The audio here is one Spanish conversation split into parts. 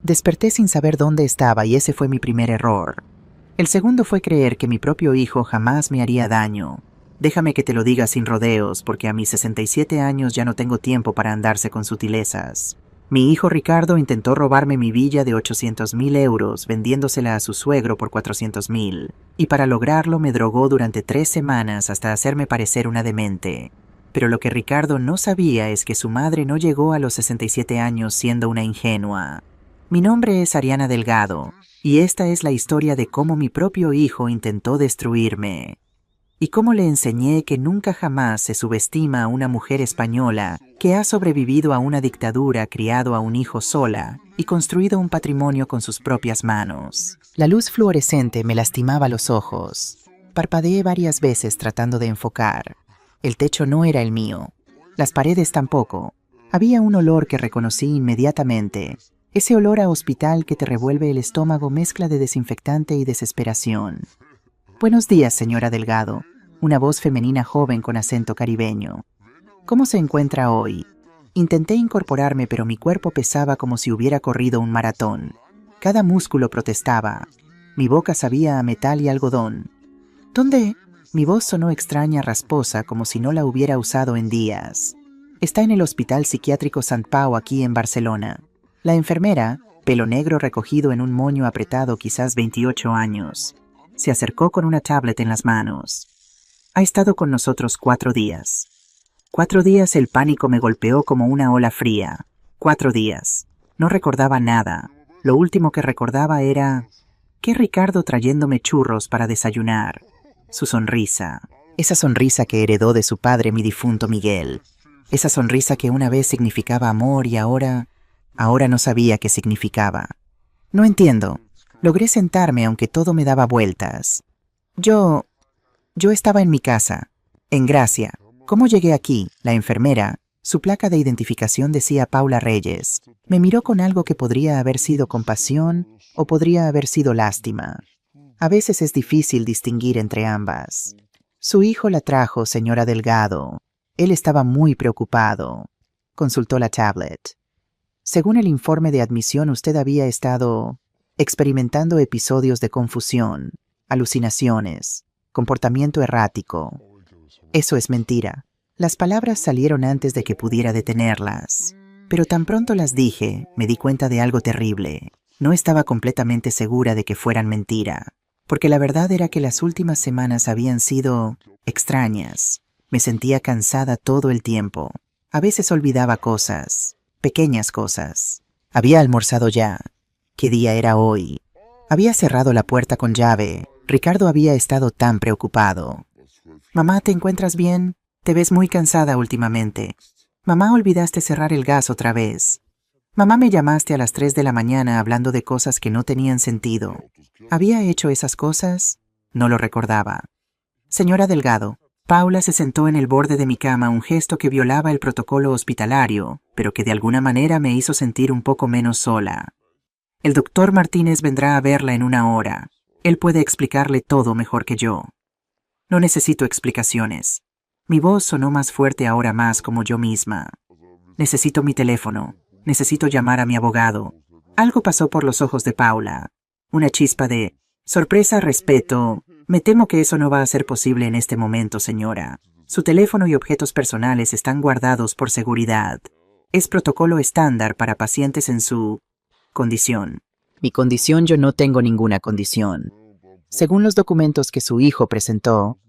Desperté sin saber dónde estaba y ese fue mi primer error. El segundo fue creer que mi propio hijo jamás me haría daño. Déjame que te lo diga sin rodeos, porque a mis 67 años ya no tengo tiempo para andarse con sutilezas. Mi hijo Ricardo intentó robarme mi villa de 800.000 euros, vendiéndosela a su suegro por 400.000, y para lograrlo me drogó durante 3 semanas hasta hacerme parecer una demente. Pero lo que Ricardo no sabía es que su madre no llegó a los 67 años siendo una ingenua. Mi nombre es Ariana Delgado, y esta es la historia de cómo mi propio hijo intentó destruirme. Y cómo le enseñé que nunca jamás se subestima a una mujer española que ha sobrevivido a una dictadura, criado a un hijo sola y construido un patrimonio con sus propias manos. La luz fluorescente me lastimaba los ojos. Parpadeé varias veces tratando de enfocar. El techo no era el mío. Las paredes tampoco. Había un olor que reconocí inmediatamente. Ese olor a hospital que te revuelve el estómago, mezcla de desinfectante y desesperación. Buenos días, señora Delgado. Una voz femenina joven con acento caribeño. ¿Cómo se encuentra hoy? Intenté incorporarme, pero mi cuerpo pesaba como si hubiera corrido un maratón. Cada músculo protestaba. Mi boca sabía a metal y algodón. ¿Dónde? Mi voz sonó extraña, rasposa, como si no la hubiera usado en días. Está en el Hospital Psiquiátrico Sant Pau, aquí en Barcelona. La enfermera, pelo negro recogido en un moño apretado, quizás 28 años, se acercó con una tablet en las manos. Ha estado con nosotros 4 días. 4 días el pánico me golpeó como una ola fría. 4 días. No recordaba nada. Lo último que recordaba era que Ricardo trayéndome churros para desayunar. Su sonrisa. Esa sonrisa que heredó de su padre, mi difunto Miguel. Esa sonrisa que una vez significaba amor y ahora no sabía qué significaba. No entiendo. Logré sentarme aunque todo me daba vueltas. Yo estaba en mi casa, en Gracia. ¿Cómo llegué aquí? La enfermera, su placa de identificación decía Paula Reyes. Me miró con algo que podría haber sido compasión o podría haber sido lástima. A veces es difícil distinguir entre ambas. Su hijo la trajo, señora Delgado. Él estaba muy preocupado. Consultó la tablet. Según el informe de admisión, usted había estado experimentando episodios de confusión, alucinaciones, comportamiento errático. Eso es mentira. Las palabras salieron antes de que pudiera detenerlas. Pero tan pronto las dije, me di cuenta de algo terrible. No estaba completamente segura de que fueran mentira, porque la verdad era que las últimas semanas habían sido extrañas. Me sentía cansada todo el tiempo. A veces olvidaba cosas. Pequeñas cosas. Había almorzado ya. ¿Qué día era hoy? Había cerrado la puerta con llave. Ricardo había estado tan preocupado. Mamá, ¿te encuentras bien? Te ves muy cansada últimamente. Mamá, olvidaste cerrar el gas otra vez. Mamá, me llamaste a las 3 de la mañana hablando de cosas que no tenían sentido. ¿Había hecho esas cosas? No lo recordaba. Señora Delgado. Paula se sentó en el borde de mi cama, un gesto que violaba el protocolo hospitalario, pero que de alguna manera me hizo sentir un poco menos sola. El doctor Martínez vendrá a verla en 1 hora. Él puede explicarle todo mejor que yo. No necesito explicaciones. Mi voz sonó más fuerte ahora, más como yo misma. Necesito mi teléfono. Necesito llamar a mi abogado. Algo pasó por los ojos de Paula. Una chispa de sorpresa, respeto. Me temo que eso no va a ser posible en este momento, señora. Su teléfono y objetos personales están guardados por seguridad. Es protocolo estándar para pacientes en su condición. Mi condición, yo no tengo ninguna condición. Según los documentos que su hijo presentó,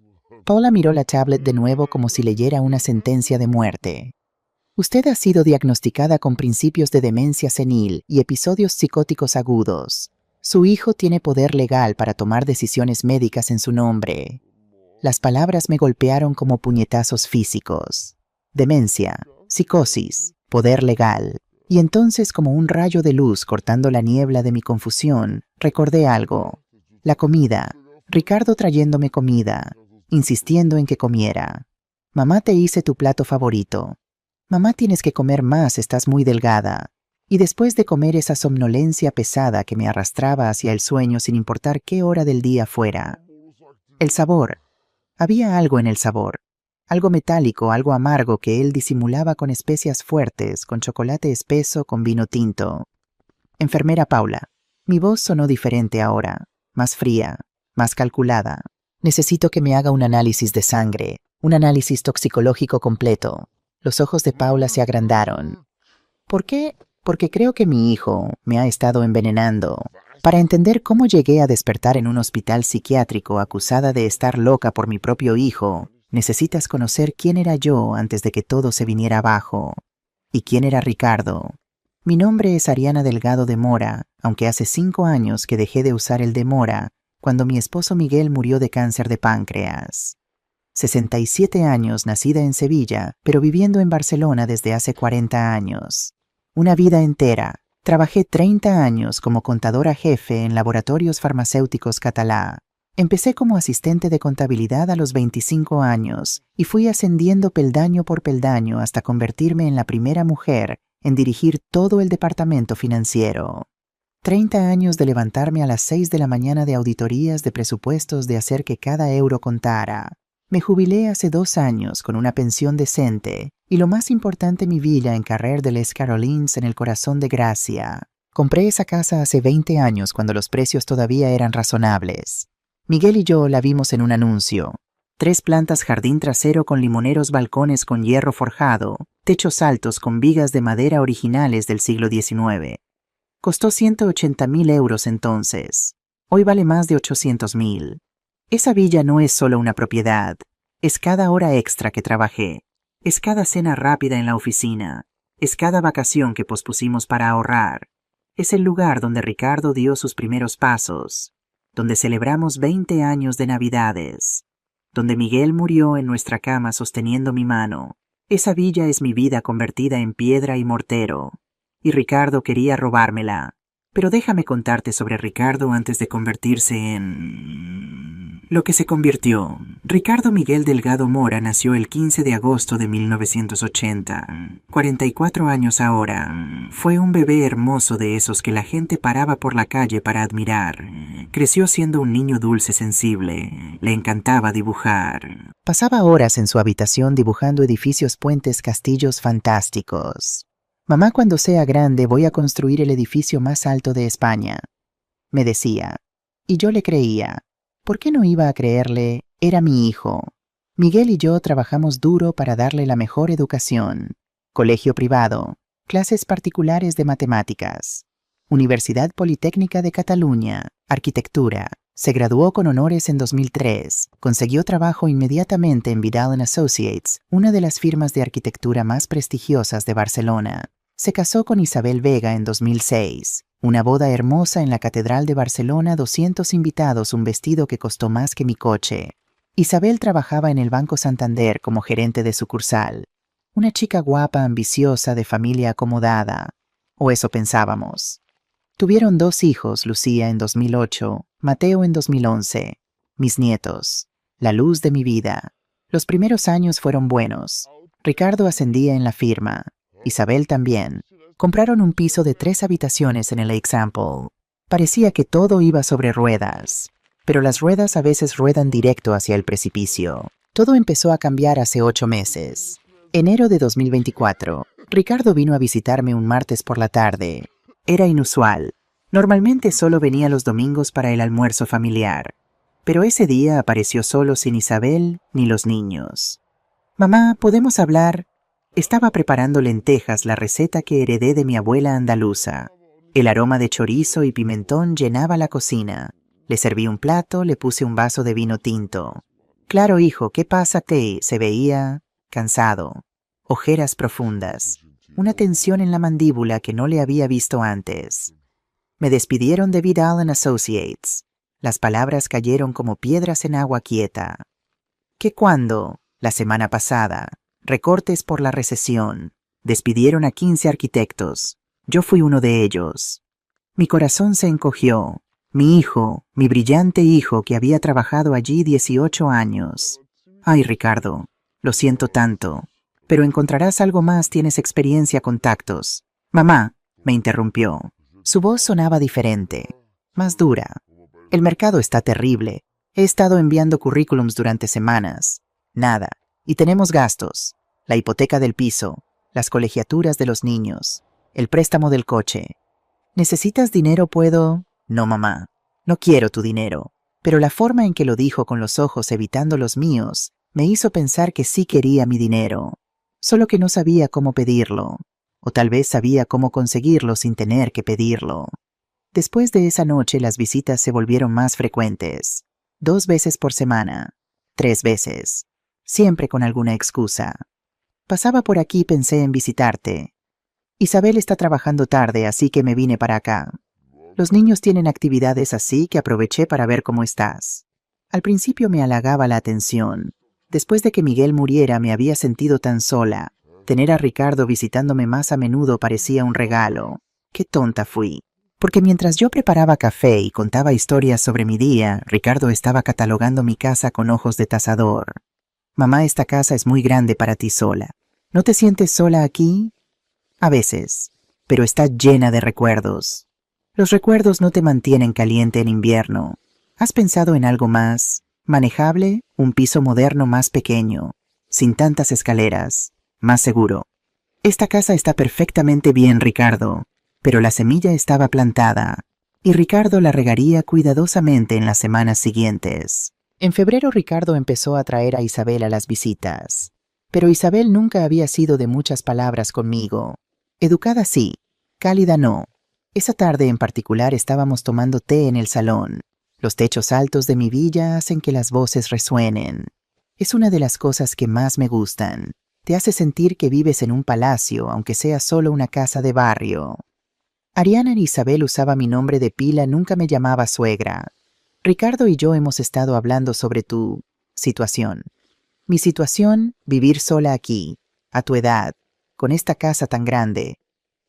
Paula miró la tablet de nuevo como si leyera una sentencia de muerte. Usted ha sido diagnosticada con principios de demencia senil y episodios psicóticos agudos. Su hijo tiene poder legal para tomar decisiones médicas en su nombre. Las palabras me golpearon como puñetazos físicos. Demencia, psicosis, poder legal. Y entonces, como un rayo de luz cortando la niebla de mi confusión, recordé algo. La comida. Ricardo trayéndome comida, insistiendo en que comiera. Mamá, te hice tu plato favorito. Mamá, tienes que comer más, estás muy delgada. Y después de comer, esa somnolencia pesada que me arrastraba hacia el sueño sin importar qué hora del día fuera. El sabor. Había algo en el sabor. Algo metálico, algo amargo que él disimulaba con especias fuertes, con chocolate espeso, con vino tinto. Enfermera Paula. Mi voz sonó diferente ahora, más fría, más calculada. Necesito que me haga un análisis de sangre, un análisis toxicológico completo. Los ojos de Paula se agrandaron. ¿Por qué? Porque creo que mi hijo me ha estado envenenando. Para entender cómo llegué a despertar en un hospital psiquiátrico acusada de estar loca por mi propio hijo, necesitas conocer quién era yo antes de que todo se viniera abajo. ¿Y quién era Ricardo? Mi nombre es Ariana Delgado de Mora, aunque hace 5 años que dejé de usar el de Mora, cuando mi esposo Miguel murió de cáncer de páncreas. 67 años, nacida en Sevilla, pero viviendo en Barcelona desde hace 40 años. Una vida entera. Trabajé 30 años como contadora jefe en Laboratorios Farmacéuticos Català. Empecé como asistente de contabilidad a los 25 años y fui ascendiendo peldaño por peldaño hasta convertirme en la primera mujer en dirigir todo el departamento financiero. 30 años de levantarme a las 6 de la mañana de auditorías de presupuestos de hacer que cada euro contara. Me jubilé hace 2 años con una pensión decente y lo más importante, mi villa en Carrer de les Carolines en el corazón de Gracia. Compré esa casa hace 20 años cuando los precios todavía eran razonables. Miguel y yo la vimos en un anuncio. 3 plantas, jardín trasero con limoneros, balcones con hierro forjado, techos altos con vigas de madera originales del siglo XIX. Costó 180.000 euros entonces. Hoy vale más de 800.000. Esa villa no es solo una propiedad. Es cada hora extra que trabajé. Es cada cena rápida en la oficina. Es cada vacación que pospusimos para ahorrar. Es el lugar donde Ricardo dio sus primeros pasos. Donde celebramos 20 años de Navidades. Donde Miguel murió en nuestra cama sosteniendo mi mano. Esa villa es mi vida convertida en piedra y mortero. Y Ricardo quería robármela. Pero déjame contarte sobre Ricardo antes de convertirse en lo que se convirtió. Ricardo Miguel Delgado Mora nació el 15 de agosto de 1980. 44 años ahora. Fue un bebé hermoso de esos que la gente paraba por la calle para admirar. Creció siendo un niño dulce, sensible. Le encantaba dibujar. Pasaba horas en su habitación dibujando edificios, puentes, castillos fantásticos. Mamá, cuando sea grande voy a construir el edificio más alto de España, me decía. Y yo le creía. ¿Por qué no iba a creerle? Era mi hijo. Miguel y yo trabajamos duro para darle la mejor educación. Colegio privado, clases particulares de matemáticas. Universidad Politécnica de Cataluña, arquitectura. Se graduó con honores en 2003. Consiguió trabajo inmediatamente en Vidal & Associates, una de las firmas de arquitectura más prestigiosas de Barcelona. Se casó con Isabel Vega en 2006. Una boda hermosa en la Catedral de Barcelona, 200 invitados, un vestido que costó más que mi coche. Isabel trabajaba en el Banco Santander como gerente de sucursal. Una chica guapa, ambiciosa, de familia acomodada. O eso pensábamos. Tuvieron 2 hijos, Lucía en 2008, Mateo en 2011. Mis nietos. La luz de mi vida. Los primeros años fueron buenos. Ricardo ascendía en la firma. Isabel también. Compraron un piso de 3 habitaciones en el Example. Parecía que todo iba sobre ruedas. Pero las ruedas a veces ruedan directo hacia el precipicio. Todo empezó a cambiar hace 8 meses. Enero de 2024. Ricardo vino a visitarme un martes por la tarde. Era inusual. Normalmente solo venía los domingos para el almuerzo familiar. Pero ese día apareció solo, sin Isabel ni los niños. Mamá, ¿podemos hablar? Estaba preparando lentejas, la receta que heredé de mi abuela andaluza. El aroma de chorizo y pimentón llenaba la cocina. Le serví un plato, le puse un vaso de vino tinto. Claro, hijo, ¿qué pasa? Se veía cansado. Ojeras profundas. Una tensión en la mandíbula que no le había visto antes. Me despidieron de Vidal & Associates. Las palabras cayeron como piedras en agua quieta. ¿Qué cuándo? La semana pasada. Recortes por la recesión. Despidieron a 15 arquitectos. Yo fui uno de ellos. Mi corazón se encogió. Mi hijo, mi brillante hijo que había trabajado allí 18 años. Ay, Ricardo, lo siento tanto. Pero encontrarás algo más, tienes experiencia, contactos. Mamá, me interrumpió. Su voz sonaba diferente, más dura. El mercado está terrible. He estado enviando currículums durante semanas. Nada. Y tenemos gastos, la hipoteca del piso, las colegiaturas de los niños, el préstamo del coche. ¿Necesitas dinero? ¿Puedo? No, mamá. No quiero tu dinero. Pero la forma en que lo dijo con los ojos evitando los míos me hizo pensar que sí quería mi dinero, solo que no sabía cómo pedirlo, o tal vez sabía cómo conseguirlo sin tener que pedirlo. Después de esa noche las visitas se volvieron más frecuentes, 2 veces por semana, 3 veces, siempre con alguna excusa. Pasaba por aquí y pensé en visitarte. Isabel está trabajando tarde, así que me vine para acá. Los niños tienen actividades así que aproveché para ver cómo estás. Al principio me halagaba la atención. Después de que Miguel muriera me había sentido tan sola. Tener a Ricardo visitándome más a menudo parecía un regalo. Qué tonta fui. Porque mientras yo preparaba café y contaba historias sobre mi día, Ricardo estaba catalogando mi casa con ojos de tasador. Mamá, esta casa es muy grande para ti sola. ¿No te sientes sola aquí? A veces, pero está llena de recuerdos. Los recuerdos no te mantienen caliente en invierno. ¿Has pensado en algo más manejable? Un piso moderno más pequeño, sin tantas escaleras, más seguro. Esta casa está perfectamente bien, Ricardo, pero la semilla estaba plantada, y Ricardo la regaría cuidadosamente en las semanas siguientes. En febrero Ricardo empezó a traer a Isabel a las visitas, pero Isabel nunca había sido de muchas palabras conmigo. Educada sí, cálida no. Esa tarde en particular estábamos tomando té en el salón. Los techos altos de mi villa hacen que las voces resuenen. Es una de las cosas que más me gustan. Te hace sentir que vives en un palacio, aunque sea solo una casa de barrio. Ariana y Isabel usaba mi nombre de pila, nunca me llamaba suegra. Ricardo y yo hemos estado hablando sobre tu situación. Mi situación, vivir sola aquí, a tu edad, con esta casa tan grande.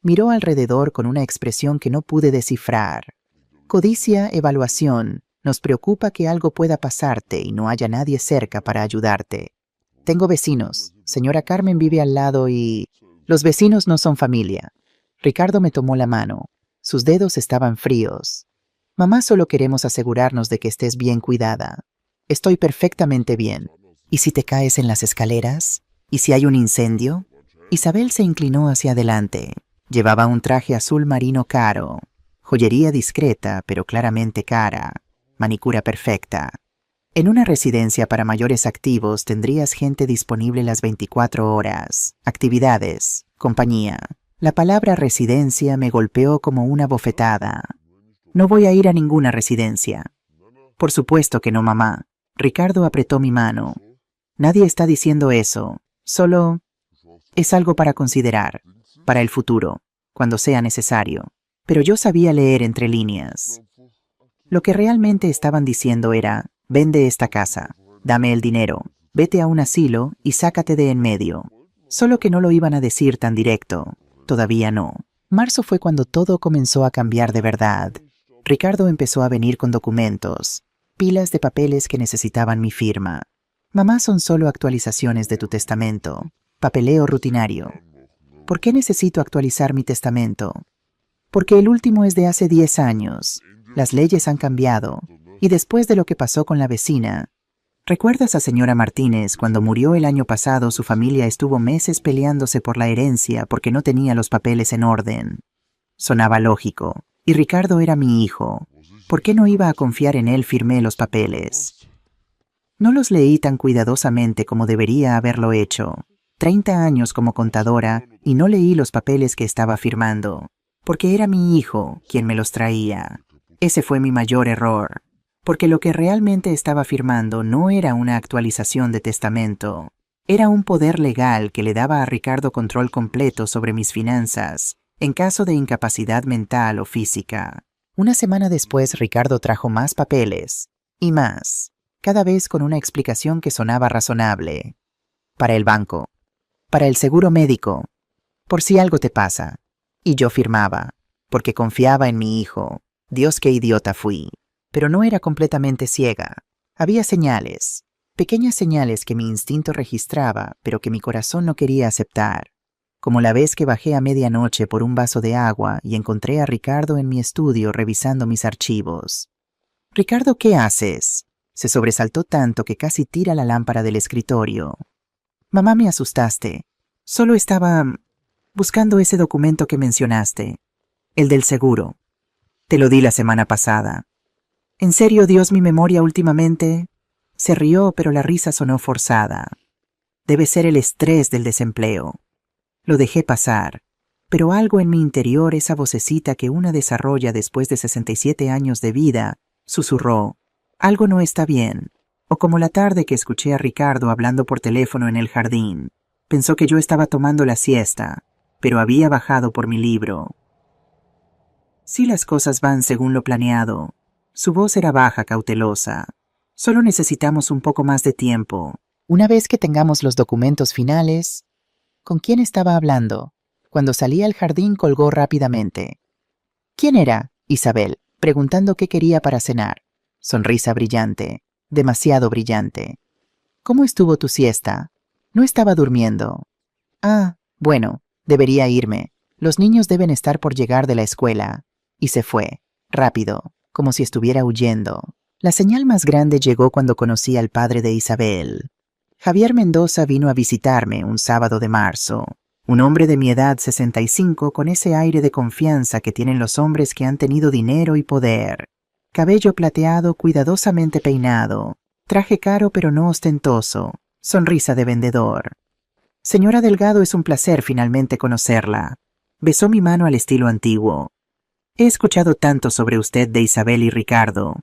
Miró alrededor con una expresión que no pude descifrar. Codicia, evaluación. Nos preocupa que algo pueda pasarte y no haya nadie cerca para ayudarte. Tengo vecinos. Señora Carmen vive al lado y... Los vecinos no son familia. Ricardo me tomó la mano. Sus dedos estaban fríos. Mamá, solo queremos asegurarnos de que estés bien cuidada. Estoy perfectamente bien. ¿Y si te caes en las escaleras? ¿Y si hay un incendio? Isabel se inclinó hacia adelante. Llevaba un traje azul marino caro, joyería discreta pero claramente cara, manicura perfecta. En una residencia para mayores activos tendrías gente disponible las 24 horas, actividades, compañía. La palabra residencia me golpeó como una bofetada. No voy a ir a ninguna residencia. Por supuesto que no, mamá. Ricardo apretó mi mano. Nadie está diciendo eso, solo es algo para considerar. Para el futuro, cuando sea necesario. Pero yo sabía leer entre líneas. Lo que realmente estaban diciendo era, vende esta casa, dame el dinero, vete a un asilo y sácate de en medio. Solo que no lo iban a decir tan directo. Todavía no. Marzo fue cuando todo comenzó a cambiar de verdad. Ricardo empezó a venir con documentos, pilas de papeles que necesitaban mi firma. Mamá, son solo actualizaciones de tu testamento, papeleo rutinario. ¿Por qué necesito actualizar mi testamento? Porque el último es de hace 10 años. Las leyes han cambiado. Y después de lo que pasó con la vecina. ¿Recuerdas a señora Martínez cuando murió el año pasado? Su familia estuvo meses peleándose por la herencia porque no tenía los papeles en orden. Sonaba lógico. Y Ricardo era mi hijo. ¿Por qué no iba a confiar en él? Firmé los papeles. No los leí tan cuidadosamente como debería haberlo hecho. 30 años como contadora y no leí los papeles que estaba firmando, porque era mi hijo quien me los traía. Ese fue mi mayor error, porque lo que realmente estaba firmando no era una actualización de testamento, era un poder legal que le daba a Ricardo control completo sobre mis finanzas, en caso de incapacidad mental o física. Una semana después Ricardo trajo más papeles, y más, cada vez con una explicación que sonaba razonable. Para el banco. Para el seguro médico, por si algo te pasa. Y yo firmaba, porque confiaba en mi hijo. Dios, qué idiota fui. Pero no era completamente ciega. Había señales, pequeñas señales que mi instinto registraba, pero que mi corazón no quería aceptar. Como la vez que bajé a medianoche por un vaso de agua y encontré a Ricardo en mi estudio revisando mis archivos. «Ricardo, ¿qué haces?». Se sobresaltó tanto que casi tira la lámpara del escritorio. «Mamá, me asustaste. Solo estaba buscando ese documento que mencionaste». El del seguro. Te lo di la semana pasada. ¿En serio Dios mi memoria últimamente? Se rió, pero la risa sonó forzada. Debe ser el estrés del desempleo. Lo dejé pasar, pero algo en mi interior, esa vocecita que una desarrolla después de 67 años de vida, susurró, algo no está bien. O como la tarde que escuché a Ricardo hablando por teléfono en el jardín. Pensó que yo estaba tomando la siesta, pero había bajado por mi libro. Si las cosas van según lo planeado. Su voz era baja, cautelosa. Solo necesitamos un poco más de tiempo. Una vez que tengamos los documentos finales... ¿Con quién estaba hablando? Cuando salí al jardín colgó rápidamente. ¿Quién era? Isabel, preguntando qué quería para cenar. Sonrisa brillante, demasiado brillante. ¿Cómo estuvo tu siesta? No estaba durmiendo. Ah, bueno, debería irme. Los niños deben estar por llegar de la escuela. Y se fue, rápido, como si estuviera huyendo. La señal más grande llegó cuando conocí al padre de Isabel. Javier Mendoza vino a visitarme un sábado de marzo. Un hombre de mi edad 65 con ese aire de confianza que tienen los hombres que han tenido dinero y poder. Cabello plateado cuidadosamente peinado. Traje caro pero no ostentoso. Sonrisa de vendedor. Señora Delgado, es un placer finalmente conocerla. Besó mi mano al estilo antiguo. He escuchado tanto sobre usted de Isabel y Ricardo.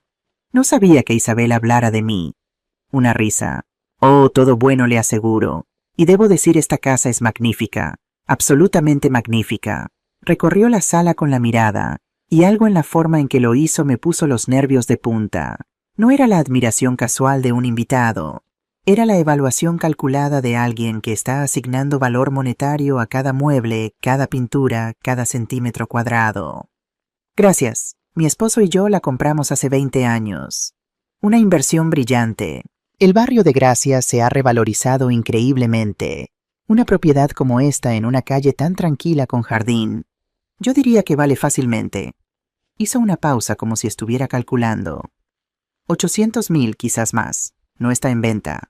No sabía que Isabel hablara de mí. Una risa. Oh, todo bueno le aseguro. Y debo decir, esta casa es magnífica. Absolutamente magnífica. Recorrió la sala con la mirada, y algo en la forma en que lo hizo me puso los nervios de punta. No era la admiración casual de un invitado. Era la evaluación calculada de alguien que está asignando valor monetario a cada mueble, cada pintura, cada centímetro cuadrado. Gracias. Mi esposo y yo la compramos hace 20 años. Una inversión brillante. El barrio de Gracia se ha revalorizado increíblemente. Una propiedad como esta en una calle tan tranquila con jardín. Yo diría que vale fácilmente. Hizo una pausa como si estuviera calculando. 800,000, quizás más. No está en venta.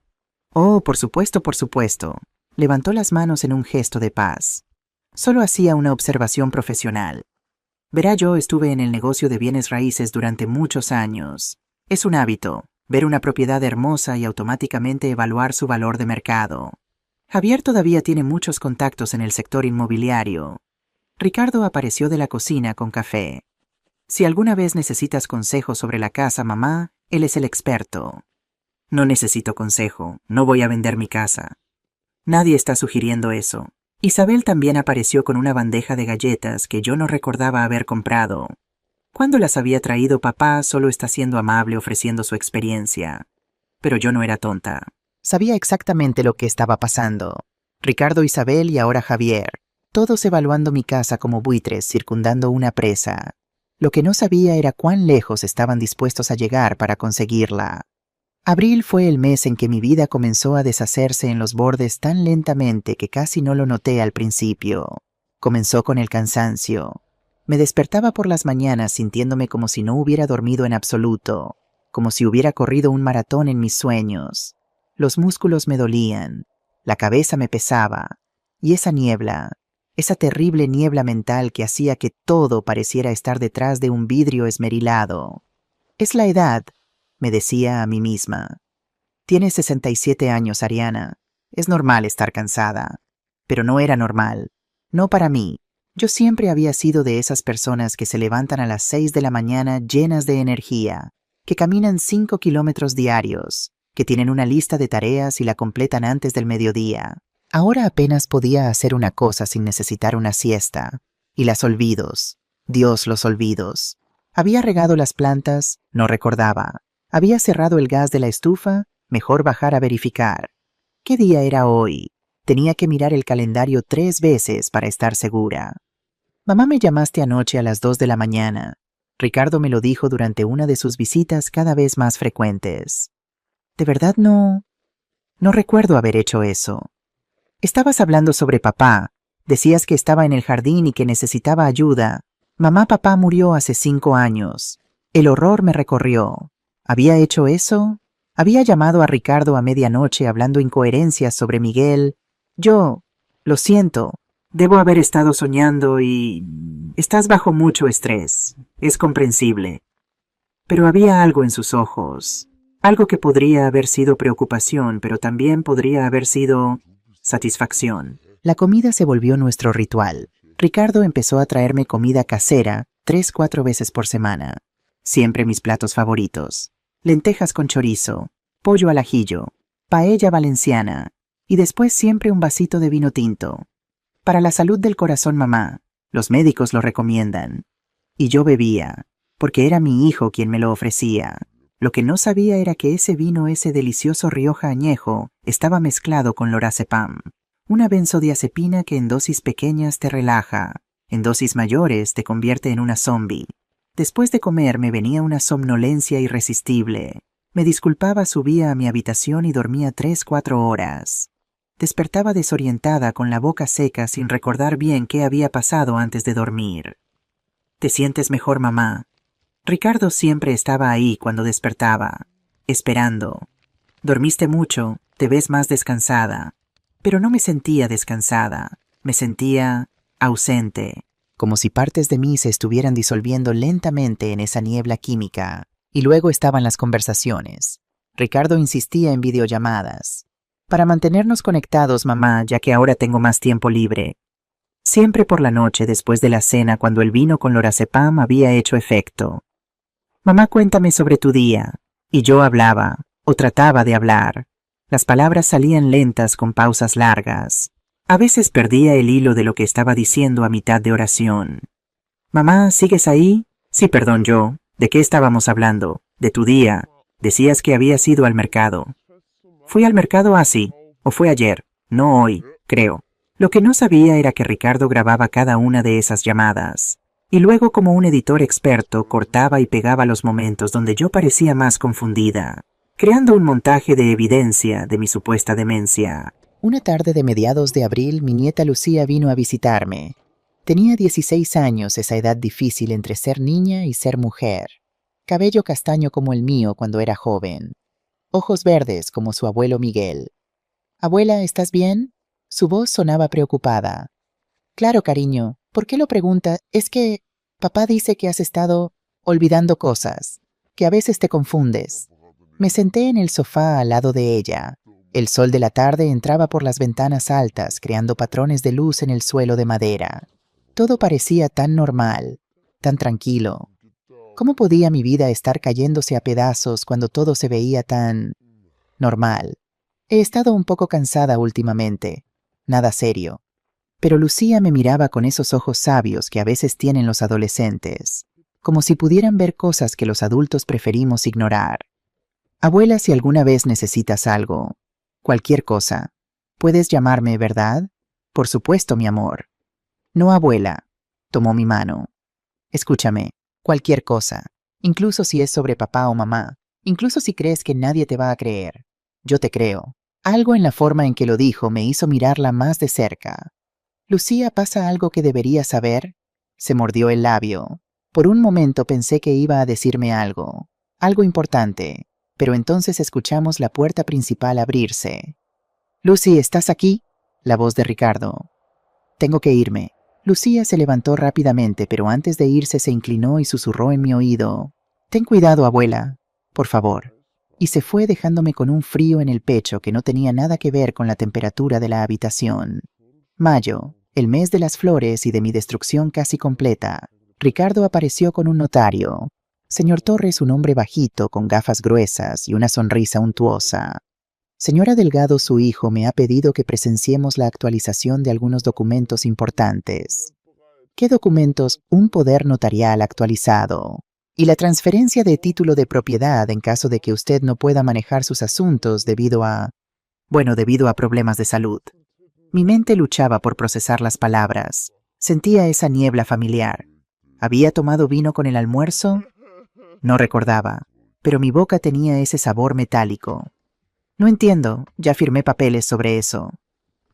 Oh, por supuesto, por supuesto. Levantó las manos en un gesto de paz. Solo hacía una observación profesional. Verá, yo estuve en el negocio de bienes raíces durante muchos años. Es un hábito. Ver una propiedad hermosa y automáticamente evaluar su valor de mercado. Javier todavía tiene muchos contactos en el sector inmobiliario. Ricardo apareció de la cocina con café. Si alguna vez necesitas consejo sobre la casa, mamá, él es el experto. No necesito consejo, no voy a vender mi casa. Nadie está sugiriendo eso. Isabel también apareció con una bandeja de galletas que yo no recordaba haber comprado. Cuando las había traído papá, solo está siendo amable ofreciendo su experiencia. Pero yo no era tonta. Sabía exactamente lo que estaba pasando. Ricardo, Isabel y ahora Javier. Todos evaluando mi casa como buitres circundando una presa. Lo que no sabía era cuán lejos estaban dispuestos a llegar para conseguirla. Abril fue el mes en que mi vida comenzó a deshacerse en los bordes tan lentamente que casi no lo noté al principio. Comenzó con el cansancio. Me despertaba por las mañanas sintiéndome como si no hubiera dormido en absoluto, como si hubiera corrido un maratón en mis sueños. Los músculos me dolían, la cabeza me pesaba, y esa niebla, esa terrible niebla mental que hacía que todo pareciera estar detrás de un vidrio esmerilado. Es la edad, me decía a mí misma. Tienes 67 años, Ariana. Es normal estar cansada. Pero no era normal. No para mí. Yo siempre había sido de esas personas que se levantan a las 6 de la mañana llenas de energía, que caminan 5 kilómetros diarios, que tienen una lista de tareas y la completan antes del mediodía. Ahora apenas podía hacer una cosa sin necesitar una siesta. Y las olvidos. Dios, los olvidos. Había regado las plantas, no recordaba. Había cerrado el gas de la estufa, mejor bajar a verificar. ¿Qué día era hoy? Tenía que mirar el calendario 3 veces para estar segura. Mamá, me llamaste anoche a las 2 de la mañana. Ricardo me lo dijo durante una de sus visitas cada vez más frecuentes. ¿De verdad no recuerdo haber hecho eso? Estabas hablando sobre papá. Decías que estaba en el jardín y que necesitaba ayuda. Mamá, papá murió hace 5 años. El horror me recorrió. ¿Había hecho eso? Había llamado a Ricardo a medianoche hablando incoherencias sobre Miguel. Yo, lo siento, Debo haber estado soñando y... Estás bajo mucho estrés. Es comprensible. Pero había algo en sus ojos. Algo que podría haber sido preocupación, pero también podría haber sido satisfacción. La comida se volvió nuestro ritual. Ricardo empezó a traerme comida casera 3-4 veces por semana. Siempre mis platos favoritos. Lentejas con chorizo, pollo al ajillo, paella valenciana y después siempre un vasito de vino tinto. Para la salud del corazón, mamá, los médicos lo recomiendan. Y yo bebía, porque era mi hijo quien me lo ofrecía. Lo que no sabía era que ese vino, ese delicioso Rioja añejo, estaba mezclado con lorazepam, una benzodiazepina que en dosis pequeñas te relaja, en dosis mayores te convierte en una zombie. Después de comer me venía una somnolencia irresistible. Me disculpaba, subía a mi habitación y dormía 3-4 horas. Despertaba desorientada con la boca seca sin recordar bien qué había pasado antes de dormir. ¿Te sientes mejor, mamá? Ricardo siempre estaba ahí cuando despertaba, esperando. Dormiste mucho, te ves más descansada. Pero no me sentía descansada, me sentía ausente, como si partes de mí se estuvieran disolviendo lentamente en esa niebla química. Y luego estaban las conversaciones. Ricardo insistía en videollamadas. Para mantenernos conectados, mamá, ya que ahora tengo más tiempo libre. Siempre por la noche después de la cena cuando el vino con lorazepam había hecho efecto. Mamá, cuéntame sobre tu día. Y yo hablaba, o trataba de hablar. Las palabras salían lentas con pausas largas. A veces perdía el hilo de lo que estaba diciendo a mitad de oración. Mamá, ¿sigues ahí? Sí, perdón, yo. ¿De qué estábamos hablando? De tu día. Decías que habías ido al mercado. Fui al mercado así, o fue ayer, no hoy, creo. Lo que no sabía era que Ricardo grababa cada una de esas llamadas. Y luego, como un editor experto, cortaba y pegaba los momentos donde yo parecía más confundida, creando un montaje de evidencia de mi supuesta demencia. Una tarde de mediados de abril, mi nieta Lucía vino a visitarme. Tenía 16 años, esa edad difícil entre ser niña y ser mujer. Cabello castaño como el mío cuando era joven. Ojos verdes como su abuelo Miguel. «Abuela, ¿estás bien?» Su voz sonaba preocupada. «Claro, cariño. ¿Por qué lo pregunta? Es que papá dice que has estado olvidando cosas, que a veces te confundes». Me senté en el sofá al lado de ella. El sol de la tarde entraba por las ventanas altas, creando patrones de luz en el suelo de madera. Todo parecía tan normal, tan tranquilo. ¿Cómo podía mi vida estar cayéndose a pedazos cuando todo se veía tan normal? He estado un poco cansada últimamente. Nada serio. Pero Lucía me miraba con esos ojos sabios que a veces tienen los adolescentes, como si pudieran ver cosas que los adultos preferimos ignorar. «Abuela, si alguna vez necesitas algo, cualquier cosa, puedes llamarme, ¿verdad?» «Por supuesto, mi amor». «No, abuela», tomó mi mano. «Escúchame, cualquier cosa, incluso si es sobre papá o mamá, incluso si crees que nadie te va a creer. Yo te creo». Algo en la forma en que lo dijo me hizo mirarla más de cerca. «Lucía, ¿pasa algo que debería saber?» Se mordió el labio. Por un momento pensé que iba a decirme algo importante, pero entonces escuchamos la puerta principal abrirse. «Lucy, ¿estás aquí?» La voz de Ricardo. «Tengo que irme». Lucía se levantó rápidamente, pero antes de irse se inclinó y susurró en mi oído. «Ten cuidado, abuela, por favor». Y se fue dejándome con un frío en el pecho que no tenía nada que ver con la temperatura de la habitación. Mayo, el mes de las flores y de mi destrucción casi completa. Ricardo apareció con un notario. Señor Torres, un hombre bajito, con gafas gruesas y una sonrisa untuosa. Señora Delgado, su hijo, me ha pedido que presenciemos la actualización de algunos documentos importantes. ¿Qué documentos? Un poder notarial actualizado. Y la transferencia de título de propiedad en caso de que usted no pueda manejar sus asuntos debido a problemas de salud. Mi mente luchaba por procesar las palabras. Sentía esa niebla familiar. ¿Había tomado vino con el almuerzo? No recordaba, pero mi boca tenía ese sabor metálico. No entiendo, ya firmé papeles sobre eso.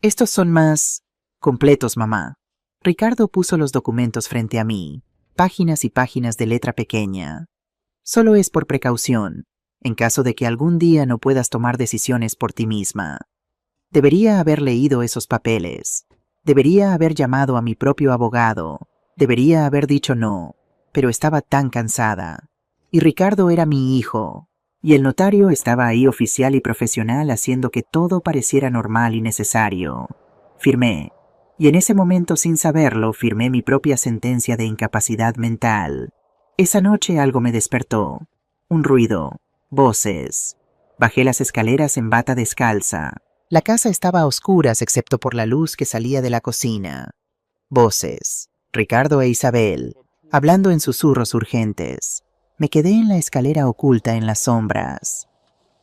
Estos son más completos, mamá. Ricardo puso los documentos frente a mí, páginas y páginas de letra pequeña. Solo es por precaución, en caso de que algún día no puedas tomar decisiones por ti misma. Debería haber leído esos papeles. Debería haber llamado a mi propio abogado. Debería haber dicho no. Pero estaba tan cansada. Y Ricardo era mi hijo. Y el notario estaba ahí oficial y profesional haciendo que todo pareciera normal y necesario. Firmé. Y en ese momento, sin saberlo, firmé mi propia sentencia de incapacidad mental. Esa noche algo me despertó. Un ruido. Voces. Bajé las escaleras en bata descalza. La casa estaba a oscuras excepto por la luz que salía de la cocina. Voces. Ricardo e Isabel, hablando en susurros urgentes. Me quedé en la escalera oculta en las sombras.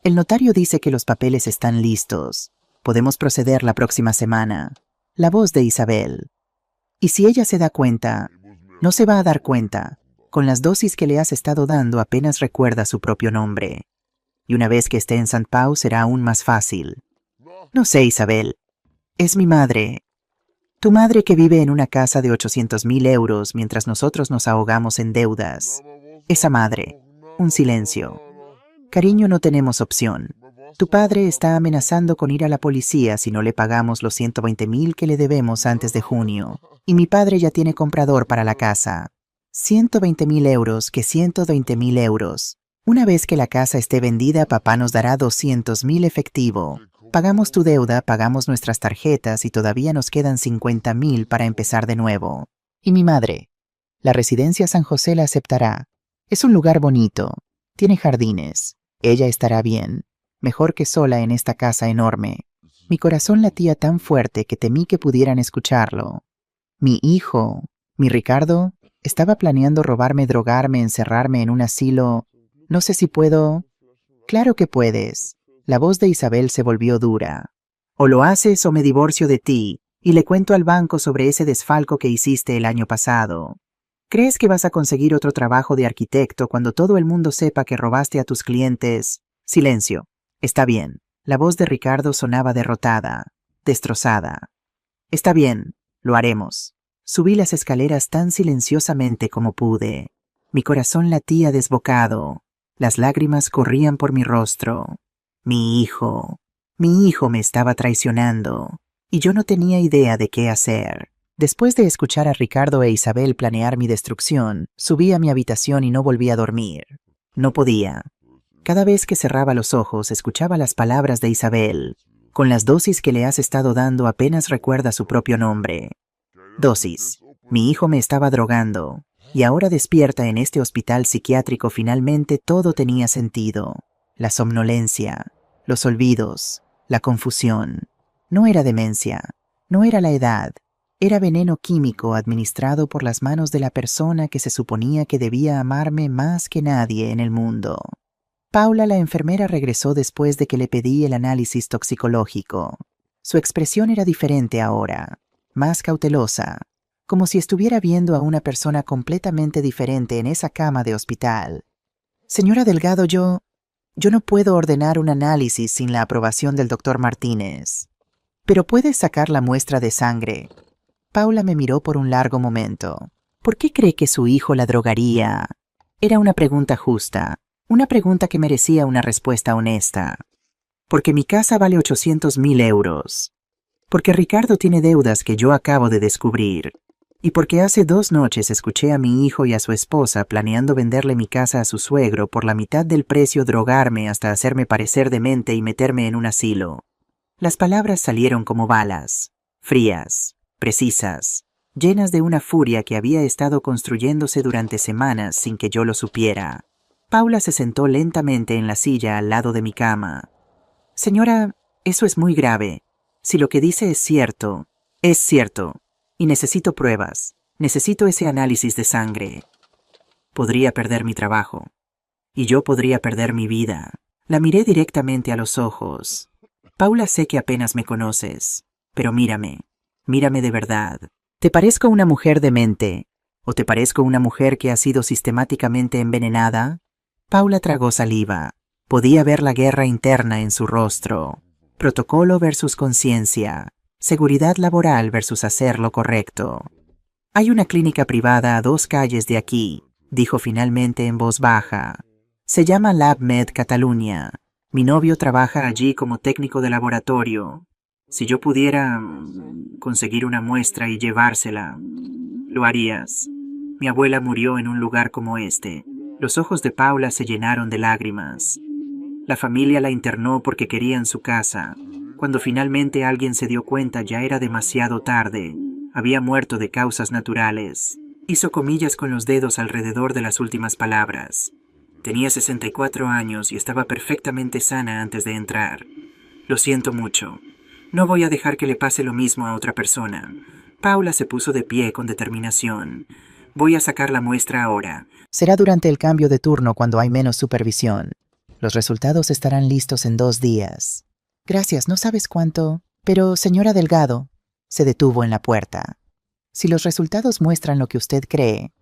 El notario dice que los papeles están listos. Podemos proceder la próxima semana. La voz de Isabel. Y si ella se da cuenta, no se va a dar cuenta. Con las dosis que le has estado dando apenas recuerda su propio nombre. Y una vez que esté en St. Pau será aún más fácil. No sé, Isabel. Es mi madre. Tu madre que vive en una casa de 800.000 euros mientras nosotros nos ahogamos en deudas. Esa madre. Un silencio. Cariño, no tenemos opción. Tu padre está amenazando con ir a la policía si no le pagamos los 120.000 que le debemos antes de junio. Y mi padre ya tiene comprador para la casa. 120.000 euros, que 120.000 euros. Una vez que la casa esté vendida, papá nos dará 200.000 efectivo. Pagamos tu deuda, pagamos nuestras tarjetas y todavía nos quedan 50.000 para empezar de nuevo. Y mi madre. La residencia San José la aceptará. Es un lugar bonito. Tiene jardines. Ella estará bien. Mejor que sola en esta casa enorme. Mi corazón latía tan fuerte que temí que pudieran escucharlo. Mi hijo, mi Ricardo, estaba planeando robarme, drogarme, encerrarme en un asilo. No sé si puedo. Claro que puedes. La voz de Isabel se volvió dura. O lo haces o me divorcio de ti, y le cuento al banco sobre ese desfalco que hiciste el año pasado. ¿Crees que vas a conseguir otro trabajo de arquitecto cuando todo el mundo sepa que robaste a tus clientes? Silencio. Está bien. La voz de Ricardo sonaba derrotada, destrozada. Está bien, lo haremos. Subí las escaleras tan silenciosamente como pude. Mi corazón latía desbocado. Las lágrimas corrían por mi rostro. Mi hijo me estaba traicionando, y yo no tenía idea de qué hacer. Después de escuchar a Ricardo e Isabel planear mi destrucción, subí a mi habitación y no volví a dormir. No podía. Cada vez que cerraba los ojos, escuchaba las palabras de Isabel. Con las dosis que le has estado dando apenas recuerda su propio nombre. Dosis. Mi hijo me estaba drogando, y ahora despierta en este hospital psiquiátrico finalmente todo tenía sentido. La somnolencia, los olvidos, la confusión. No era demencia, no era la edad, era veneno químico administrado por las manos de la persona que se suponía que debía amarme más que nadie en el mundo. Paula, la enfermera, regresó después de que le pedí el análisis toxicológico. Su expresión era diferente ahora, más cautelosa, como si estuviera viendo a una persona completamente diferente en esa cama de hospital. Señora Delgado, yo no puedo ordenar un análisis sin la aprobación del doctor Martínez. Pero puedes sacar la muestra de sangre. Paula me miró por un largo momento. ¿Por qué cree que su hijo la drogaría? Era una pregunta justa, una pregunta que merecía una respuesta honesta. Porque mi casa vale 800.000 euros. Porque Ricardo tiene deudas que yo acabo de descubrir. Y porque hace 2 noches escuché a mi hijo y a su esposa planeando venderle mi casa a su suegro por la mitad del precio, drogarme hasta hacerme parecer demente y meterme en un asilo. Las palabras salieron como balas, frías, precisas, llenas de una furia que había estado construyéndose durante semanas sin que yo lo supiera. Paula se sentó lentamente en la silla al lado de mi cama. Señora, eso es muy grave. Si lo que dice es cierto, y necesito pruebas, necesito ese análisis de sangre. Podría perder mi trabajo, y yo podría perder mi vida. La miré directamente a los ojos. Paula, sé que apenas me conoces, pero mírame de verdad. ¿Te parezco una mujer demente? ¿O te parezco una mujer que ha sido sistemáticamente envenenada? Paula tragó saliva. Podía ver la guerra interna en su rostro. Protocolo versus conciencia. Seguridad laboral versus hacer lo correcto. Hay una clínica privada a 2 calles de aquí, dijo finalmente en voz baja. Se llama LabMed Catalunya. Mi novio trabaja allí como técnico de laboratorio. Si yo pudiera conseguir una muestra y llevársela, lo harías. Mi abuela murió en un lugar como este. Los ojos de Paula se llenaron de lágrimas. La familia la internó porque querían su casa. Cuando finalmente alguien se dio cuenta ya era demasiado tarde. Había muerto de causas naturales. Hizo comillas con los dedos alrededor de las últimas palabras. Tenía 64 años y estaba perfectamente sana antes de entrar. Lo siento mucho. No voy a dejar que le pase lo mismo a otra persona. Paula se puso de pie con determinación. Voy a sacar la muestra ahora. Será durante el cambio de turno cuando hay menos supervisión. Los resultados estarán listos en 2 días. Gracias, no sabes cuánto. Pero, señora Delgado, se detuvo en la puerta. Si los resultados muestran lo que usted cree,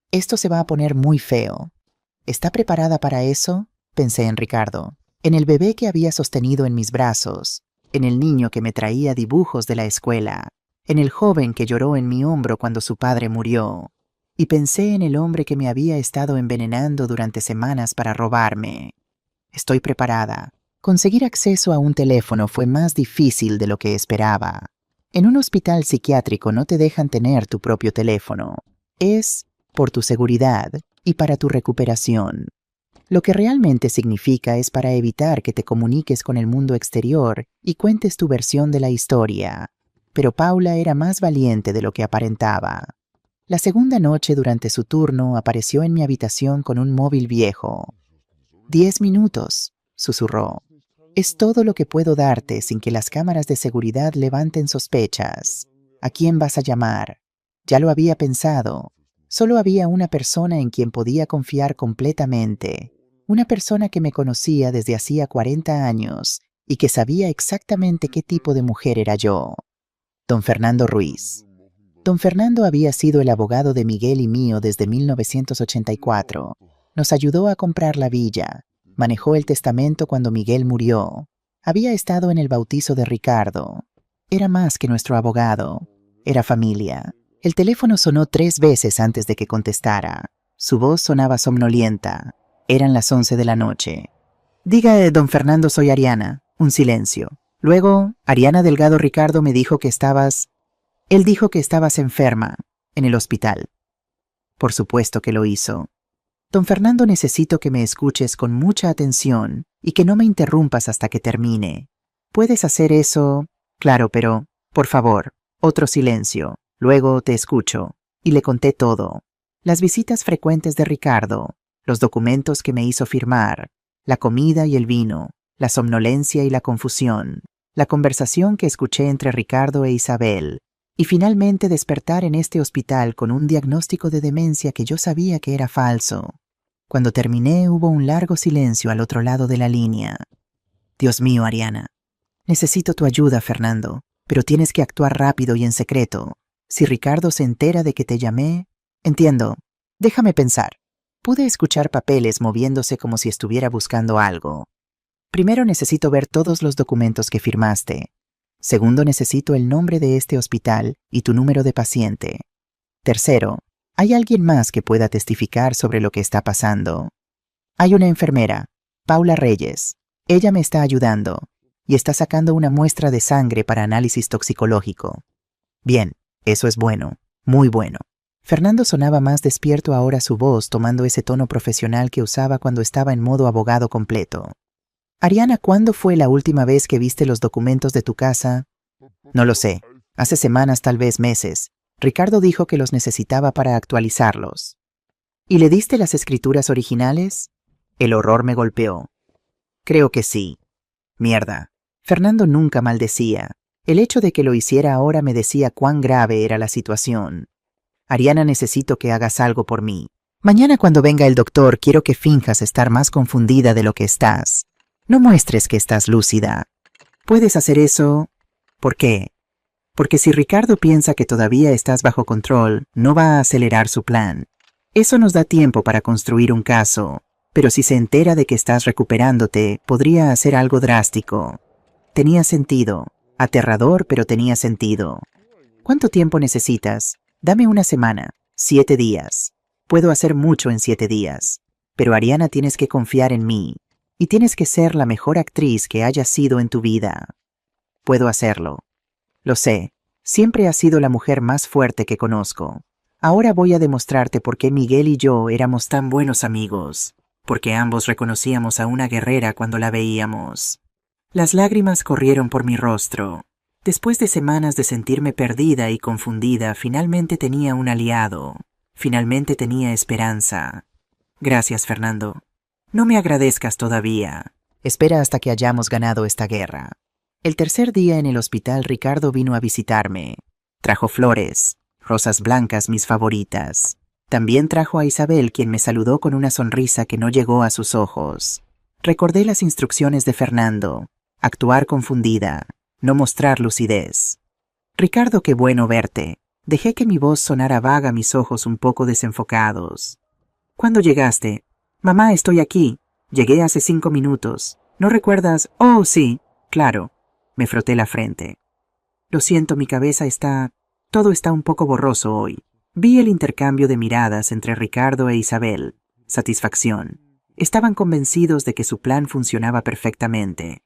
esto se va a poner muy feo. ¿Está preparada para eso? Pensé en Ricardo, en el bebé que había sostenido en mis brazos, en el niño que me traía dibujos de la escuela, en el joven que lloró en mi hombro cuando su padre murió, y pensé en el hombre que me había estado envenenando durante semanas para robarme. Estoy preparada. Conseguir acceso a un teléfono fue más difícil de lo que esperaba. En un hospital psiquiátrico no te dejan tener tu propio teléfono. Es por tu seguridad y para tu recuperación. Lo que realmente significa es para evitar que te comuniques con el mundo exterior y cuentes tu versión de la historia. Pero Paula era más valiente de lo que aparentaba. La segunda noche durante su turno apareció en mi habitación con un móvil viejo. 10 minutos, susurró. Es todo lo que puedo darte sin que las cámaras de seguridad levanten sospechas. ¿A quién vas a llamar? Ya lo había pensado. Solo había una persona en quien podía confiar completamente. Una persona que me conocía desde hacía 40 años y que sabía exactamente qué tipo de mujer era yo. Don Fernando Ruiz. Don Fernando había sido el abogado de Miguel y mío desde 1984. Nos ayudó a comprar la villa. Manejó el testamento cuando Miguel murió. Había estado en el bautizo de Ricardo. Era más que nuestro abogado. Era familia. El teléfono sonó 3 veces antes de que contestara. Su voz sonaba somnolienta. Eran las 11 de la noche. Diga, don Fernando, soy Ariana. Un silencio. Luego, Ariana Delgado, Ricardo me dijo que estabas... Él dijo que estabas enferma, en el hospital. Por supuesto que lo hizo. Don Fernando, necesito que me escuches con mucha atención y que no me interrumpas hasta que termine. ¿Puedes hacer eso? Claro, pero, por favor, otro silencio. Luego te escucho. Y le conté todo. Las visitas frecuentes de Ricardo, los documentos que me hizo firmar, la comida y el vino, la somnolencia y la confusión, la conversación que escuché entre Ricardo e Isabel, y finalmente despertar en este hospital con un diagnóstico de demencia que yo sabía que era falso. Cuando terminé hubo un largo silencio al otro lado de la línea. Dios mío, Ariana. Necesito tu ayuda, Fernando, pero tienes que actuar rápido y en secreto. Si Ricardo se entera de que te llamé... Entiendo. Déjame pensar. Pude escuchar papeles moviéndose como si estuviera buscando algo. Primero necesito ver todos los documentos que firmaste. Segundo, necesito el nombre de este hospital y tu número de paciente. Tercero, ¿hay alguien más que pueda testificar sobre lo que está pasando? Hay una enfermera, Paula Reyes. Ella me está ayudando y está sacando una muestra de sangre para análisis toxicológico. Bien, eso es bueno, muy bueno. Fernando sonaba más despierto ahora, su voz tomando ese tono profesional que usaba cuando estaba en modo abogado completo. Ariana, ¿cuándo fue la última vez que viste los documentos de tu casa? No lo sé. Hace semanas, tal vez meses. Ricardo dijo que los necesitaba para actualizarlos. ¿Y le diste las escrituras originales? El horror me golpeó. Creo que sí. Mierda. Fernando nunca maldecía. El hecho de que lo hiciera ahora me decía cuán grave era la situación. Ariana, necesito que hagas algo por mí. Mañana cuando venga el doctor quiero que finjas estar más confundida de lo que estás. No muestres que estás lúcida. ¿Puedes hacer eso? ¿Por qué? Porque si Ricardo piensa que todavía estás bajo control, no va a acelerar su plan. Eso nos da tiempo para construir un caso, pero si se entera de que estás recuperándote, podría hacer algo drástico. Tenía sentido. Aterrador, pero tenía sentido. ¿Cuánto tiempo necesitas? Dame una semana, 7 días. Puedo hacer mucho en 7 días. Pero Ariana, tienes que confiar en mí. Y tienes que ser la mejor actriz que hayas sido en tu vida. Puedo hacerlo. Lo sé. Siempre has sido la mujer más fuerte que conozco. Ahora voy a demostrarte por qué Miguel y yo éramos tan buenos amigos. Porque ambos reconocíamos a una guerrera cuando la veíamos. Las lágrimas corrieron por mi rostro. Después de semanas de sentirme perdida y confundida, finalmente tenía un aliado. Finalmente tenía esperanza. Gracias, Fernando. No me agradezcas todavía. Espera hasta que hayamos ganado esta guerra. El tercer día en el hospital, Ricardo vino a visitarme. Trajo flores, rosas blancas mis favoritas. También trajo a Isabel, quien me saludó con una sonrisa que no llegó a sus ojos. Recordé las instrucciones de Fernando. Actuar confundida, no mostrar lucidez. Ricardo, qué bueno verte. Dejé que mi voz sonara vaga, mis ojos un poco desenfocados. ¿Cuándo llegaste? Mamá, estoy aquí. Llegué hace 5 minutos. ¿No recuerdas? Oh, sí, claro. Me froté la frente. Lo siento, mi cabeza está... Todo está un poco borroso hoy. Vi el intercambio de miradas entre Ricardo e Isabel. Satisfacción. Estaban convencidos de que su plan funcionaba perfectamente.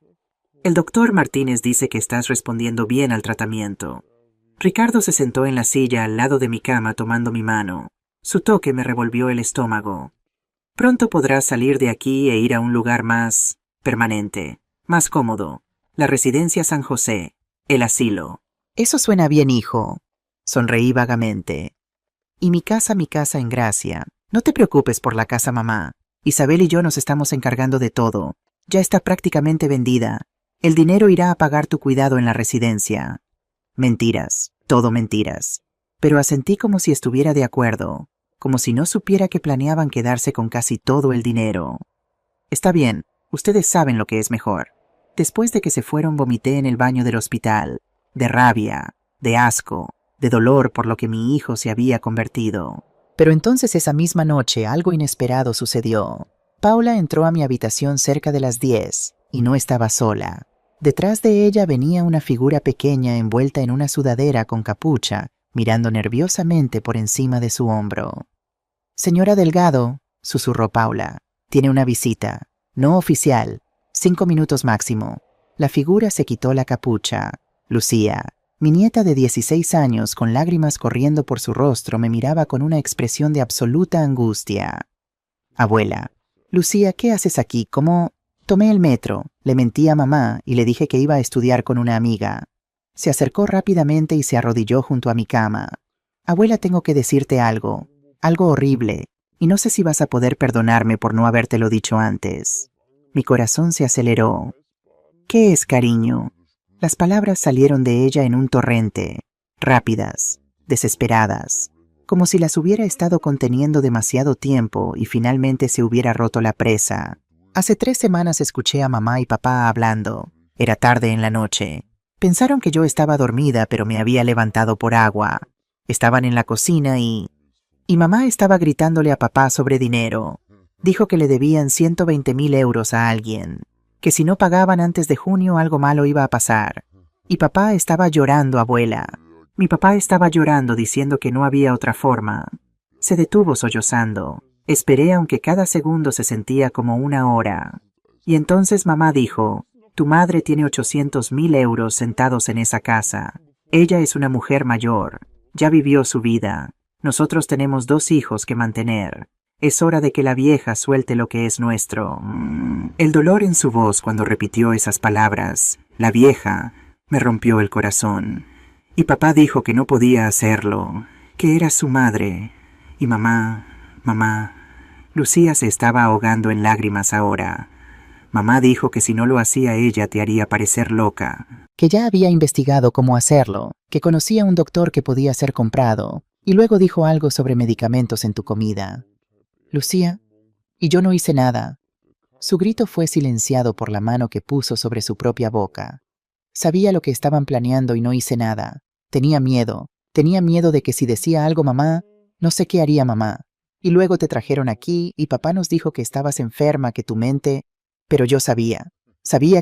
El doctor Martínez dice que estás respondiendo bien al tratamiento. Ricardo se sentó en la silla al lado de mi cama tomando mi mano. Su toque me revolvió el estómago. Pronto podrás salir de aquí e ir a un lugar más permanente, más cómodo. La residencia San José, el asilo. Eso suena bien, hijo. Sonreí vagamente. Y mi casa en Gracia. No te preocupes por la casa, mamá. Isabel y yo nos estamos encargando de todo. Ya está prácticamente vendida. El dinero irá a pagar tu cuidado en la residencia. Mentiras, todo mentiras. Pero asentí como si estuviera de acuerdo, como si no supiera que planeaban quedarse con casi todo el dinero. Está bien, ustedes saben lo que es mejor. Después de que se fueron, vomité en el baño del hospital, de rabia, de asco, de dolor por lo que mi hijo se había convertido. Pero entonces esa misma noche algo inesperado sucedió. Paula entró a mi habitación cerca de las 10 y no estaba sola. Detrás de ella venía una figura pequeña envuelta en una sudadera con capucha, mirando nerviosamente por encima de su hombro. «Señora Delgado», susurró Paula, «tiene una visita. No oficial. 5 minutos máximo». La figura se quitó la capucha. Lucía, mi nieta de 16 años, con lágrimas corriendo por su rostro, me miraba con una expresión de absoluta angustia. «Abuela». «Lucía, ¿qué haces aquí? ¿Cómo...?» «Tomé el metro. Le mentí a mamá y le dije que iba a estudiar con una amiga». Se acercó rápidamente y se arrodilló junto a mi cama. «Abuela, tengo que decirte algo. Algo horrible. Y no sé si vas a poder perdonarme por no habértelo dicho antes». Mi corazón se aceleró. «¿Qué es, cariño?» Las palabras salieron de ella en un torrente, rápidas, desesperadas, como si las hubiera estado conteniendo demasiado tiempo y finalmente se hubiera roto la presa. Hace 3 semanas escuché a mamá y papá hablando. Era tarde en la noche. Pensaron que yo estaba dormida, pero me había levantado por agua. Estaban en la cocina y mamá estaba gritándole a papá sobre dinero. Dijo que le debían 120.000 euros a alguien, que si no pagaban antes de junio algo malo iba a pasar. Y papá estaba llorando, abuela. Mi papá estaba llorando diciendo que no había otra forma. Se detuvo sollozando. Esperé aunque cada segundo se sentía como una hora. Y entonces mamá dijo: «Tu madre tiene 800.000 euros sentados en esa casa. Ella es una mujer mayor. Ya vivió su vida. Nosotros tenemos 2 hijos que mantener. Es hora de que la vieja suelte lo que es nuestro». El dolor en su voz cuando repitió esas palabras, la vieja, me rompió el corazón. Y papá dijo que no podía hacerlo, que era su madre. Y mamá... Lucía se estaba ahogando en lágrimas ahora. Mamá dijo que si no lo hacía ella te haría parecer loca. Que ya había investigado cómo hacerlo, que conocía un doctor que podía ser comprado, y luego dijo algo sobre medicamentos en tu comida. Lucía, y yo no hice nada. Su grito fue silenciado por la mano que puso sobre su propia boca. Sabía lo que estaban planeando y no hice nada. Tenía miedo de que si decía algo mamá, no sé qué haría mamá. Y luego te trajeron aquí y papá nos dijo que estabas enferma, que tu mente... Pero yo sabía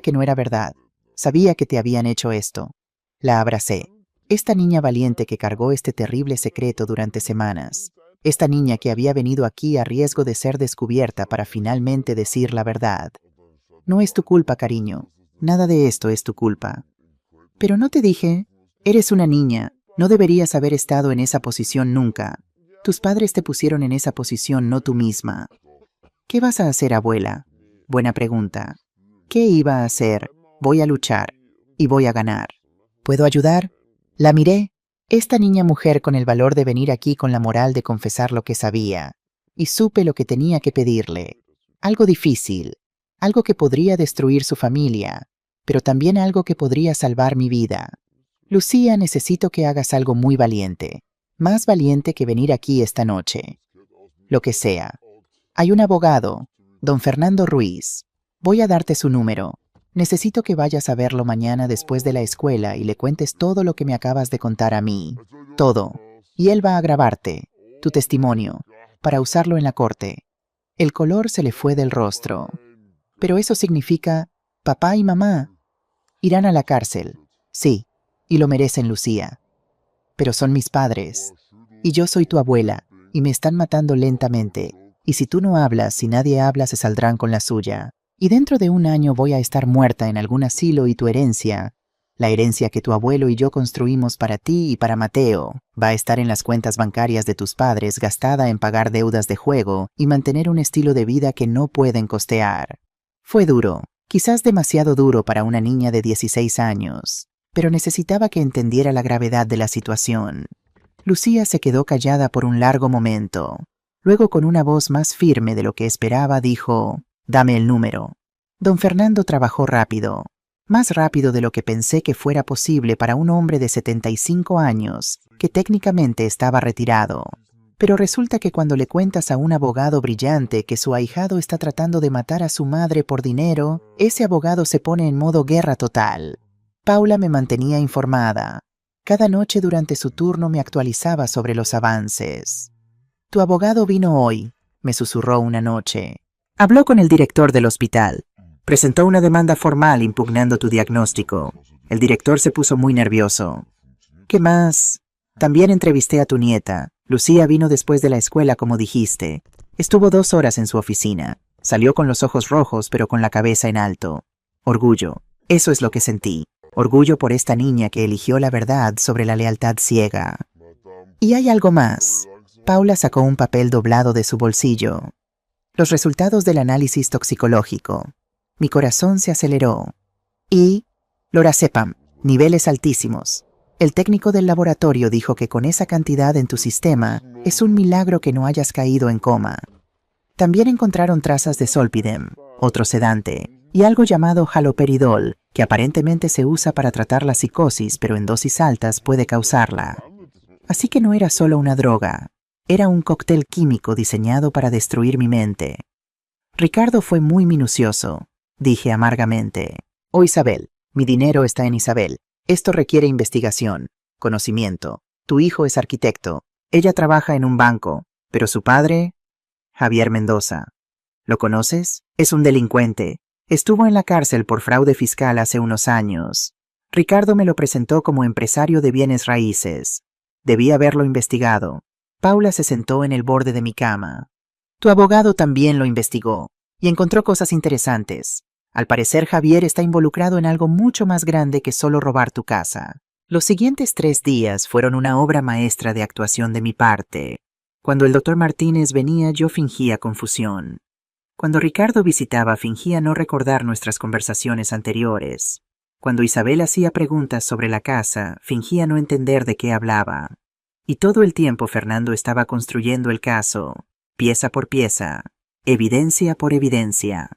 que no era verdad. Sabía que te habían hecho esto. La abracé. Esta niña valiente que cargó este terrible secreto durante semanas. Esta niña que había venido aquí a riesgo de ser descubierta para finalmente decir la verdad. No es tu culpa, cariño. Nada de esto es tu culpa. Pero no te dije, eres una niña, no deberías haber estado en esa posición nunca. Tus padres te pusieron en esa posición, no tú misma. ¿Qué vas a hacer, abuela? Buena pregunta. ¿Qué iba a hacer? Voy a luchar. Y voy a ganar. ¿Puedo ayudar? La miré. Esta niña mujer con el valor de venir aquí con la moral de confesar lo que sabía. Y supe lo que tenía que pedirle. Algo difícil. Algo que podría destruir su familia. Pero también algo que podría salvar mi vida. Lucía, necesito que hagas algo muy valiente. Más valiente que venir aquí esta noche. Lo que sea. Hay un abogado, don Fernando Ruiz. Voy a darte su número. Necesito que vayas a verlo mañana después de la escuela y le cuentes todo lo que me acabas de contar a mí. Todo. Y él va a grabarte, tu testimonio, para usarlo en la corte. El color se le fue del rostro. Pero eso significa, papá y mamá irán a la cárcel. Sí, y lo merecen, Lucía. Pero son mis padres. Y yo soy tu abuela, y me están matando lentamente. Y si tú no hablas, si nadie habla, se saldrán con la suya. Y dentro de un año voy a estar muerta en algún asilo y tu herencia, la herencia que tu abuelo y yo construimos para ti y para Mateo, va a estar en las cuentas bancarias de tus padres gastada en pagar deudas de juego y mantener un estilo de vida que no pueden costear. Fue duro, quizás demasiado duro para una niña de 16 años, pero necesitaba que entendiera la gravedad de la situación. Lucía se quedó callada por un largo momento. Luego, con una voz más firme de lo que esperaba, dijo: «Dame el número». Don Fernando trabajó rápido, más rápido de lo que pensé que fuera posible para un hombre de 75 años, que técnicamente estaba retirado. Pero resulta que cuando le cuentas a un abogado brillante que su ahijado está tratando de matar a su madre por dinero, ese abogado se pone en modo guerra total. Paula me mantenía informada. Cada noche durante su turno me actualizaba sobre los avances. «Tu abogado vino hoy», me susurró una noche. «Habló con el director del hospital. Presentó una demanda formal impugnando tu diagnóstico. El director se puso muy nervioso. ¿Qué más? También entrevisté a tu nieta. Lucía vino después de la escuela, como dijiste. Estuvo 2 horas en su oficina. Salió con los ojos rojos, pero con la cabeza en alto. Orgullo. Eso es lo que sentí. Orgullo por esta niña que eligió la verdad sobre la lealtad ciega. Y hay algo más». Paula sacó un papel doblado de su bolsillo. «Los resultados del análisis toxicológico». Mi corazón se aceleró. Y lorazepam, niveles altísimos. El técnico del laboratorio dijo que con esa cantidad en tu sistema es un milagro que no hayas caído en coma. También encontraron trazas de zolpidem, otro sedante, y algo llamado haloperidol, que aparentemente se usa para tratar la psicosis, pero en dosis altas puede causarla. Así que no era solo una droga, era un cóctel químico diseñado para destruir mi mente. Ricardo fue muy minucioso. Dije amargamente: «Oh, Isabel, mi dinero está en Isabel. Esto requiere investigación, conocimiento. Tu hijo es arquitecto. Ella trabaja en un banco. Pero su padre...» Javier Mendoza. ¿Lo conoces? Es un delincuente. Estuvo en la cárcel por fraude fiscal hace unos años. Ricardo me lo presentó como empresario de bienes raíces. Debí haberlo investigado. Paula se sentó en el borde de mi cama. Tu abogado también lo investigó y encontró cosas interesantes. Al parecer, Javier está involucrado en algo mucho más grande que solo robar tu casa. Los siguientes 3 días fueron una obra maestra de actuación de mi parte. Cuando el doctor Martínez venía, yo fingía confusión. Cuando Ricardo visitaba, fingía no recordar nuestras conversaciones anteriores. Cuando Isabel hacía preguntas sobre la casa, fingía no entender de qué hablaba. Y todo el tiempo Fernando estaba construyendo el caso, pieza por pieza, evidencia por evidencia.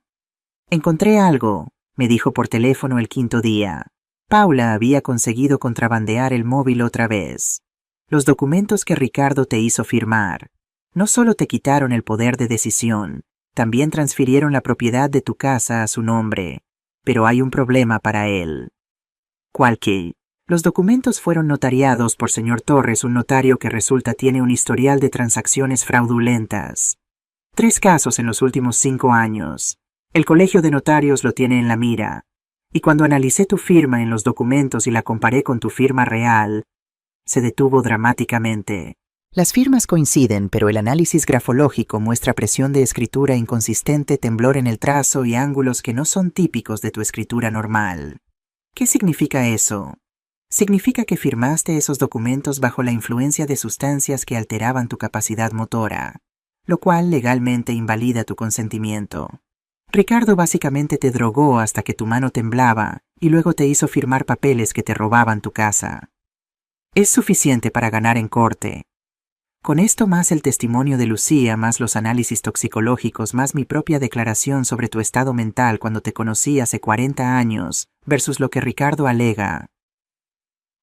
«Encontré algo», me dijo por teléfono el 5.º día. Paula había conseguido contrabandear el móvil otra vez. Los documentos que Ricardo te hizo firmar no solo te quitaron el poder de decisión, también transfirieron la propiedad de tu casa a su nombre. Pero hay un problema para él. ¿Cuál qué? Los documentos fueron notariados por señor Torres, un notario que resulta tiene un historial de transacciones fraudulentas. 3 casos en los últimos 5 años. El colegio de notarios lo tiene en la mira. Y cuando analicé tu firma en los documentos y la comparé con tu firma real, se detuvo dramáticamente. Las firmas coinciden, pero el análisis grafológico muestra presión de escritura inconsistente, temblor en el trazo y ángulos que no son típicos de tu escritura normal. ¿Qué significa eso? Significa que firmaste esos documentos bajo la influencia de sustancias que alteraban tu capacidad motora, lo cual legalmente invalida tu consentimiento. Ricardo básicamente te drogó hasta que tu mano temblaba y luego te hizo firmar papeles que te robaban tu casa. Es suficiente para ganar en corte. Con esto más el testimonio de Lucía, más los análisis toxicológicos, más mi propia declaración sobre tu estado mental cuando te conocí hace 40 años, versus lo que Ricardo alega.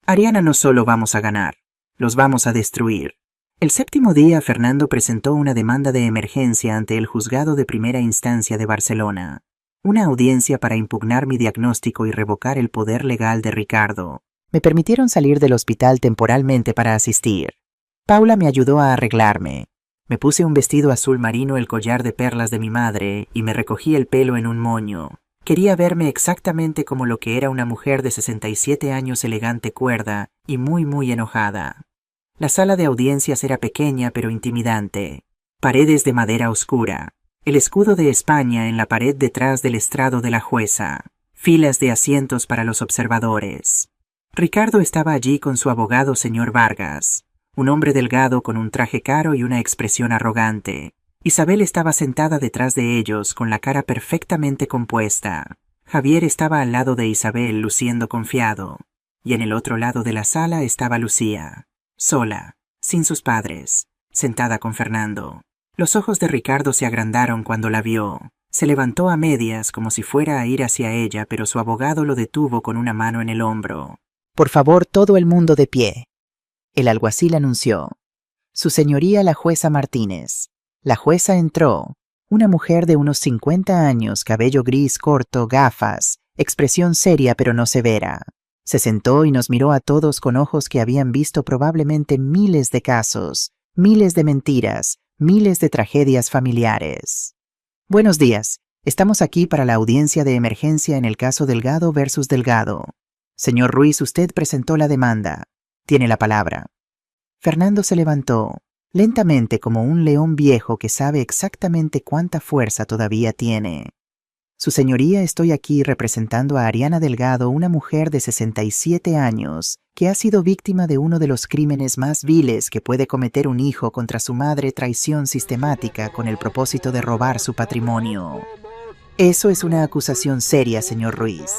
Ariana, no solo vamos a ganar, los vamos a destruir. El séptimo día, Fernando presentó una demanda de emergencia ante el Juzgado de Primera Instancia de Barcelona, una audiencia para impugnar mi diagnóstico y revocar el poder legal de Ricardo. Me permitieron salir del hospital temporalmente para asistir. Paula me ayudó a arreglarme. Me puse un vestido azul marino, el collar de perlas de mi madre, y me recogí el pelo en un moño. Quería verme exactamente como lo que era una mujer de 67 años, elegante, cuerda y muy enojada. La sala de audiencias era pequeña pero intimidante. Paredes de madera oscura. El escudo de España en la pared detrás del estrado de la jueza. Filas de asientos para los observadores. Ricardo estaba allí con su abogado, señor Vargas. Un hombre delgado con un traje caro y una expresión arrogante. Isabel estaba sentada detrás de ellos con la cara perfectamente compuesta. Javier estaba al lado de Isabel luciendo confiado. Y en el otro lado de la sala estaba Lucía, sola, sin sus padres, sentada con Fernando. Los ojos de Ricardo se agrandaron cuando la vio. Se levantó a medias como si fuera a ir hacia ella, pero su abogado lo detuvo con una mano en el hombro. Por favor, todo el mundo de pie. El alguacil anunció. Su señoría la jueza Martínez. La jueza entró. Una mujer de unos 50 años, cabello gris corto, gafas, expresión seria pero no severa. Se sentó y nos miró a todos con ojos que habían visto probablemente miles de casos, miles de mentiras, miles de tragedias familiares. Buenos días. Estamos aquí para la audiencia de emergencia en el caso Delgado versus Delgado. Señor Ruiz, usted presentó la demanda. Tiene la palabra. Fernando se levantó, lentamente como un león viejo que sabe exactamente cuánta fuerza todavía tiene. Su señoría, estoy aquí representando a Ariana Delgado, una mujer de 67 años, que ha sido víctima de uno de los crímenes más viles que puede cometer un hijo contra su madre, traición sistemática con el propósito de robar su patrimonio. Eso es una acusación seria, señor Ruiz.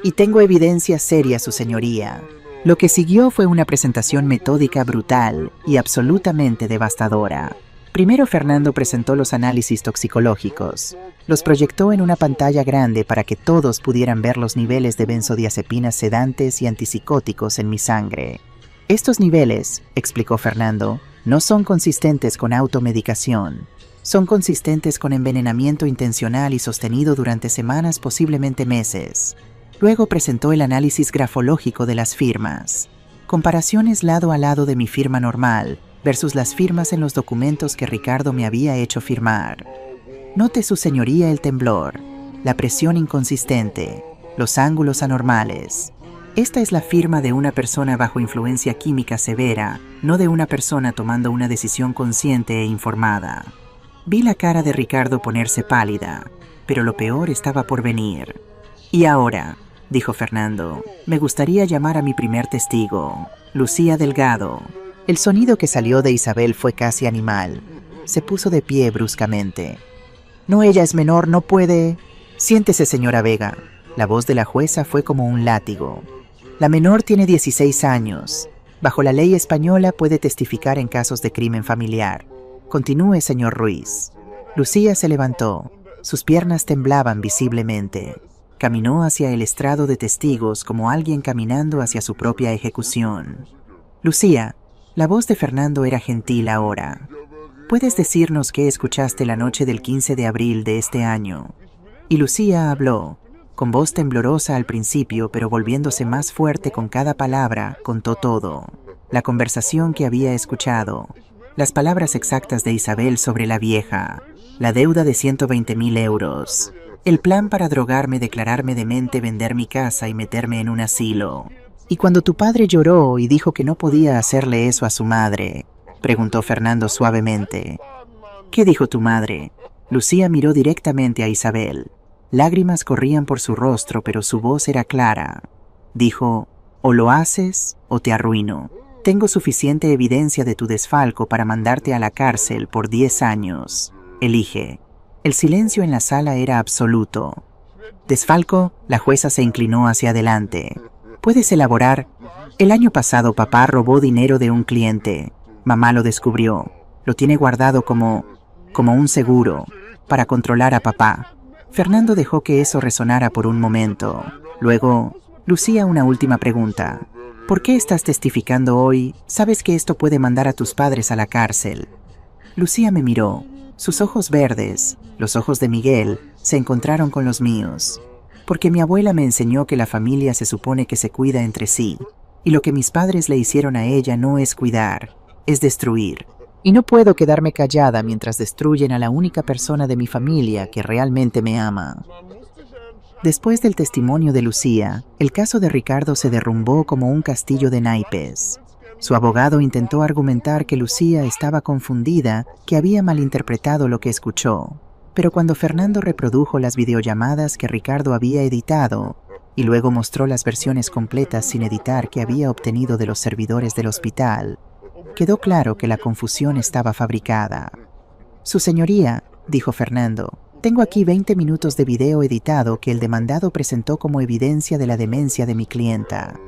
Y tengo evidencia seria, su señoría. Lo que siguió fue una presentación metódica brutal y absolutamente devastadora. Primero Fernando presentó los análisis toxicológicos. Los proyectó en una pantalla grande para que todos pudieran ver los niveles de benzodiazepinas sedantes y antipsicóticos en mi sangre. Estos niveles, explicó Fernando, no son consistentes con automedicación. Son consistentes con envenenamiento intencional y sostenido durante semanas, posiblemente meses. Luego presentó el análisis grafológico de las firmas. Comparaciones lado a lado de mi firma normal versus las firmas en los documentos que Ricardo me había hecho firmar. Note, su señoría, el temblor, la presión inconsistente, los ángulos anormales. Esta es la firma de una persona bajo influencia química severa, no de una persona tomando una decisión consciente e informada. Vi la cara de Ricardo ponerse pálida, pero lo peor estaba por venir. Y ahora, dijo Fernando, me gustaría llamar a mi primer testigo, Lucía Delgado. El sonido que salió de Isabel fue casi animal. Se puso de pie bruscamente. No, ella es menor, no puede. Siéntese, señora Vega. La voz de la jueza fue como un látigo. La menor tiene 16 años. Bajo la ley española puede testificar en casos de crimen familiar. Continúe, señor Ruiz. Lucía se levantó. Sus piernas temblaban visiblemente. Caminó hacia el estrado de testigos como alguien caminando hacia su propia ejecución. Lucía, la voz de Fernando era gentil ahora. ¿Puedes decirnos qué escuchaste la noche del 15 de abril de este año? Y Lucía habló, con voz temblorosa al principio, pero volviéndose más fuerte con cada palabra, contó todo. La conversación que había escuchado, las palabras exactas de Isabel sobre la vieja, la deuda de 120.000 euros, el plan para drogarme, declararme demente, vender mi casa y meterme en un asilo. ¿Y cuando tu padre lloró y dijo que no podía hacerle eso a su madre?, preguntó Fernando suavemente. ¿Qué dijo tu madre? Lucía miró directamente a Isabel. Lágrimas corrían por su rostro, pero su voz era clara. Dijo, O lo haces o te arruino. Tengo suficiente evidencia de tu desfalco para mandarte a la cárcel por 10 años. Elige. El silencio en la sala era absoluto. ¿Desfalco? La jueza se inclinó hacia adelante. ¿Puedes elaborar? El año pasado papá robó dinero de un cliente. Mamá lo descubrió. Lo tiene guardado como un seguro, para controlar a papá. Fernando dejó que eso resonara por un momento. Luego, lucía una última pregunta. ¿Por qué estás testificando hoy? Sabes que esto puede mandar a tus padres a la cárcel. Lucía me miró. Sus ojos verdes, los ojos de Miguel, se encontraron con los míos. Porque mi abuela me enseñó que la familia se supone que se cuida entre sí. Y lo que mis padres le hicieron a ella no es cuidar, es destruir. Y no puedo quedarme callada mientras destruyen a la única persona de mi familia que realmente me ama. Después del testimonio de Lucía, el caso de Ricardo se derrumbó como un castillo de naipes. Su abogado intentó argumentar que Lucía estaba confundida, que había malinterpretado lo que escuchó. Pero cuando Fernando reprodujo las videollamadas que Ricardo había editado, y luego mostró las versiones completas sin editar que había obtenido de los servidores del hospital, quedó claro que la confusión estaba fabricada. Su señoría, dijo Fernando, tengo aquí 20 minutos de video editado que el demandado presentó como evidencia de la demencia de mi clienta.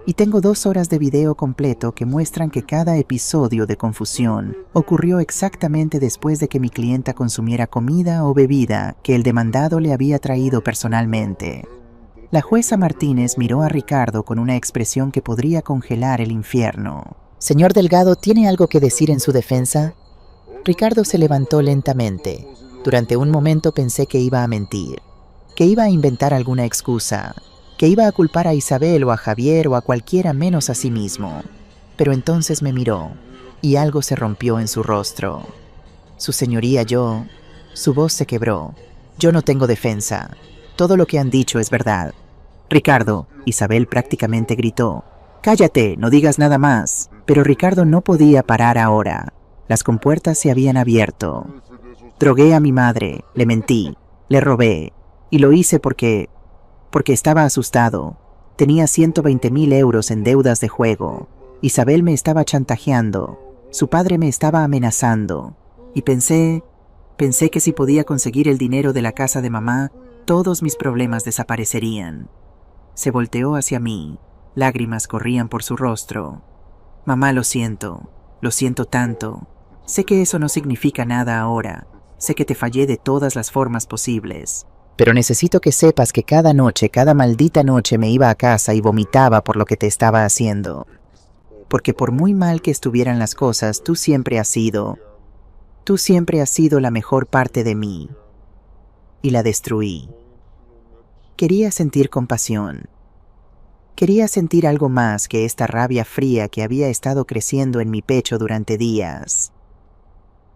Y tengo 2 horas de video completo que muestran que cada episodio de confusión ocurrió exactamente después de que mi clienta consumiera comida o bebida que el demandado le había traído personalmente. La jueza Martínez miró a Ricardo con una expresión que podría congelar el infierno. Señor Delgado, ¿tiene algo que decir en su defensa? Ricardo se levantó lentamente. Durante un momento pensé que iba a mentir, que iba a inventar alguna excusa, que iba a culpar a Isabel o a Javier o a cualquiera menos a sí mismo. Pero entonces me miró, y algo se rompió en su rostro. Su señoría, su voz se quebró. Yo no tengo defensa. Todo lo que han dicho es verdad. Ricardo, Isabel prácticamente gritó. Cállate, no digas nada más. Pero Ricardo no podía parar ahora. Las compuertas se habían abierto. Drogué a mi madre, le mentí, le robé. Y lo hice porque estaba asustado. Tenía 120.000 euros en deudas de juego. Isabel me estaba chantajeando. Su padre me estaba amenazando. Y pensé que si podía conseguir el dinero de la casa de mamá, todos mis problemas desaparecerían. Se volteó hacia mí. Lágrimas corrían por su rostro. Mamá, lo siento tanto. Sé que eso no significa nada ahora. Sé que te fallé de todas las formas posibles. Pero necesito que sepas que cada noche, cada maldita noche me iba a casa y vomitaba por lo que te estaba haciendo. Porque por muy mal que estuvieran las cosas, tú siempre has sido la mejor parte de mí. Y la destruí. Quería sentir compasión. Quería sentir algo más que esta rabia fría que había estado creciendo en mi pecho durante días.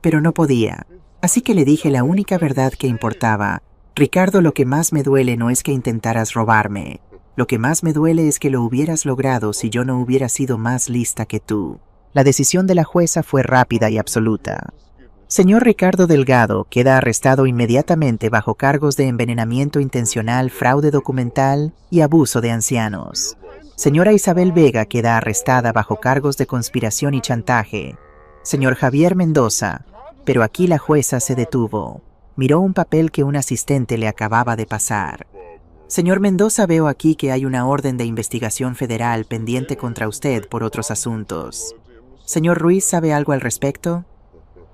Pero no podía, así que le dije la única verdad que importaba. Ricardo, lo que más me duele no es que intentaras robarme. Lo que más me duele es que lo hubieras logrado si yo no hubiera sido más lista que tú. La decisión de la jueza fue rápida y absoluta. Señor Ricardo Delgado queda arrestado inmediatamente bajo cargos de envenenamiento intencional, fraude documental y abuso de ancianos. Señora Isabel Vega queda arrestada bajo cargos de conspiración y chantaje. Señor Javier Mendoza, pero aquí la jueza se detuvo. Miró un papel que un asistente le acababa de pasar. Señor Mendoza, veo aquí que hay una orden de investigación federal pendiente contra usted por otros asuntos. Señor Ruiz, ¿sabe algo al respecto?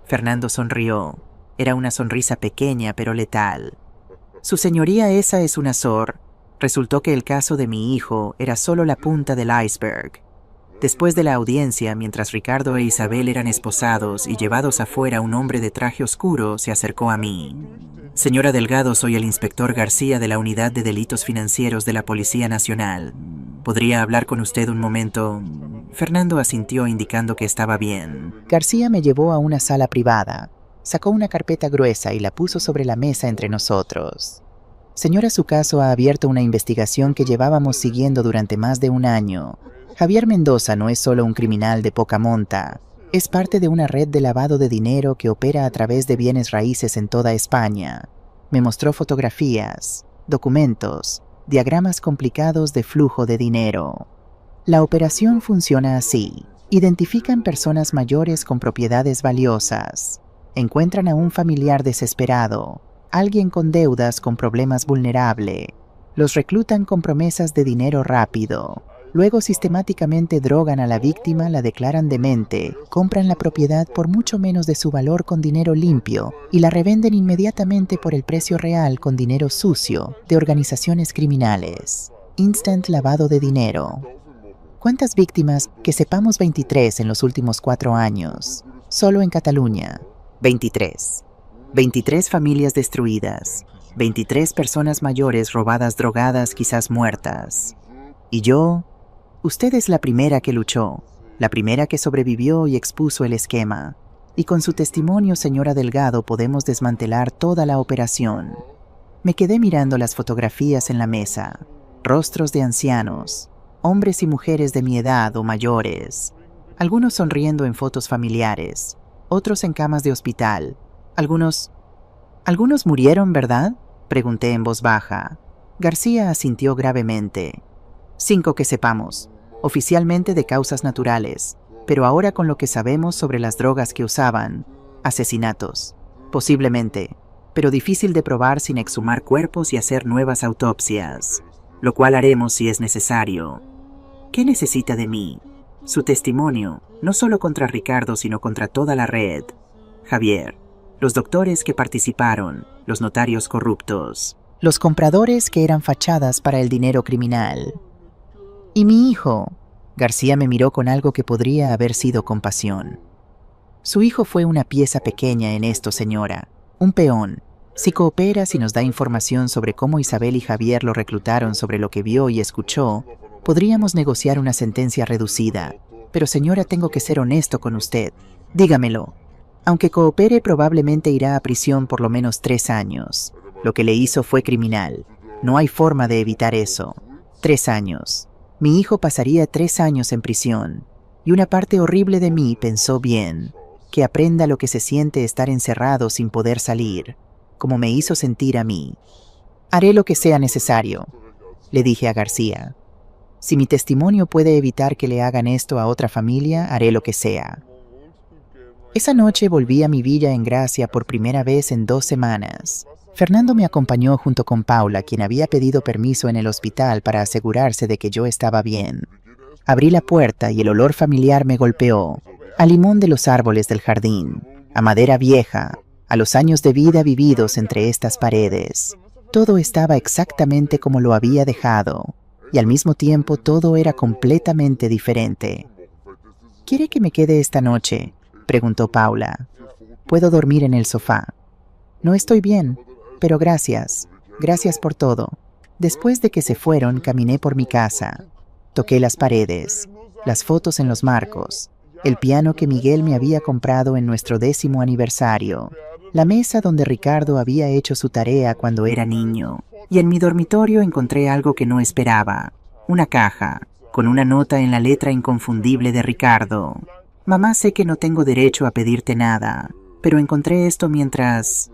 Fernando sonrió. Era una sonrisa pequeña pero letal. Su señoría, esa es una Resultó que el caso de mi hijo era solo la punta del iceberg. Después de la audiencia, mientras Ricardo e Isabel eran esposados y llevados afuera, un hombre de traje oscuro se acercó a mí. Señora Delgado, soy el inspector García de la Unidad de Delitos Financieros de la Policía Nacional. ¿Podría hablar con usted un momento? Fernando asintió indicando que estaba bien. García me llevó a una sala privada. Sacó una carpeta gruesa y la puso sobre la mesa entre nosotros. Señora, su caso ha abierto una investigación que llevábamos siguiendo durante más de un año. Javier Mendoza no es solo un criminal de poca monta. Es parte de una red de lavado de dinero que opera a través de bienes raíces en toda España. Me mostró fotografías, documentos, diagramas complicados de flujo de dinero. La operación funciona así. Identifican personas mayores con propiedades valiosas. Encuentran a un familiar desesperado, alguien con deudas con problemas vulnerable. Los reclutan con promesas de dinero rápido. Luego sistemáticamente drogan a la víctima, la declaran demente, compran la propiedad por mucho menos de su valor con dinero limpio y la revenden inmediatamente por el precio real con dinero sucio de organizaciones criminales. Instant lavado de dinero. ¿Cuántas víctimas? Que sepamos 23 en los últimos 4 años. Solo en Cataluña. 23. 23 familias destruidas. 23 personas mayores robadas, drogadas, quizás muertas. Y yo... Usted es la primera que luchó, la primera que sobrevivió y expuso el esquema. Y con su testimonio, señora Delgado, podemos desmantelar toda la operación. Me quedé mirando las fotografías en la mesa. Rostros de ancianos, hombres y mujeres de mi edad o mayores. Algunos sonriendo en fotos familiares, otros en camas de hospital. Algunos murieron, ¿verdad? Pregunté en voz baja. García asintió gravemente. 5 que sepamos, oficialmente de causas naturales, pero ahora con lo que sabemos sobre las drogas que usaban, asesinatos, posiblemente, pero difícil de probar sin exhumar cuerpos y hacer nuevas autopsias, lo cual haremos si es necesario. ¿Qué necesita de mí? Su testimonio, no solo contra Ricardo, sino contra toda la red. Javier, los doctores que participaron, los notarios corruptos, los compradores que eran fachadas para el dinero criminal. ¿Y mi hijo? García me miró con algo que podría haber sido compasión. Su hijo fue una pieza pequeña en esto, señora. Un peón. Si coopera, si nos da información sobre cómo Isabel y Javier lo reclutaron, sobre lo que vio y escuchó, podríamos negociar una sentencia reducida. Pero señora, tengo que ser honesto con usted. Dígamelo. Aunque coopere, probablemente irá a prisión por lo menos 3 años. Lo que le hizo fue criminal. No hay forma de evitar eso. 3 años. Mi hijo pasaría 3 años en prisión, y una parte horrible de mí pensó bien, que aprenda lo que se siente estar encerrado sin poder salir, como me hizo sentir a mí. Haré lo que sea necesario, le dije a García. Si mi testimonio puede evitar que le hagan esto a otra familia, haré lo que sea. Esa noche volví a mi villa en Gracia por primera vez en 2 semanas. Fernando me acompañó junto con Paula, quien había pedido permiso en el hospital para asegurarse de que yo estaba bien. Abrí la puerta y el olor familiar me golpeó, a limón de los árboles del jardín, a madera vieja, a los años de vida vividos entre estas paredes. Todo estaba exactamente como lo había dejado, y al mismo tiempo todo era completamente diferente. ¿Quiere que me quede esta noche?, preguntó Paula. Puedo dormir en el sofá. No estoy bien. Pero gracias por todo. Después de que se fueron, caminé por mi casa. Toqué las paredes, las fotos en los marcos, el piano que Miguel me había comprado en nuestro 10º aniversario, la mesa donde Ricardo había hecho su tarea cuando era niño. Y en mi dormitorio encontré algo que no esperaba. Una caja, con una nota en la letra inconfundible de Ricardo. Mamá, sé que no tengo derecho a pedirte nada, pero encontré esto mientras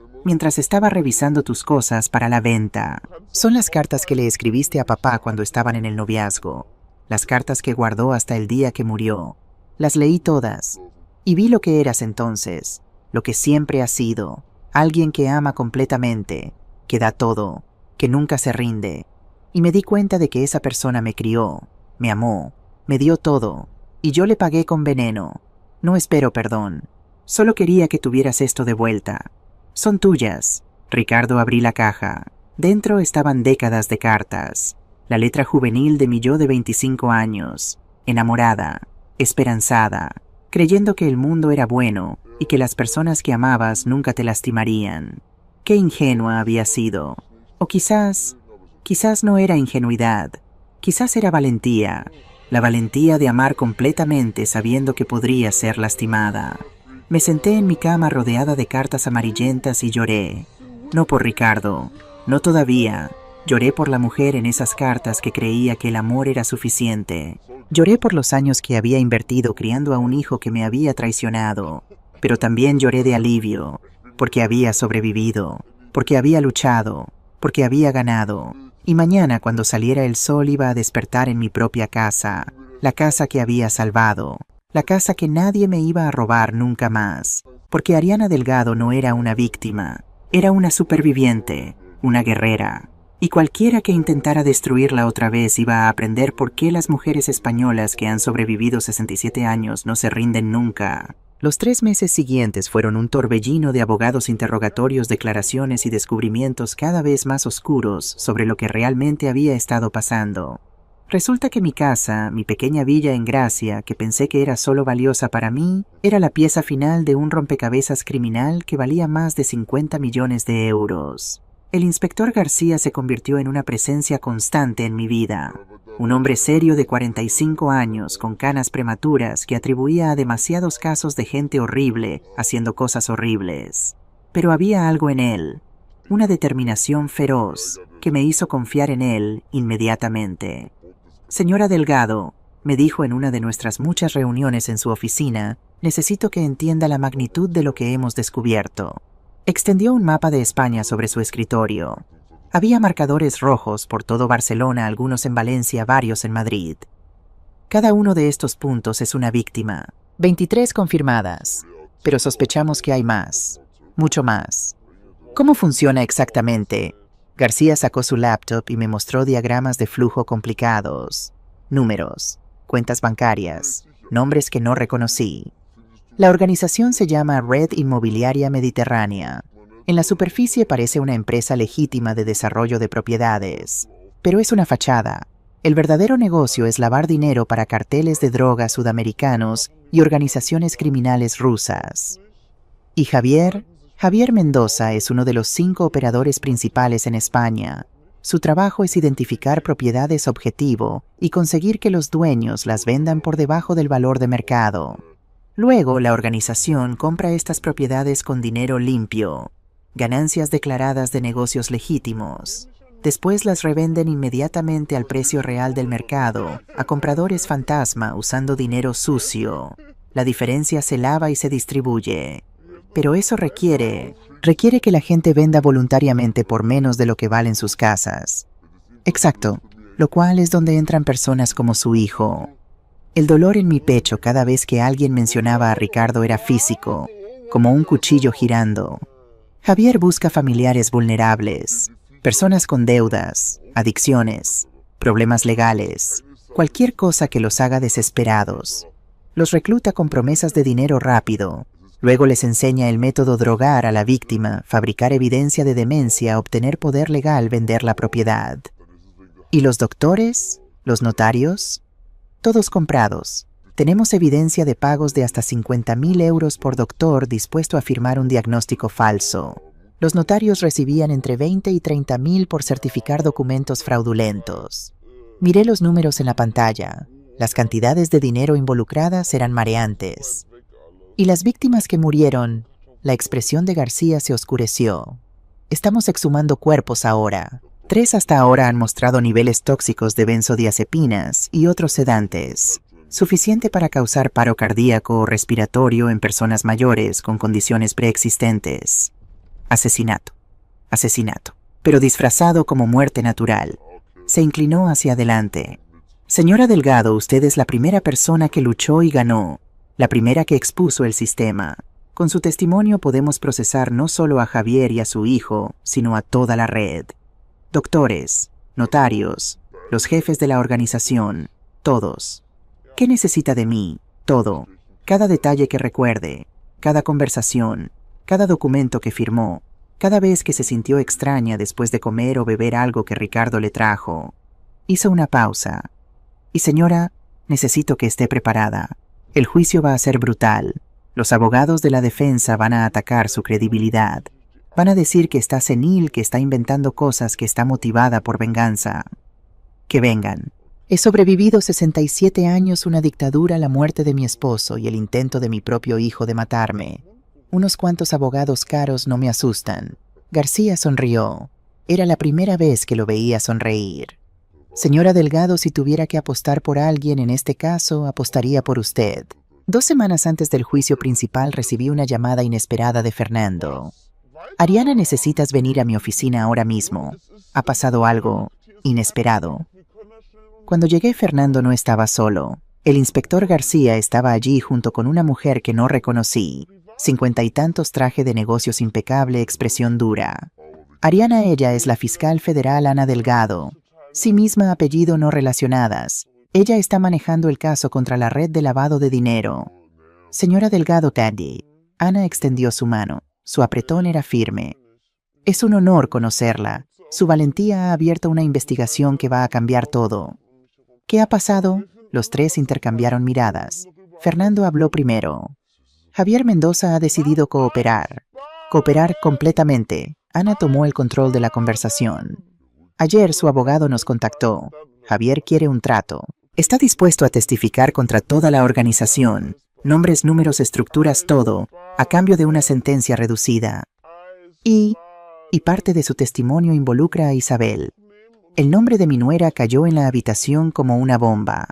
estaba revisando tus cosas para la venta. Son las cartas que le escribiste a papá cuando estaban en el noviazgo. Las cartas que guardó hasta el día que murió. Las leí todas. Y vi lo que eras entonces. Lo que siempre has sido. Alguien que ama completamente. Que da todo. Que nunca se rinde. Y me di cuenta de que esa persona me crió. Me amó. Me dio todo. Y yo le pagué con veneno. No espero perdón. Solo quería que tuvieras esto de vuelta. Son tuyas. Ricardo, abrí la caja. Dentro estaban décadas de cartas. La letra juvenil de mi yo de 25 años. Enamorada, esperanzada, creyendo que el mundo era bueno y que las personas que amabas nunca te lastimarían. Qué ingenua había sido. O quizás no era ingenuidad. Quizás era valentía. La valentía de amar completamente sabiendo que podría ser lastimada. Me senté en mi cama rodeada de cartas amarillentas y lloré. No por Ricardo, no todavía. Lloré por la mujer en esas cartas que creía que el amor era suficiente. Lloré por los años que había invertido criando a un hijo que me había traicionado. Pero también lloré de alivio, porque había sobrevivido, porque había luchado, porque había ganado. Y mañana, cuando saliera el sol, iba a despertar en mi propia casa. la casa que había salvado, la casa que nadie me iba a robar nunca más, porque Ariana Delgado no era una víctima, era una superviviente, una guerrera, y cualquiera que intentara destruirla otra vez iba a aprender por qué las mujeres españolas que han sobrevivido 67 años no se rinden nunca. Los 3 meses siguientes fueron un torbellino de abogados, interrogatorios, declaraciones y descubrimientos cada vez más oscuros sobre lo que realmente había estado pasando. Resulta que mi casa, mi pequeña villa en Gracia, que pensé que era solo valiosa para mí, era la pieza final de un rompecabezas criminal que valía más de 50 millones de euros. El inspector García se convirtió en una presencia constante en mi vida. Un hombre serio de 45 años, con canas prematuras, que atribuía a demasiados casos de gente horrible haciendo cosas horribles. Pero había algo en él, una determinación feroz, que me hizo confiar en él inmediatamente. Señora Delgado, me dijo en una de nuestras muchas reuniones en su oficina, necesito que entienda la magnitud de lo que hemos descubierto. Extendió un mapa de España sobre su escritorio. Había marcadores rojos por todo Barcelona, algunos en Valencia, varios en Madrid. Cada uno de estos puntos es una víctima. 23 confirmadas, pero sospechamos que hay más, mucho más. ¿Cómo funciona exactamente? García sacó su laptop y me mostró diagramas de flujo complicados, números, cuentas bancarias, nombres que no reconocí. La organización se llama Red Inmobiliaria Mediterránea. En la superficie parece una empresa legítima de desarrollo de propiedades, pero es una fachada. El verdadero negocio es lavar dinero para carteles de drogas sudamericanos y organizaciones criminales rusas. ¿Y Javier? Javier Mendoza es uno de los 5 operadores principales en España. Su trabajo es identificar propiedades objetivo y conseguir que los dueños las vendan por debajo del valor de mercado. Luego, la organización compra estas propiedades con dinero limpio, ganancias declaradas de negocios legítimos. Después las revenden inmediatamente al precio real del mercado, a compradores fantasma usando dinero sucio. La diferencia se lava y se distribuye. Pero eso requiere que la gente venda voluntariamente por menos de lo que valen sus casas. Exacto, lo cual es donde entran personas como su hijo. El dolor en mi pecho cada vez que alguien mencionaba a Ricardo era físico, como un cuchillo girando. Javier busca familiares vulnerables, personas con deudas, adicciones, problemas legales, cualquier cosa que los haga desesperados. Los recluta con promesas de dinero rápido. Luego les enseña el método: drogar a la víctima, fabricar evidencia de demencia, obtener poder legal, vender la propiedad. ¿Y los doctores? ¿Los notarios? Todos comprados. Tenemos evidencia de pagos de hasta 50.000 euros por doctor dispuesto a firmar un diagnóstico falso. Los notarios recibían entre 20 y 30.000 por certificar documentos fraudulentos. Miré los números en la pantalla. Las cantidades de dinero involucradas eran mareantes. Y las víctimas que murieron, la expresión de García se oscureció. Estamos exhumando cuerpos ahora. 3 hasta ahora han mostrado niveles tóxicos de benzodiazepinas y otros sedantes, suficiente para causar paro cardíaco o respiratorio en personas mayores con condiciones preexistentes. Asesinato. Asesinato. Pero disfrazado como muerte natural. Se inclinó hacia adelante. Señora Delgado, usted es la primera persona que luchó y ganó. La primera que expuso el sistema. Con su testimonio podemos procesar no solo a Javier y a su hijo, sino a toda la red. Doctores, notarios, los jefes de la organización, todos. ¿Qué necesita de mí? Todo. Cada detalle que recuerde, cada conversación, cada documento que firmó, cada vez que se sintió extraña después de comer o beber algo que Ricardo le trajo. Hizo una pausa. Y señora, necesito que esté preparada. El juicio va a ser brutal. Los abogados de la defensa van a atacar su credibilidad. Van a decir que está senil, que está inventando cosas, que está motivada por venganza. Que vengan. He sobrevivido 67 años, una dictadura, la muerte de mi esposo y el intento de mi propio hijo de matarme. Unos cuantos abogados caros no me asustan. García sonrió. Era la primera vez que lo veía sonreír. Señora Delgado, si tuviera que apostar por alguien en este caso, apostaría por usted. 2 semanas antes del juicio principal recibí una llamada inesperada de Fernando. Ariana, necesitas venir a mi oficina ahora mismo. Ha pasado algo inesperado. Cuando llegué, Fernando no estaba solo. El inspector García estaba allí junto con una mujer que no reconocí. 50 y tantos, traje de negocios impecable, expresión dura. Ariana, ella es la fiscal federal Ana Delgado. Sí misma, apellido no relacionadas. Ella está manejando el caso contra la red de lavado de dinero. Señora Delgado, Tandy. Ana extendió su mano. Su apretón era firme. Es un honor conocerla. Su valentía ha abierto una investigación que va a cambiar todo. ¿Qué ha pasado? Los tres intercambiaron miradas. Fernando habló primero. Javier Mendoza ha decidido cooperar. Cooperar completamente. Ana tomó el control de la conversación. Ayer su abogado nos contactó. Javier quiere un trato. Está dispuesto a testificar contra toda la organización. Nombres, números, estructuras, todo, a cambio de una sentencia reducida. Y parte de su testimonio involucra a Isabel. El nombre de mi nuera cayó en la habitación como una bomba.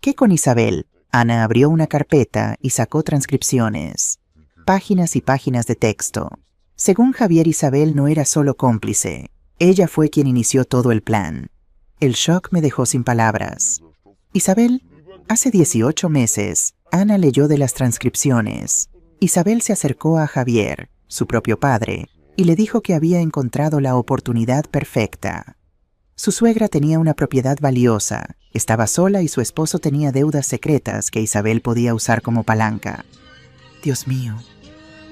¿Qué con Isabel? Ana abrió una carpeta y sacó transcripciones. Páginas y páginas de texto. Según Javier, Isabel no era solo cómplice. Ella fue quien inició todo el plan. El shock me dejó sin palabras. Isabel, hace 18 meses, Ana leyó de las transcripciones. Isabel se acercó a Javier, su propio padre, y le dijo que había encontrado la oportunidad perfecta. Su suegra tenía una propiedad valiosa, estaba sola y su esposo tenía deudas secretas que Isabel podía usar como palanca. Dios mío.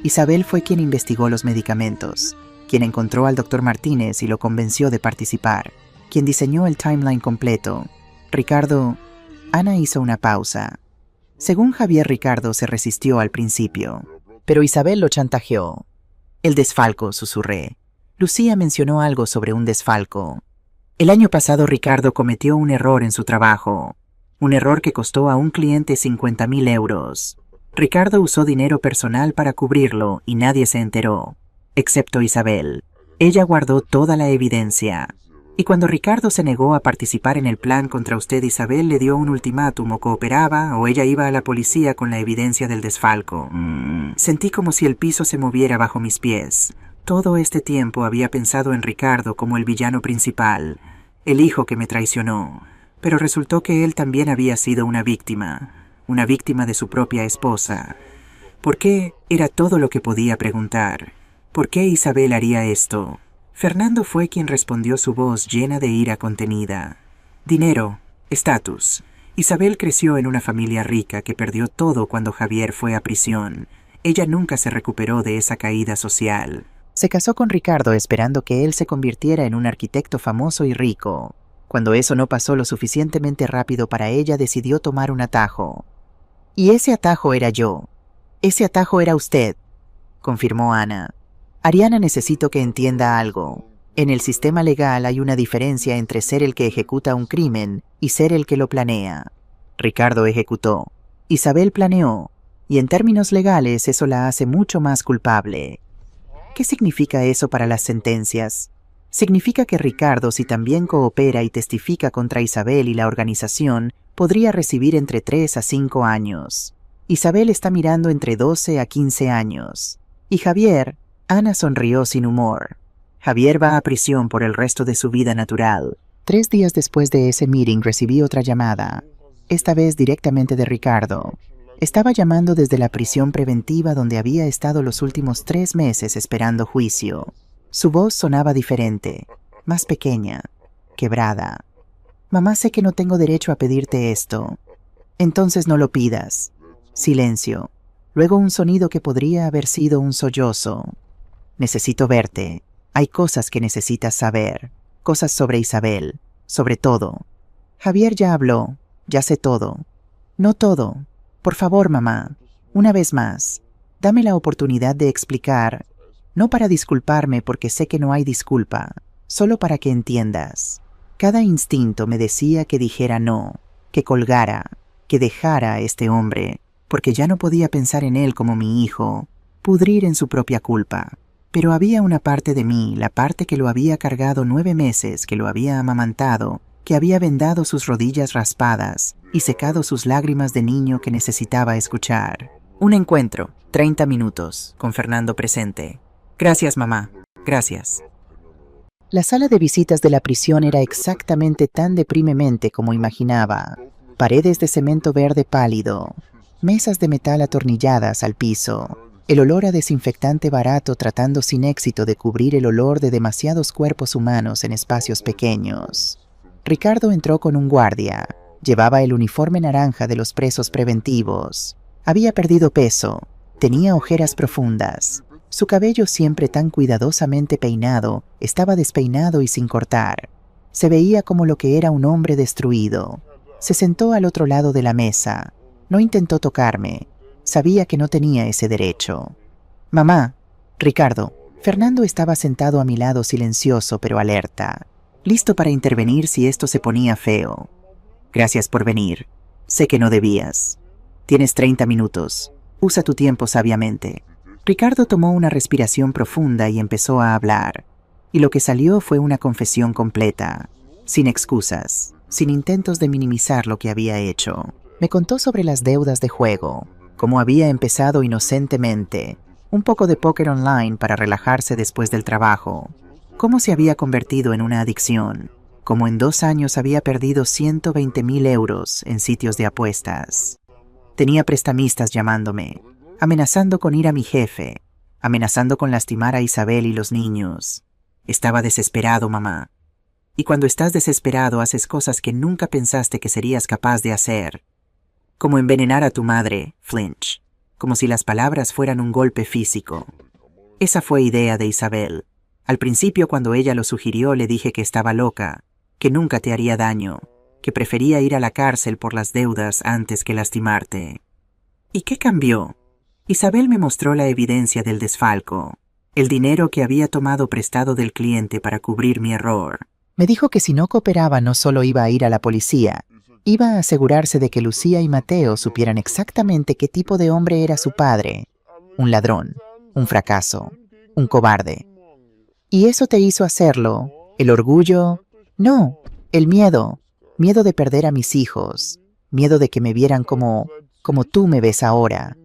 Isabel fue quien investigó los medicamentos, quien encontró al Dr. Martínez y lo convenció de participar, quien diseñó el timeline completo. Ricardo... Ana hizo una pausa. Según Javier, Ricardo se resistió al principio, pero Isabel lo chantajeó. El desfalco, susurré. Lucía mencionó algo sobre un desfalco. El año pasado Ricardo cometió un error en su trabajo. Un error que costó a un cliente 50.000 euros. Ricardo usó dinero personal para cubrirlo y nadie se enteró, excepto Isabel. Ella guardó toda la evidencia. Y cuando Ricardo se negó a participar en el plan contra usted, Isabel le dio un ultimátum: o cooperaba o ella iba a la policía con la evidencia del desfalco. Sentí como si el piso se moviera bajo mis pies. Todo este tiempo había pensado en Ricardo como el villano principal, el hijo que me traicionó. Pero resultó que él también había sido una víctima de su propia esposa. ¿Por qué? Era todo lo que podía preguntar. ¿Por qué Isabel haría esto? Fernando fue quien respondió, su voz llena de ira contenida. Dinero, estatus. Isabel creció en una familia rica que perdió todo cuando Javier fue a prisión. Ella nunca se recuperó de esa caída social. Se casó con Ricardo esperando que él se convirtiera en un arquitecto famoso y rico. Cuando eso no pasó lo suficientemente rápido para ella, decidió tomar un atajo. Y ese atajo era yo. Ese atajo era usted, confirmó Ana. Ariana, necesito que entienda algo. En el sistema legal hay una diferencia entre ser el que ejecuta un crimen y ser el que lo planea. Ricardo ejecutó. Isabel planeó. Y en términos legales eso la hace mucho más culpable. ¿Qué significa eso para las sentencias? Significa que Ricardo, si también coopera y testifica contra Isabel y la organización, podría recibir entre 3 a 5 años. Isabel está mirando entre 12 a 15 años. Y Javier... Ana sonrió sin humor. Javier va a prisión por el resto de su vida natural. 3 días después de ese meeting recibí otra llamada, esta vez directamente de Ricardo. Estaba llamando desde la prisión preventiva donde había estado los últimos 3 meses esperando juicio. Su voz sonaba diferente, más pequeña, quebrada. Mamá, sé que no tengo derecho a pedirte esto. Entonces no lo pidas. Silencio. Luego un sonido que podría haber sido un sollozo. Necesito verte. Hay cosas que necesitas saber. Cosas sobre Isabel. Sobre todo. Javier ya habló. Ya sé todo. No todo. Por favor, mamá. Una vez más. Dame la oportunidad de explicar. No para disculparme, porque sé que no hay disculpa. Solo para que entiendas. Cada instinto me decía que dijera no. Que colgara. Que dejara a este hombre. Porque ya no podía pensar en él como mi hijo. Pudrir en su propia culpa. Pero había una parte de mí, la parte que lo había cargado 9 meses, que lo había amamantado, que había vendado sus rodillas raspadas y secado sus lágrimas de niño, que necesitaba escuchar. Un encuentro, 30 minutos, con Fernando presente. Gracias, mamá. Gracias. La sala de visitas de la prisión era exactamente tan deprimente como imaginaba. paredes de cemento verde pálido, mesas de metal atornilladas al piso, el olor a desinfectante barato tratando sin éxito de cubrir el olor de demasiados cuerpos humanos en espacios pequeños. Ricardo entró con un guardia. Llevaba el uniforme naranja de los presos preventivos. Había perdido peso. Tenía ojeras profundas. Su cabello, siempre tan cuidadosamente peinado, estaba despeinado y sin cortar. Se veía como lo que era un hombre destruido. Se sentó al otro lado de la mesa. No intentó tocarme. Sabía que no tenía ese derecho. «Mamá, Ricardo». Fernando estaba sentado a mi lado, silencioso pero alerta, listo para intervenir si esto se ponía feo. «Gracias por venir. Sé que no debías. Tienes 30 minutos. Usa tu tiempo sabiamente». Ricardo tomó una respiración profunda y empezó a hablar. Y lo que salió fue una confesión completa, sin excusas, sin intentos de minimizar lo que había hecho. Me contó sobre las deudas de juego, cómo había empezado inocentemente, un poco de póker online para relajarse después del trabajo, cómo se había convertido en una adicción, cómo en 2 años había perdido 120.000 euros en sitios de apuestas. Tenía prestamistas llamándome, amenazando con ir a mi jefe, amenazando con lastimar a Isabel y los niños. Estaba desesperado, mamá. Y cuando estás desesperado haces cosas que nunca pensaste que serías capaz de hacer. Como envenenar a tu madre, Flinch, como si las palabras fueran un golpe físico. Esa fue idea de Isabel. Al principio, cuando ella lo sugirió, le dije que estaba loca, que nunca te haría daño, que prefería ir a la cárcel por las deudas antes que lastimarte. ¿Y qué cambió? Isabel me mostró la evidencia del desfalco, el dinero que había tomado prestado del cliente para cubrir mi error. Me dijo que si no cooperaba no solo iba a ir a la policía, iba a asegurarse de que Lucía y Mateo supieran exactamente qué tipo de hombre era su padre. Un ladrón, un fracaso, un cobarde. ¿Y eso te hizo hacerlo? ¿El orgullo? No, el miedo. Miedo de perder a mis hijos. Miedo de que me vieran como tú me ves ahora.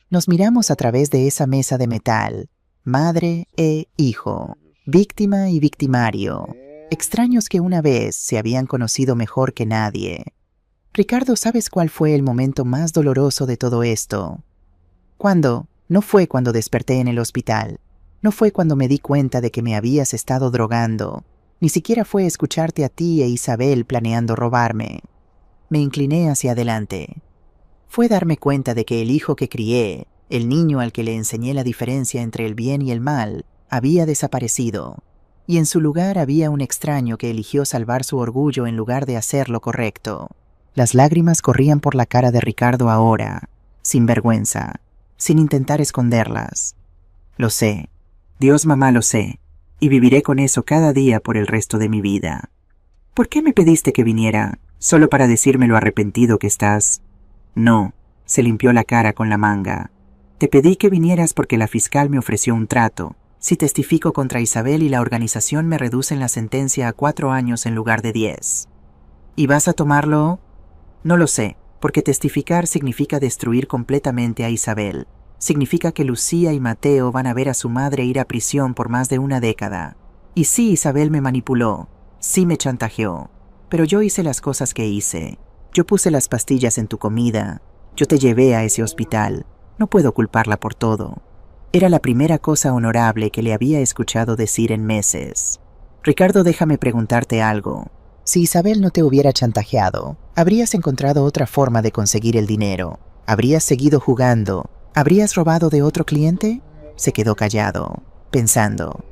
Nos miramos a través de esa mesa de metal. Madre e hijo. Víctima y victimario. Extraños que una vez se habían conocido mejor que nadie. Ricardo, ¿sabes cuál fue el momento más doloroso de todo esto? ¿Cuándo? No fue cuando desperté en el hospital. No fue cuando me di cuenta de que me habías estado drogando. Ni siquiera fue escucharte a ti e Isabel planeando robarme. Me incliné hacia adelante. Fue darme cuenta de que el hijo que crié, el niño al que le enseñé la diferencia entre el bien y el mal, había desaparecido. Y en su lugar había un extraño que eligió salvar su orgullo en lugar de hacer lo correcto. Las lágrimas corrían por la cara de Ricardo ahora, sin vergüenza, sin intentar esconderlas. Lo sé. Dios, mamá, lo sé. Y viviré con eso cada día por el resto de mi vida. ¿Por qué me pediste que viniera? ¿Solo para decirme lo arrepentido que estás? No, se limpió la cara con la manga. Te pedí que vinieras porque la fiscal me ofreció un trato. Si testifico contra Isabel y la organización me reducen la sentencia a 4 años en lugar de 10. ¿Y vas a tomarlo? No lo sé, porque testificar significa destruir completamente a Isabel. Significa que Lucía y Mateo van a ver a su madre ir a prisión por más de 1 década. Y sí, Isabel me manipuló, sí me chantajeó, pero yo hice las cosas que hice. Yo puse las pastillas en tu comida, yo te llevé a ese hospital. No puedo culparla por todo. Era la primera cosa honorable que le había escuchado decir en meses. Ricardo, déjame preguntarte algo. Si Isabel no te hubiera chantajeado, ¿habrías encontrado otra forma de conseguir el dinero? ¿Habrías seguido jugando? ¿Habrías robado de otro cliente? Se quedó callado, pensando.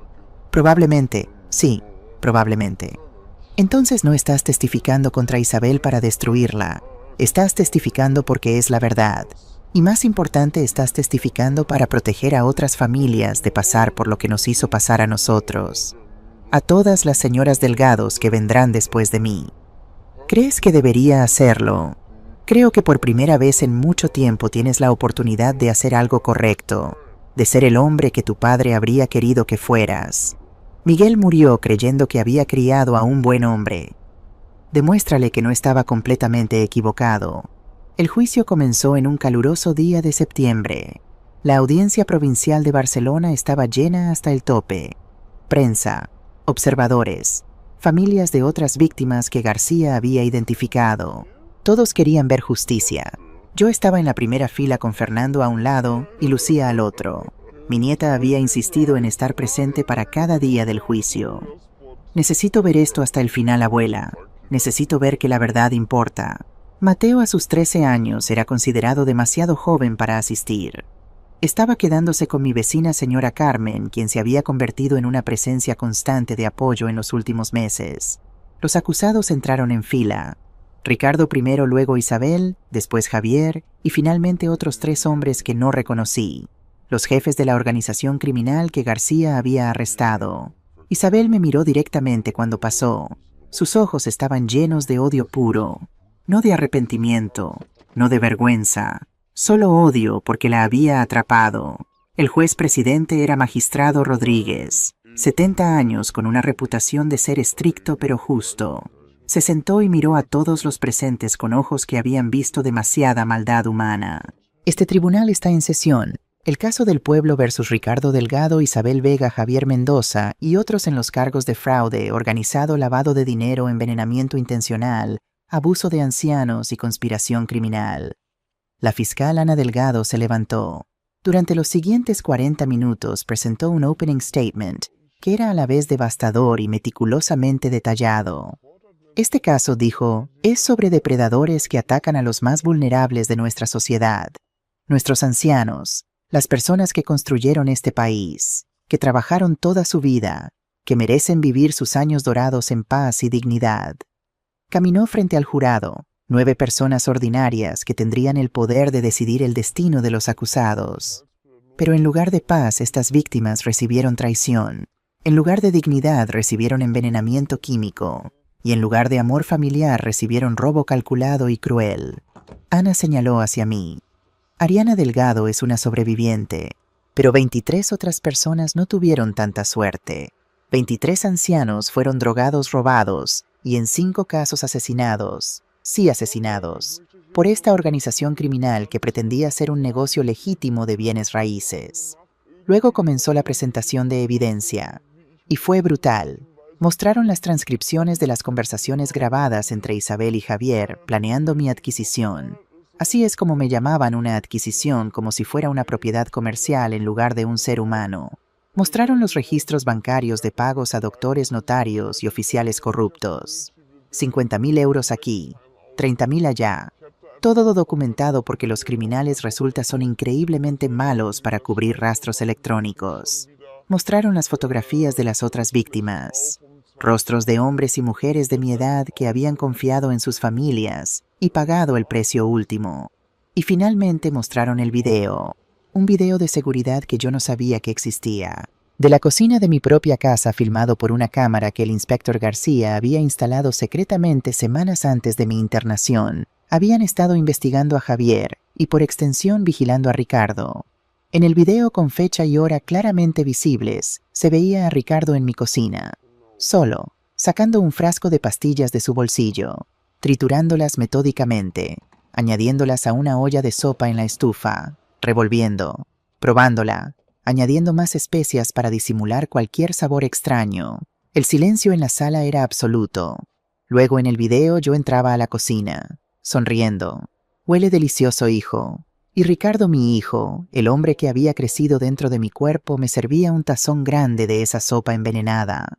Probablemente, sí, probablemente. Entonces no estás testificando contra Isabel para destruirla. Estás testificando porque es la verdad. Y más importante, estás testificando para proteger a otras familias de pasar por lo que nos hizo pasar a nosotros. A todas las señoras Delgados que vendrán después de mí. ¿Crees que debería hacerlo? Creo que por primera vez en mucho tiempo tienes la oportunidad de hacer algo correcto, de ser el hombre que tu padre habría querido que fueras. Miguel murió creyendo que había criado a un buen hombre. Demuéstrale que no estaba completamente equivocado. El juicio comenzó en un caluroso día de septiembre. La audiencia provincial de Barcelona estaba llena hasta el tope. Prensa, observadores, familias de otras víctimas que García había identificado. Todos querían ver justicia. Yo estaba en la primera fila con Fernando a un lado y Lucía al otro. Mi nieta había insistido en estar presente para cada día del juicio. Necesito ver esto hasta el final, abuela. Necesito ver que la verdad importa. Mateo a sus 13 años era considerado demasiado joven para asistir. Estaba quedándose con mi vecina señora Carmen, quien se había convertido en una presencia constante de apoyo en los últimos meses. Los acusados entraron en fila. Ricardo primero, luego Isabel, después Javier y finalmente otros 3 hombres que no reconocí. Los jefes de la organización criminal que García había arrestado. Isabel me miró directamente cuando pasó. Sus ojos estaban llenos de odio puro. No de arrepentimiento, no de vergüenza. Solo odio porque la había atrapado. El juez presidente era Magistrado Rodríguez, 70 años con una reputación de ser estricto pero justo. Se sentó y miró a todos los presentes con ojos que habían visto demasiada maldad humana. Este tribunal está en sesión. El caso del pueblo versus Ricardo Delgado, Isabel Vega, Javier Mendoza y otros en los cargos de fraude, organizado, lavado de dinero, envenenamiento intencional, abuso de ancianos y conspiración criminal. La fiscal Ana Delgado se levantó. Durante los siguientes 40 minutos presentó un opening statement que era a la vez devastador y meticulosamente detallado. Este caso, dijo, es sobre depredadores que atacan a los más vulnerables de nuestra sociedad, nuestros ancianos, las personas que construyeron este país, que trabajaron toda su vida, que merecen vivir sus años dorados en paz y dignidad. Caminó frente al jurado, 9 personas ordinarias que tendrían el poder de decidir el destino de los acusados. Pero en lugar de paz, estas víctimas recibieron traición. En lugar de dignidad, recibieron envenenamiento químico. Y en lugar de amor familiar, recibieron robo calculado y cruel. Ana señaló hacia mí. Ariana Delgado es una sobreviviente, pero 23 otras personas no tuvieron tanta suerte. 23 ancianos fueron drogados, robados, y en 5 casos asesinados. Sí, asesinados, por esta organización criminal que pretendía hacer un negocio legítimo de bienes raíces. Luego comenzó la presentación de evidencia, y fue brutal. Mostraron las transcripciones de las conversaciones grabadas entre Isabel y Javier, planeando mi adquisición. Así es como me llamaban, una adquisición, como si fuera una propiedad comercial en lugar de un ser humano. Mostraron los registros bancarios de pagos a doctores, notarios y oficiales corruptos. 50.000 euros aquí, 30.000 allá. Todo documentado porque los criminales son increíblemente malos para cubrir rastros electrónicos. Mostraron las fotografías de las otras víctimas. Rostros de hombres y mujeres de mi edad que habían confiado en sus familias y pagado el precio último. Y finalmente mostraron el video. Un video de seguridad que yo no sabía que existía. De la cocina de mi propia casa, filmado por una cámara que el inspector García había instalado secretamente semanas antes de mi internación. Habían estado investigando a Javier y por extensión vigilando a Ricardo. En el video, con fecha y hora claramente visibles, se veía a Ricardo en mi cocina, solo, sacando un frasco de pastillas de su bolsillo, triturándolas metódicamente, añadiéndolas a una olla de sopa en la estufa, revolviendo, probándola, añadiendo más especias para disimular cualquier sabor extraño. El silencio en la sala era absoluto. Luego en el video yo entraba a la cocina, sonriendo. Huele delicioso, hijo. Y Ricardo, mi hijo, el hombre que había crecido dentro de mi cuerpo, me servía un tazón grande de esa sopa envenenada.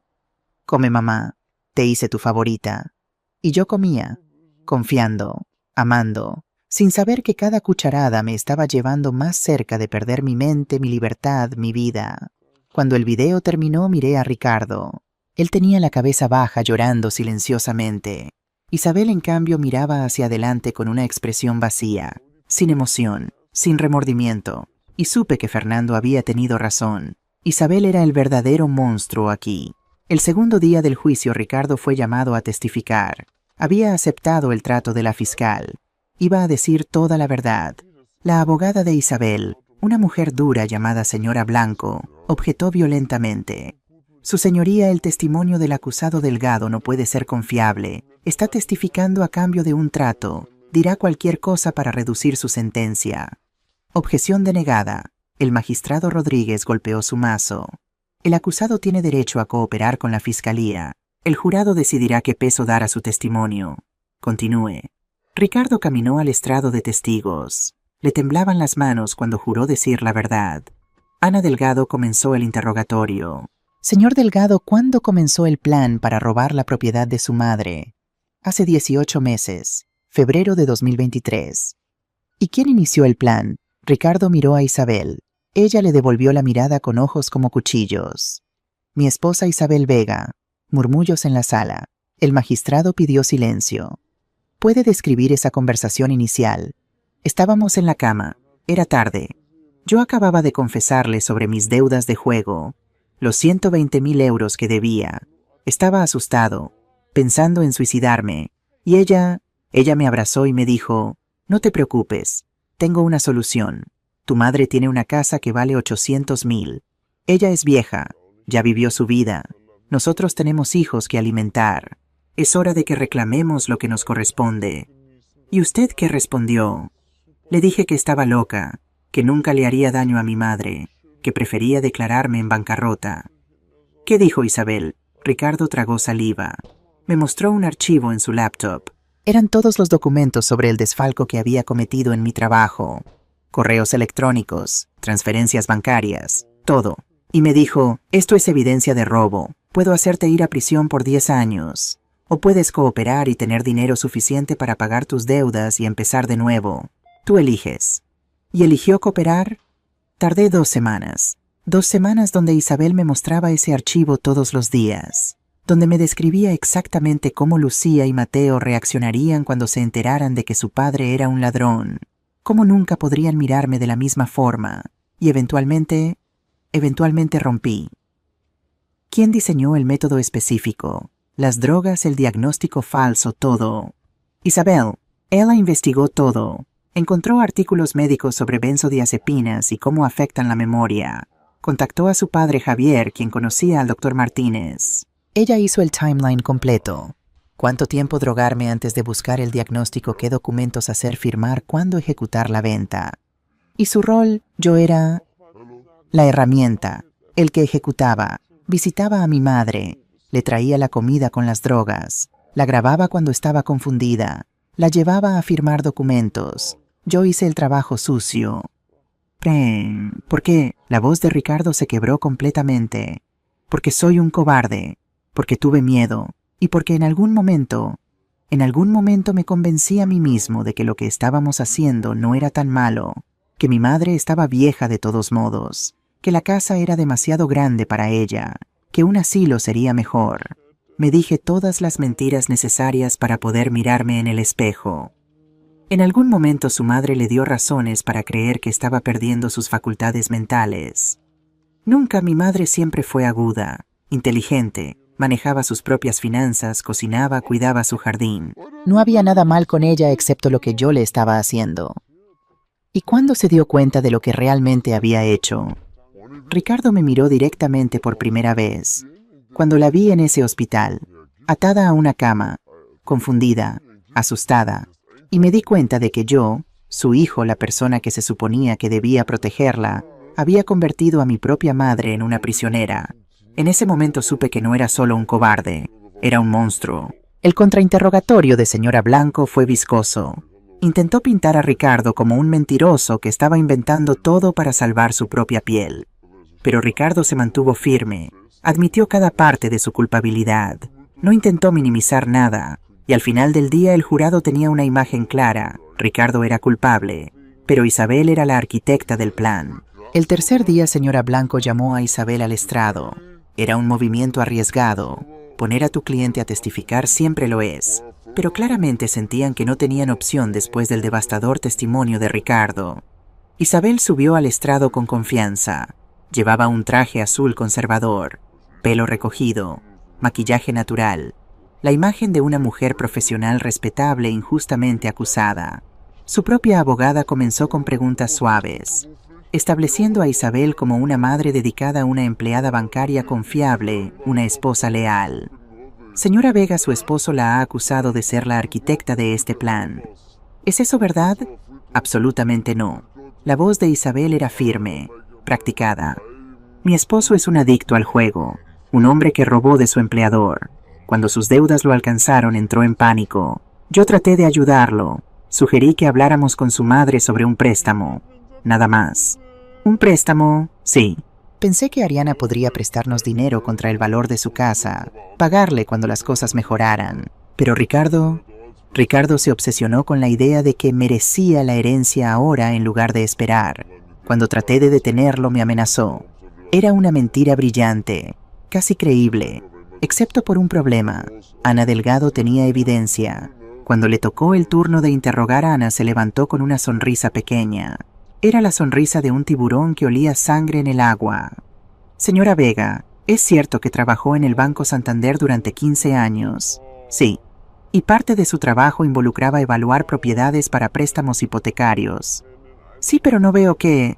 Come, mamá, te hice tu favorita. Y yo comía, confiando, amando, sin saber que cada cucharada me estaba llevando más cerca de perder mi mente, mi libertad, mi vida. Cuando el video terminó, miré a Ricardo. Él tenía la cabeza baja, llorando silenciosamente. Isabel, en cambio, miraba hacia adelante con una expresión vacía, sin emoción, sin remordimiento. Y supe que Fernando había tenido razón. Isabel era el verdadero monstruo aquí. El segundo día del juicio, Ricardo fue llamado a testificar. Había aceptado el trato de la fiscal. Iba a decir toda la verdad. La abogada de Isabel, una mujer dura llamada señora Blanco, objetó violentamente. Su señoría, el testimonio del acusado Delgado no puede ser confiable. Está testificando a cambio de un trato. Dirá cualquier cosa para reducir su sentencia. Objeción denegada. El magistrado Rodríguez golpeó su mazo. El acusado tiene derecho a cooperar con la fiscalía. El jurado decidirá qué peso dar a su testimonio. Continúe. Ricardo caminó al estrado de testigos. Le temblaban las manos cuando juró decir la verdad. Ana Delgado comenzó el interrogatorio. Señor Delgado, ¿cuándo comenzó el plan para robar la propiedad de su madre? Hace 18 meses, febrero de 2023. ¿Y quién inició el plan? Ricardo miró a Isabel. Ella le devolvió la mirada con ojos como cuchillos. Mi esposa Isabel Vega. Murmullos en la sala. El magistrado pidió silencio. ¿Puede describir esa conversación inicial? Estábamos en la cama. Era tarde. Yo acababa de confesarle sobre mis deudas de juego, los 120.000 euros que debía. Estaba asustado, pensando en suicidarme, y ella me abrazó y me dijo, no te preocupes, tengo una solución. Tu madre tiene una casa que vale 800.000. Ella es vieja, ya vivió su vida. Nosotros tenemos hijos que alimentar. Es hora de que reclamemos lo que nos corresponde. ¿Y usted qué respondió? Le dije que estaba loca, que nunca le haría daño a mi madre, que prefería declararme en bancarrota. ¿Qué dijo Isabel? Ricardo tragó saliva. Me mostró un archivo en su laptop. Eran todos los documentos sobre el desfalco que había cometido en mi trabajo. Correos electrónicos, transferencias bancarias, todo. Y me dijo, esto es evidencia de robo. Puedo hacerte ir a prisión por 10 años. O puedes cooperar y tener dinero suficiente para pagar tus deudas y empezar de nuevo. Tú eliges. ¿Y eligió cooperar? Tardé 2 semanas. 2 semanas donde Isabel me mostraba ese archivo todos los días, donde me describía exactamente cómo Lucía y Mateo reaccionarían cuando se enteraran de que su padre era un ladrón, cómo nunca podrían mirarme de la misma forma, y eventualmente rompí. ¿Quién diseñó el método específico? Las drogas, el diagnóstico falso, todo. Isabel, ella investigó todo. Encontró artículos médicos sobre benzodiazepinas y cómo afectan la memoria. Contactó a su padre Javier, quien conocía al doctor Martínez. Ella hizo el timeline completo. ¿Cuánto tiempo drogarme antes de buscar el diagnóstico? ¿Qué documentos hacer firmar? ¿Cuándo ejecutar la venta? Y su rol, yo era la herramienta, el que ejecutaba. Visitaba a mi madre, le traía la comida con las drogas, la grababa cuando estaba confundida, la llevaba a firmar documentos. Yo hice el trabajo sucio. ¿Por qué? La voz de Ricardo se quebró completamente. Porque soy un cobarde, porque tuve miedo, y porque en algún momento me convencí a mí mismo de que lo que estábamos haciendo no era tan malo, que mi madre estaba vieja de todos modos, que la casa era demasiado grande para ella, que un asilo sería mejor. Me dije todas las mentiras necesarias para poder mirarme en el espejo. En algún momento su madre le dio razones para creer que estaba perdiendo sus facultades mentales. Nunca, mi madre siempre fue aguda, inteligente, manejaba sus propias finanzas, cocinaba, cuidaba su jardín. No había nada mal con ella excepto lo que yo le estaba haciendo. ¿Y cuándo se dio cuenta de lo que realmente había hecho? Ricardo me miró directamente por primera vez, cuando la vi en ese hospital, atada a una cama, confundida, asustada, y me di cuenta de que yo, su hijo, la persona que se suponía que debía protegerla, había convertido a mi propia madre en una prisionera. En ese momento supe que no era solo un cobarde, era un monstruo. El contrainterrogatorio de señora Blanco fue viscoso. Intentó pintar a Ricardo como un mentiroso que estaba inventando todo para salvar su propia piel. Pero Ricardo se mantuvo firme, admitió cada parte de su culpabilidad, no intentó minimizar nada, y al final del día el jurado tenía una imagen clara: Ricardo era culpable, pero Isabel era la arquitecta del plan. El tercer día señora Blanco llamó a Isabel al estrado. Era un movimiento arriesgado. Poner a tu cliente a testificar siempre lo es, pero claramente sentían que no tenían opción después del devastador testimonio de Ricardo. Isabel subió al estrado con confianza. Llevaba un traje azul conservador, pelo recogido, maquillaje natural, la imagen de una mujer profesional respetable injustamente acusada. Su propia abogada comenzó con preguntas suaves, estableciendo a Isabel como una madre dedicada a una empleada bancaria confiable, una esposa leal. Señora Vega, su esposo la ha acusado de ser la arquitecta de este plan. ¿Es eso verdad? Absolutamente no. La voz de Isabel era firme, practicada. Mi esposo es un adicto al juego, un hombre que robó de su empleador. Cuando sus deudas lo alcanzaron, entró en pánico. Yo traté de ayudarlo. Sugerí que habláramos con su madre sobre un préstamo. Nada más. ¿Un préstamo? Sí. Pensé que Ariana podría prestarnos dinero contra el valor de su casa, pagarle cuando las cosas mejoraran. Pero Ricardo se obsesionó con la idea de que merecía la herencia ahora en lugar de esperar. Cuando traté de detenerlo, me amenazó. Era una mentira brillante, casi creíble, excepto por un problema. Ana Delgado tenía evidencia. Cuando le tocó el turno de interrogar a Ana, se levantó con una sonrisa pequeña. Era la sonrisa de un tiburón que olía sangre en el agua. Señora Vega, ¿es cierto que trabajó en el Banco Santander durante 15 años? Sí. Y parte de su trabajo involucraba evaluar propiedades para préstamos hipotecarios. Sí, pero no veo qué.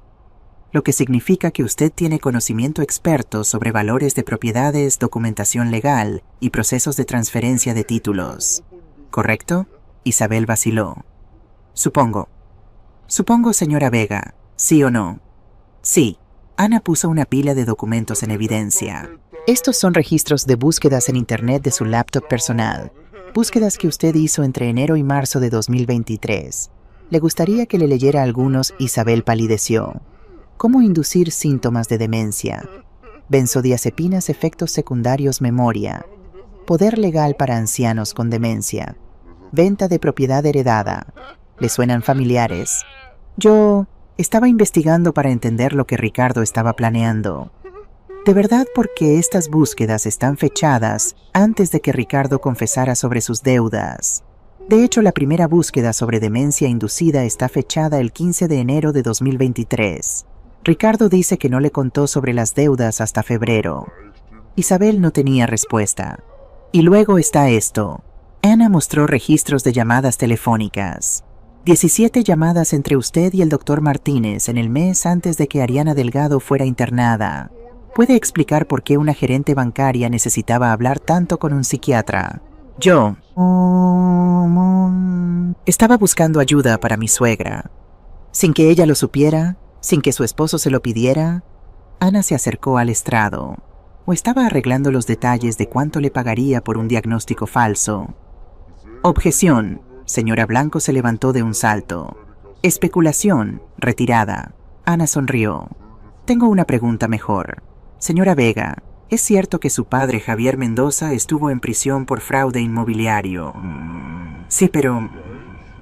Lo que significa que usted tiene conocimiento experto sobre valores de propiedades, documentación legal y procesos de transferencia de títulos. ¿Correcto? Isabel vaciló. Supongo, señora Vega. ¿Sí o no? Sí. Ana puso una pila de documentos en evidencia. Estos son registros de búsquedas en Internet de su laptop personal. Búsquedas que usted hizo entre enero y marzo de 2023. ¿Le gustaría que le leyera algunos? Isabel palideció. ¿Cómo inducir síntomas de demencia? Benzodiazepinas, efectos secundarios, memoria. Poder legal para ancianos con demencia. Venta de propiedad heredada. ¿Le suenan familiares? Yo estaba investigando para entender lo que Ricardo estaba planeando. De verdad, porque estas búsquedas están fechadas antes de que Ricardo confesara sobre sus deudas. De hecho, la primera búsqueda sobre demencia inducida está fechada el 15 de enero de 2023. Ricardo dice que no le contó sobre las deudas hasta febrero. Isabel no tenía respuesta. Y luego está esto. Ana mostró registros de llamadas telefónicas. 17 llamadas entre usted y el doctor Martínez en el mes antes de que Ariana Delgado fuera internada. ¿Puede explicar por qué una gerente bancaria necesitaba hablar tanto con un psiquiatra? Yo estaba buscando ayuda para mi suegra. Sin que ella lo supiera, sin que su esposo se lo pidiera, Ana se acercó al estrado. O estaba arreglando los detalles de cuánto le pagaría por un diagnóstico falso. Objeción. Señora Blanco se levantó de un salto. Especulación. Retirada. Ana sonrió. Tengo una pregunta mejor. Señora Vega, ¿es cierto que su padre Javier Mendoza estuvo en prisión por fraude inmobiliario? Sí, pero...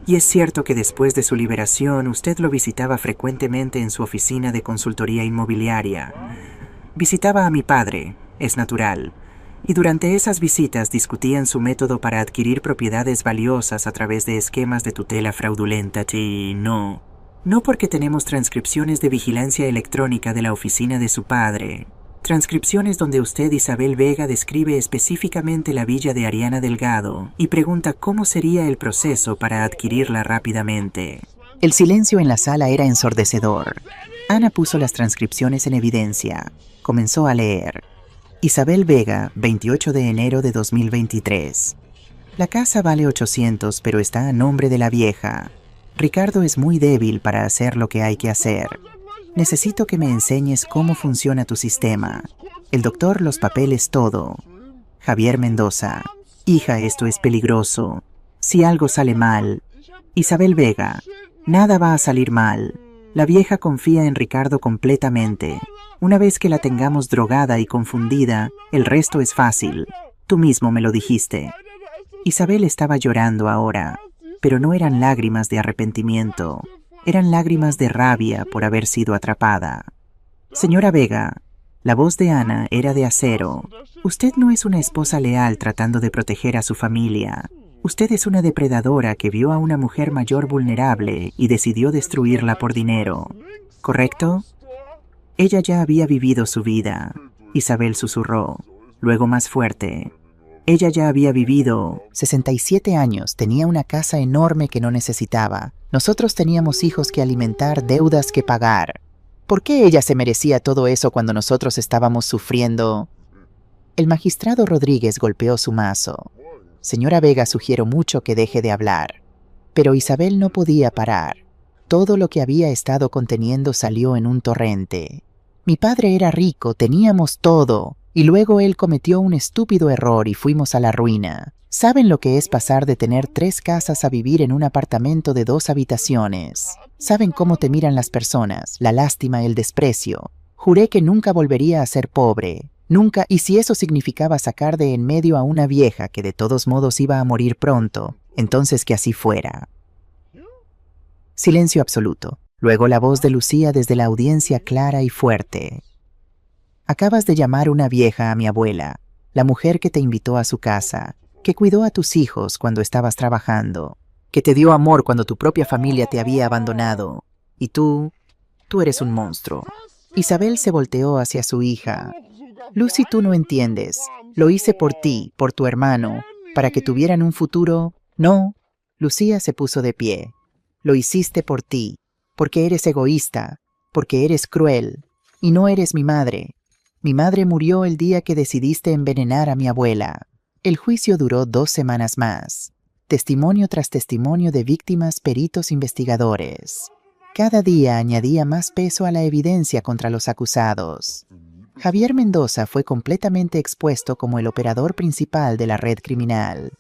¿Y es cierto que después de su liberación usted lo visitaba frecuentemente en su oficina de consultoría inmobiliaria? Visitaba a mi padre, es natural. Y durante esas visitas discutían su método para adquirir propiedades valiosas a través de esquemas de tutela fraudulenta. Y no porque tenemos transcripciones de vigilancia electrónica de la oficina de su padre. Transcripciones donde usted, Isabel Vega, describe específicamente la villa de Ariana Delgado y pregunta cómo sería el proceso para adquirirla rápidamente. El silencio en la sala era ensordecedor. Ana puso las transcripciones en evidencia. Comenzó a leer. Isabel Vega, 28 de enero de 2023. La casa vale 800, pero está a nombre de la vieja. Ricardo es muy débil para hacer lo que hay que hacer. Necesito que me enseñes cómo funciona tu sistema. El doctor, los papeles, todo. Javier Mendoza. Hija, esto es peligroso. Si algo sale mal. Isabel Vega. Nada va a salir mal. La vieja confía en Ricardo completamente. Una vez que la tengamos drogada y confundida, el resto es fácil. Tú mismo me lo dijiste. Isabel estaba llorando ahora, pero no eran lágrimas de arrepentimiento. Eran lágrimas de rabia por haber sido atrapada. Señora Vega, la voz de Ana era de acero. Usted no es una esposa leal tratando de proteger a su familia. Usted es una depredadora que vio a una mujer mayor vulnerable y decidió destruirla por dinero. ¿Correcto? Ella ya había vivido su vida. Isabel susurró, luego más fuerte. Ella ya había vivido 67 años, tenía una casa enorme que no necesitaba. Nosotros teníamos hijos que alimentar, deudas que pagar. ¿Por qué ella se merecía todo eso cuando nosotros estábamos sufriendo? El magistrado Rodríguez golpeó su mazo. Señora Vega, sugiero mucho que deje de hablar. Pero Isabel no podía parar. Todo lo que había estado conteniendo salió en un torrente. Mi padre era rico, teníamos todo. Y luego él cometió un estúpido error y fuimos a la ruina. ¿Saben lo que es pasar de tener 3 casas a vivir en un apartamento de 2 habitaciones? ¿Saben cómo te miran las personas? La lástima, el desprecio. Juré que nunca volvería a ser pobre. Nunca, y si eso significaba sacar de en medio a una vieja que de todos modos iba a morir pronto, entonces que así fuera. Silencio absoluto. Luego la voz de Lucía desde la audiencia clara y fuerte. Acabas de llamar una vieja a mi abuela, la mujer que te invitó a su casa, que cuidó a tus hijos cuando estabas trabajando, que te dio amor cuando tu propia familia te había abandonado. Y tú eres un monstruo. Isabel se volteó hacia su hija. Lucy, tú no entiendes. Lo hice por ti, por tu hermano, para que tuvieran un futuro. No. Lucía se puso de pie. Lo hiciste por ti, porque eres egoísta, porque eres cruel, y no eres mi madre. Mi madre murió el día que decidiste envenenar a mi abuela. El juicio duró 2 semanas más. Testimonio tras testimonio de víctimas, peritos, investigadores. Cada día añadía más peso a la evidencia contra los acusados. Javier Mendoza fue completamente expuesto como el operador principal de la red criminal.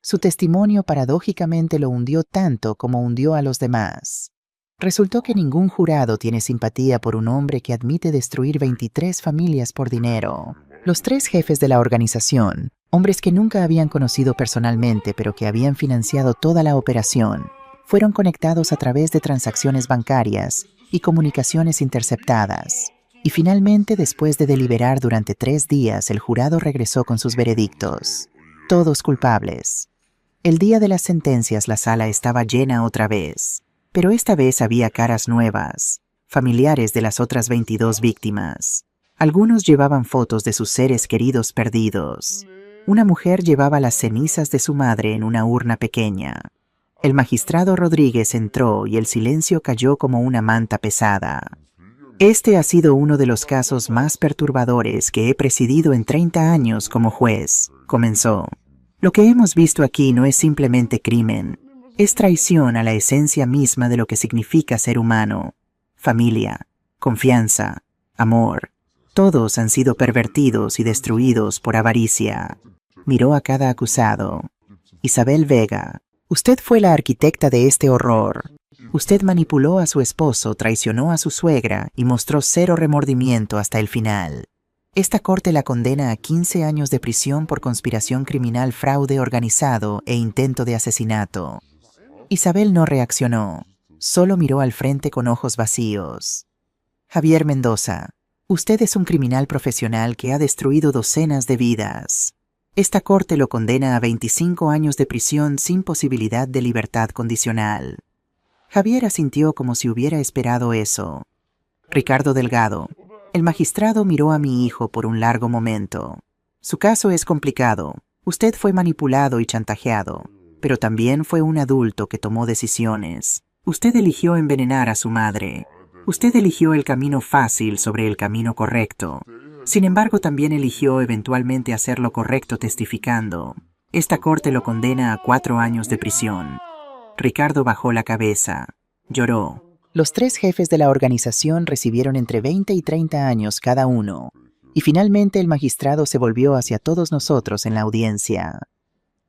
Su testimonio paradójicamente lo hundió tanto como hundió a los demás. Resultó que ningún jurado tiene simpatía por un hombre que admite destruir 23 familias por dinero. Los 3 jefes de la organización, hombres que nunca habían conocido personalmente pero que habían financiado toda la operación, fueron conectados a través de transacciones bancarias y comunicaciones interceptadas. Y finalmente, después de deliberar durante 3 días, el jurado regresó con sus veredictos. Todos culpables. El día de las sentencias la sala estaba llena otra vez. Pero esta vez había caras nuevas, familiares de las otras 22 víctimas. Algunos llevaban fotos de sus seres queridos perdidos. Una mujer llevaba las cenizas de su madre en una urna pequeña. El magistrado Rodríguez entró y el silencio cayó como una manta pesada. Este ha sido uno de los casos más perturbadores que he presidido en 30 años como juez, comenzó. Lo que hemos visto aquí no es simplemente crimen. Es traición a la esencia misma de lo que significa ser humano. Familia, confianza, amor. Todos han sido pervertidos y destruidos por avaricia. Miró a cada acusado. Isabel Vega, usted fue la arquitecta de este horror. Usted manipuló a su esposo, traicionó a su suegra y mostró 0 remordimiento hasta el final. Esta corte la condena a 15 años de prisión por conspiración criminal, fraude organizado e intento de asesinato. Isabel no reaccionó, solo miró al frente con ojos vacíos. Javier Mendoza, usted es un criminal profesional que ha destruido docenas de vidas. Esta corte lo condena a 25 años de prisión sin posibilidad de libertad condicional. Javier asintió como si hubiera esperado eso. Ricardo Delgado, el magistrado miró a mi hijo por un largo momento. Su caso es complicado. Usted fue manipulado y chantajeado. Pero también fue un adulto que tomó decisiones. Usted eligió envenenar a su madre. Usted eligió el camino fácil sobre el camino correcto. Sin embargo, también eligió eventualmente hacer lo correcto testificando. Esta corte lo condena a 4 años de prisión. Ricardo bajó la cabeza. Lloró. Los 3 jefes de la organización recibieron entre 20 y 30 años cada uno. Y finalmente el magistrado se volvió hacia todos nosotros en la audiencia.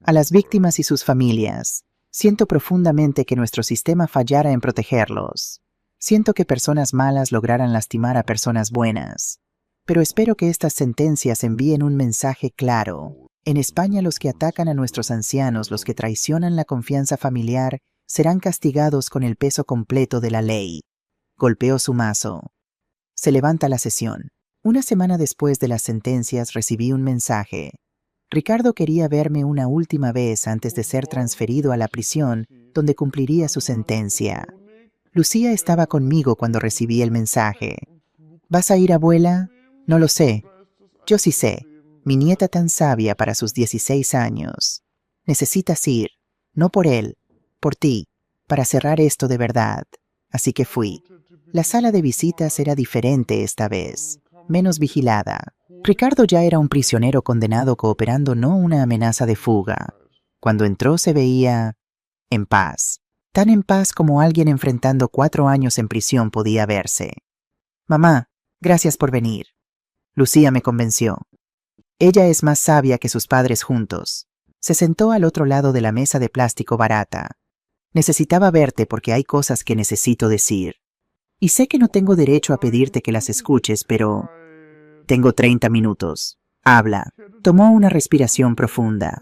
A las víctimas y sus familias, siento profundamente que nuestro sistema fallara en protegerlos. Siento que personas malas lograran lastimar a personas buenas. Pero espero que estas sentencias envíen un mensaje claro. En España, los que atacan a nuestros ancianos, los que traicionan la confianza familiar, serán castigados con el peso completo de la ley. Golpeó su mazo. Se levanta la sesión. Una semana después de las sentencias recibí un mensaje. Ricardo quería verme una última vez antes de ser transferido a la prisión, donde cumpliría su sentencia. Lucía estaba conmigo cuando recibí el mensaje. ¿Vas a ir, abuela? No lo sé. Yo sí sé. Mi nieta tan sabia para sus 16 años. Necesitas ir. No por él. Por ti. Para cerrar esto de verdad. Así que fui. La sala de visitas era diferente esta vez. Menos vigilada. Ricardo ya era un prisionero condenado cooperando, no una amenaza de fuga. Cuando entró se veía en paz. Tan en paz como alguien enfrentando 4 años en prisión podía verse. Mamá, gracias por venir. Lucía me convenció. Ella es más sabia que sus padres juntos. Se sentó al otro lado de la mesa de plástico barata. Necesitaba verte porque hay cosas que necesito decir. Y sé que no tengo derecho a pedirte que las escuches, pero... Tengo 30 minutos. Habla. Tomó una respiración profunda.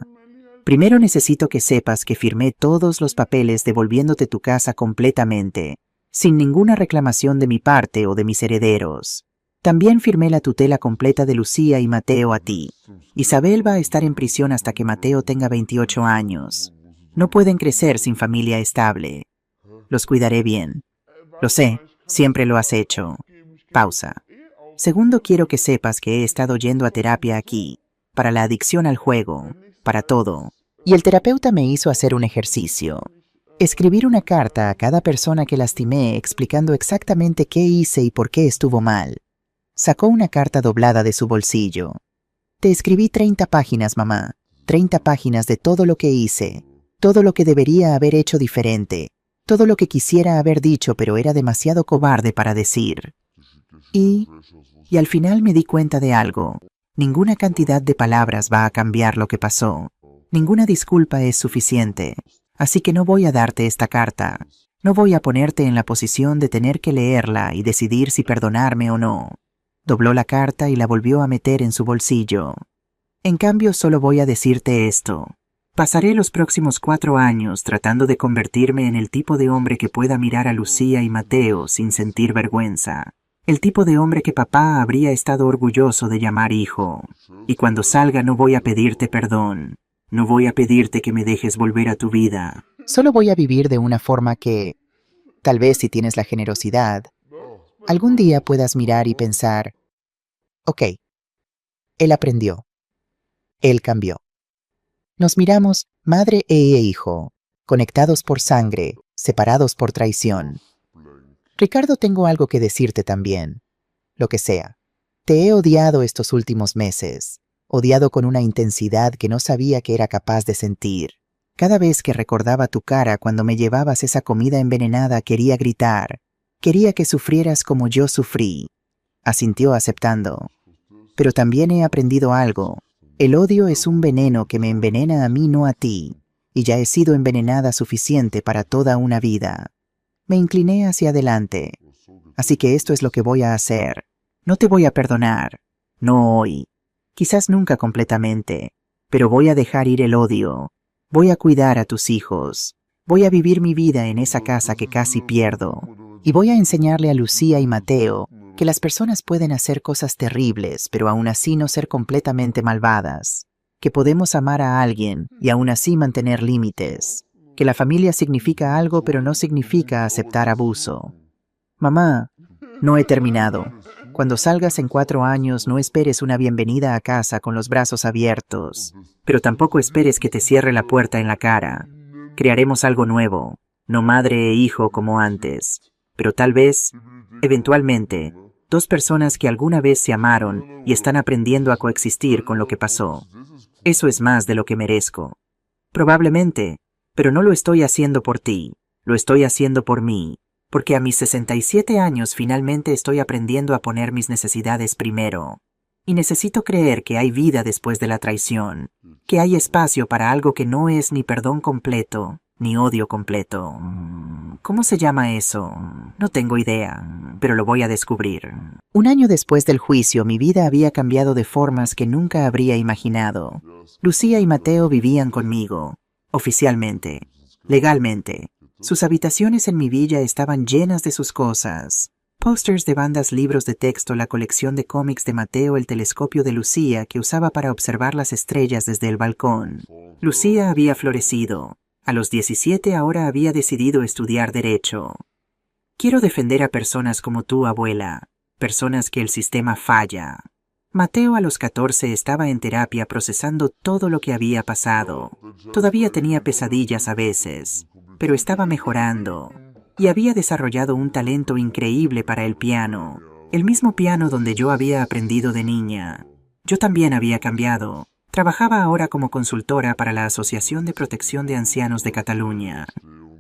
Primero necesito que sepas que firmé todos los papeles devolviéndote tu casa completamente, sin ninguna reclamación de mi parte o de mis herederos. También firmé la tutela completa de Lucía y Mateo a ti. Isabel va a estar en prisión hasta que Mateo tenga 28 años. No pueden crecer sin familia estable. Los cuidaré bien. Lo sé, siempre lo has hecho. Pausa. Segundo, quiero que sepas que he estado yendo a terapia aquí, para la adicción al juego, para todo. Y el terapeuta me hizo hacer un ejercicio. Escribir una carta a cada persona que lastimé explicando exactamente qué hice y por qué estuvo mal. Sacó una carta doblada de su bolsillo. Te escribí 30 páginas, mamá. 30 páginas de todo lo que hice. Todo lo que debería haber hecho diferente. Todo lo que quisiera haber dicho pero era demasiado cobarde para decir. Y al final me di cuenta de algo. Ninguna cantidad de palabras va a cambiar lo que pasó. Ninguna disculpa es suficiente. Así que no voy a darte esta carta. No voy a ponerte en la posición de tener que leerla y decidir si perdonarme o no. Dobló la carta y la volvió a meter en su bolsillo. En cambio, solo voy a decirte esto. Pasaré los próximos 4 años tratando de convertirme en el tipo de hombre que pueda mirar a Lucía y Mateo sin sentir vergüenza. El tipo de hombre que papá habría estado orgulloso de llamar hijo. Y cuando salga no voy a pedirte perdón. No voy a pedirte que me dejes volver a tu vida. Solo voy a vivir de una forma que, tal vez si tienes la generosidad, algún día puedas mirar y pensar, ok, él aprendió. Él cambió. Nos miramos, madre e hijo, conectados por sangre, separados por traición. Ricardo, tengo algo que decirte también. Lo que sea. Te he odiado estos últimos meses. Odiado con una intensidad que no sabía que era capaz de sentir. Cada vez que recordaba tu cara cuando me llevabas esa comida envenenada quería gritar. Quería que sufrieras como yo sufrí. Asintió aceptando. Pero también he aprendido algo. El odio es un veneno que me envenena a mí, no a ti. Y ya he sido envenenada suficiente para toda una vida. Me incliné hacia adelante. Así que esto es lo que voy a hacer. No te voy a perdonar. No hoy. Quizás nunca completamente. Pero voy a dejar ir el odio. Voy a cuidar a tus hijos. Voy a vivir mi vida en esa casa que casi pierdo. Y voy a enseñarle a Lucía y Mateo que las personas pueden hacer cosas terribles, pero aún así no ser completamente malvadas. Que podemos amar a alguien y aún así mantener límites. Que la familia significa algo, pero no significa aceptar abuso. Mamá, no he terminado. Cuando salgas en 4 años, no esperes una bienvenida a casa con los brazos abiertos. Pero tampoco esperes que te cierre la puerta en la cara. Crearemos algo nuevo, no madre e hijo como antes. Pero tal vez, eventualmente, 2 personas que alguna vez se amaron y están aprendiendo a coexistir con lo que pasó. Eso es más de lo que merezco. Probablemente, pero no lo estoy haciendo por ti, lo estoy haciendo por mí, porque a mis 67 años finalmente estoy aprendiendo a poner mis necesidades primero. Y necesito creer que hay vida después de la traición, que hay espacio para algo que no es ni perdón completo, ni odio completo. ¿Cómo se llama eso? No tengo idea, pero lo voy a descubrir. 1 año después del juicio, mi vida había cambiado de formas que nunca habría imaginado. Lucía y Mateo vivían conmigo. Oficialmente, legalmente. Sus habitaciones en mi villa estaban llenas de sus cosas. Pósters de bandas, libros de texto, la colección de cómics de Mateo, el telescopio de Lucía que usaba para observar las estrellas desde el balcón. Lucía había florecido. A los 17 ahora había decidido estudiar Derecho. Quiero defender a personas como tú, abuela. Personas que el sistema falla. Mateo a los 14 estaba en terapia procesando todo lo que había pasado. Todavía tenía pesadillas a veces, pero estaba mejorando. Y había desarrollado un talento increíble para el piano. El mismo piano donde yo había aprendido de niña. Yo también había cambiado. Trabajaba ahora como consultora para la Asociación de Protección de Ancianos de Cataluña.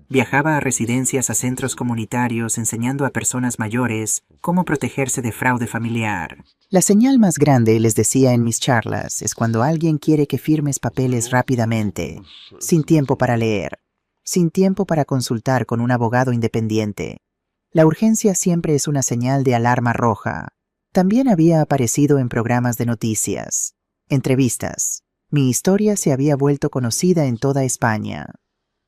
Viajaba a residencias, a centros comunitarios, enseñando a personas mayores cómo protegerse de fraude familiar. La señal más grande, les decía en mis charlas, es cuando alguien quiere que firmes papeles rápidamente, sin tiempo para leer, sin tiempo para consultar con un abogado independiente. La urgencia siempre es una señal de alarma roja. También había aparecido en programas de noticias, entrevistas. Mi historia se había vuelto conocida en toda España.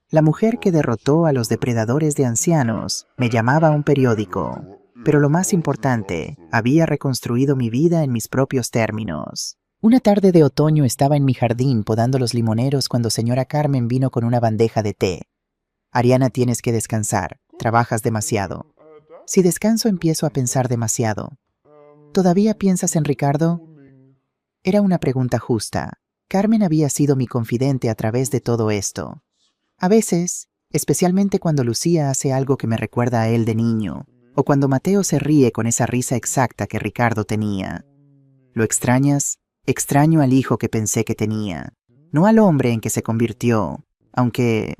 La mujer que derrotó a los depredadores de ancianos me llamaba a un periódico, pero lo más importante, había reconstruido mi vida en mis propios términos. Una tarde de otoño estaba en mi jardín podando los limoneros cuando señora Carmen vino con una bandeja de té. Ariana, tienes que descansar, trabajas demasiado. Si descanso empiezo a pensar demasiado. ¿Todavía piensas en Ricardo? Era una pregunta justa. Carmen había sido mi confidente a través de todo esto. A veces, especialmente cuando Lucía hace algo que me recuerda a él de niño, o cuando Mateo se ríe con esa risa exacta que Ricardo tenía. ¿Lo extrañas? Extraño al hijo que pensé que tenía, no al hombre en que se convirtió, aunque...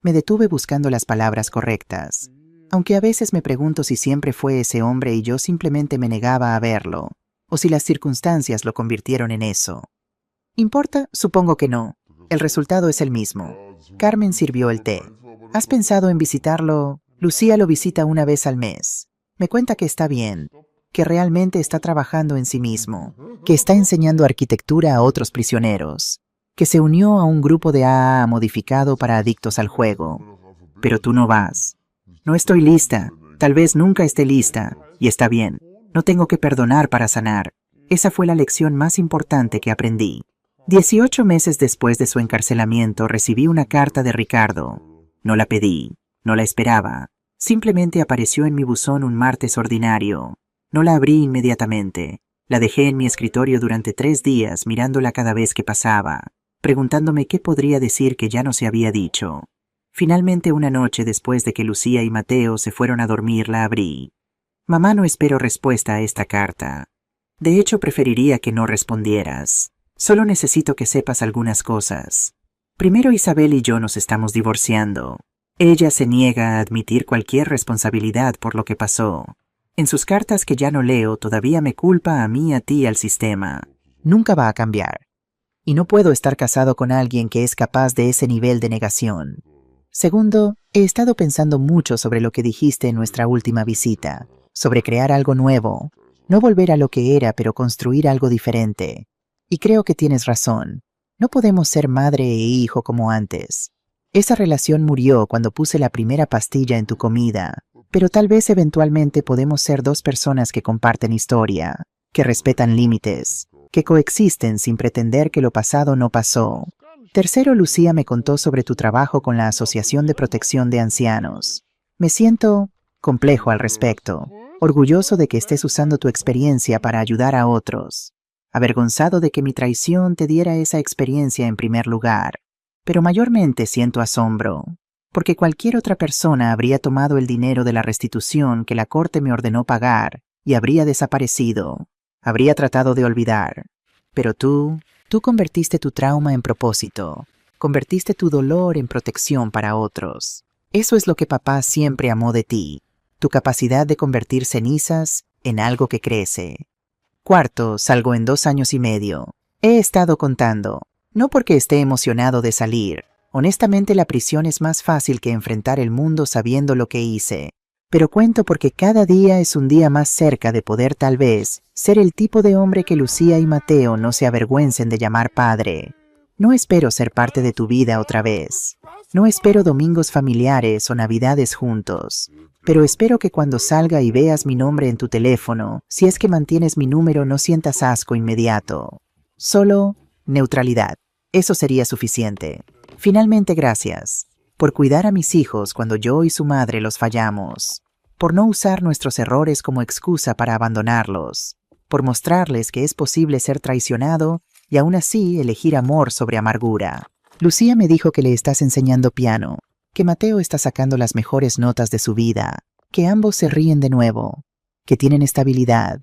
Me detuve buscando las palabras correctas, aunque a veces me pregunto si siempre fue ese hombre y yo simplemente me negaba a verlo, o si las circunstancias lo convirtieron en eso. ¿Importa? Supongo que no. El resultado es el mismo. Carmen sirvió el té. ¿Has pensado en visitarlo? Lucía lo visita una vez al mes. Me cuenta que está bien, que realmente está trabajando en sí mismo, que está enseñando arquitectura a otros prisioneros, que se unió a un grupo de AA modificado para adictos al juego. Pero tú no vas. No estoy lista. Tal vez nunca esté lista. Y está bien. No tengo que perdonar para sanar. Esa fue la lección más importante que aprendí. 18 meses después de su encarcelamiento recibí una carta de Ricardo. No la pedí, no la esperaba. Simplemente apareció en mi buzón un martes ordinario. No la abrí inmediatamente. La dejé en mi escritorio durante 3 días mirándola cada vez que pasaba, preguntándome qué podría decir que ya no se había dicho. Finalmente una noche después de que Lucía y Mateo se fueron a dormir la abrí. Mamá, no espero respuesta a esta carta. De hecho, preferiría que no respondieras. Solo necesito que sepas algunas cosas. Primero, Isabel y yo nos estamos divorciando. Ella se niega a admitir cualquier responsabilidad por lo que pasó. En sus cartas que ya no leo, todavía me culpa a mí, a ti y al sistema. Nunca va a cambiar. Y no puedo estar casado con alguien que es capaz de ese nivel de negación. Segundo, he estado pensando mucho sobre lo que dijiste en nuestra última visita, sobre crear algo nuevo. No volver a lo que era, pero construir algo diferente. Y creo que tienes razón. No podemos ser madre e hijo como antes. Esa relación murió cuando puse la primera pastilla en tu comida, pero tal vez eventualmente podemos ser 2 personas que comparten historia, que respetan límites, que coexisten sin pretender que lo pasado no pasó. Tercero, Lucía me contó sobre tu trabajo con la Asociación de Protección de Ancianos. Me siento complejo al respecto, orgulloso de que estés usando tu experiencia para ayudar a otros. Avergonzado de que mi traición te diera esa experiencia en primer lugar, pero mayormente siento asombro, porque cualquier otra persona habría tomado el dinero de la restitución que la corte me ordenó pagar y habría desaparecido, habría tratado de olvidar. Pero tú convertiste tu trauma en propósito, convertiste tu dolor en protección para otros. Eso es lo que papá siempre amó de ti, tu capacidad de convertir cenizas en algo que crece. Cuarto, salgo en 2 años y medio. He estado contando, no porque esté emocionado de salir. Honestamente, la prisión es más fácil que enfrentar el mundo sabiendo lo que hice. Pero cuento porque cada día es un día más cerca de poder, tal vez, ser el tipo de hombre que Lucía y Mateo no se avergüencen de llamar padre. No espero ser parte de tu vida otra vez. No espero domingos familiares o navidades juntos. Pero espero que cuando salga y veas mi nombre en tu teléfono, si es que mantienes mi número, no sientas asco inmediato. Solo neutralidad. Eso sería suficiente. Finalmente, gracias por cuidar a mis hijos cuando yo y su madre los fallamos, por no usar nuestros errores como excusa para abandonarlos, por mostrarles que es posible ser traicionado y aún así elegir amor sobre amargura. Lucía me dijo que le estás enseñando piano, que Mateo está sacando las mejores notas de su vida, que ambos se ríen de nuevo, que tienen estabilidad.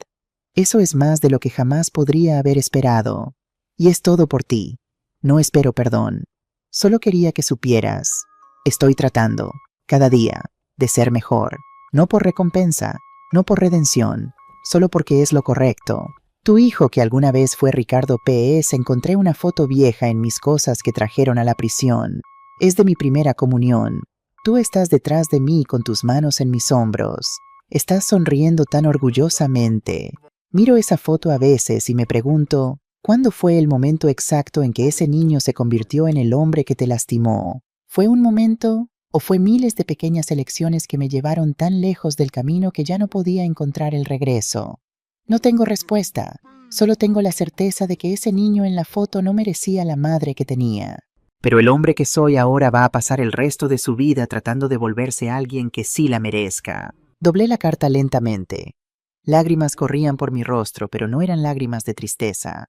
Eso es más de lo que jamás podría haber esperado. Y es todo por ti. No espero perdón. Solo quería que supieras. Estoy tratando, cada día, de ser mejor. No por recompensa, no por redención, solo porque es lo correcto. Tu hijo, que alguna vez fue Ricardo P.S., encontré una foto vieja en mis cosas que trajeron a la prisión. Es de mi primera comunión. Tú estás detrás de mí con tus manos en mis hombros. Estás sonriendo tan orgullosamente. Miro esa foto a veces y me pregunto, ¿cuándo fue el momento exacto en que ese niño se convirtió en el hombre que te lastimó? ¿Fue un momento o fue miles de pequeñas elecciones que me llevaron tan lejos del camino que ya no podía encontrar el regreso? No tengo respuesta, solo tengo la certeza de que ese niño en la foto no merecía la madre que tenía. Pero el hombre que soy ahora va a pasar el resto de su vida tratando de volverse alguien que sí la merezca. Doblé la carta lentamente. Lágrimas corrían por mi rostro, pero no eran lágrimas de tristeza.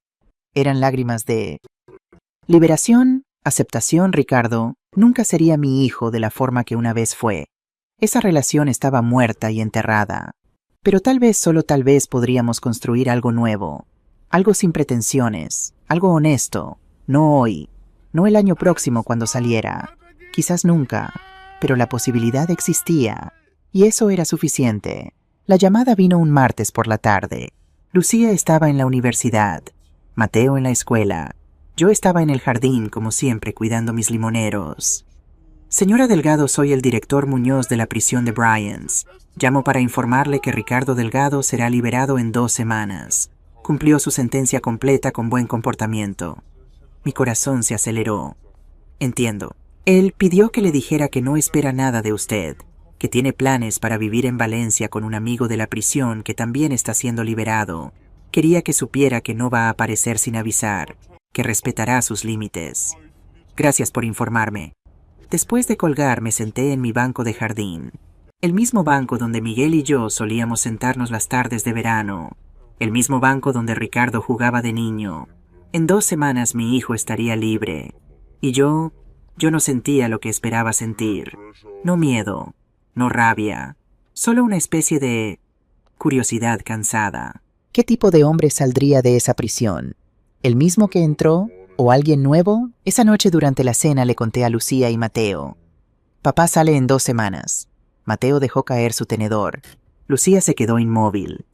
Eran lágrimas de liberación, aceptación. Ricardo nunca sería mi hijo de la forma que una vez fue. Esa relación estaba muerta y enterrada. Pero tal vez, solo tal vez, podríamos construir algo nuevo. Algo sin pretensiones, algo honesto. No hoy, no el año próximo cuando saliera. Quizás nunca, pero la posibilidad existía. Y eso era suficiente. La llamada vino un martes por la tarde. Lucía estaba en la universidad, Mateo en la escuela. Yo estaba en el jardín, como siempre, cuidando mis limoneros. Señora Delgado, soy el director Muñoz de la prisión de Bryans. Llamo para informarle que Ricardo Delgado será liberado en 2 semanas. Cumplió su sentencia completa con buen comportamiento. Mi corazón se aceleró. Entiendo. Él pidió que le dijera que no espera nada de usted, que tiene planes para vivir en Valencia con un amigo de la prisión que también está siendo liberado. Quería que supiera que no va a aparecer sin avisar, que respetará sus límites. Gracias por informarme. Después de colgar, me senté en mi banco de jardín. El mismo banco donde Miguel y yo solíamos sentarnos las tardes de verano. El mismo banco donde Ricardo jugaba de niño. En 2 semanas mi hijo estaría libre. Y yo no sentía lo que esperaba sentir. No miedo, no rabia. Solo una especie de curiosidad cansada. ¿Qué tipo de hombre saldría de esa prisión? ¿El mismo que entró? ¿O alguien nuevo? Esa noche durante la cena le conté a Lucía y Mateo. Papá sale en 2 semanas. Mateo dejó caer su tenedor. Lucía se quedó inmóvil.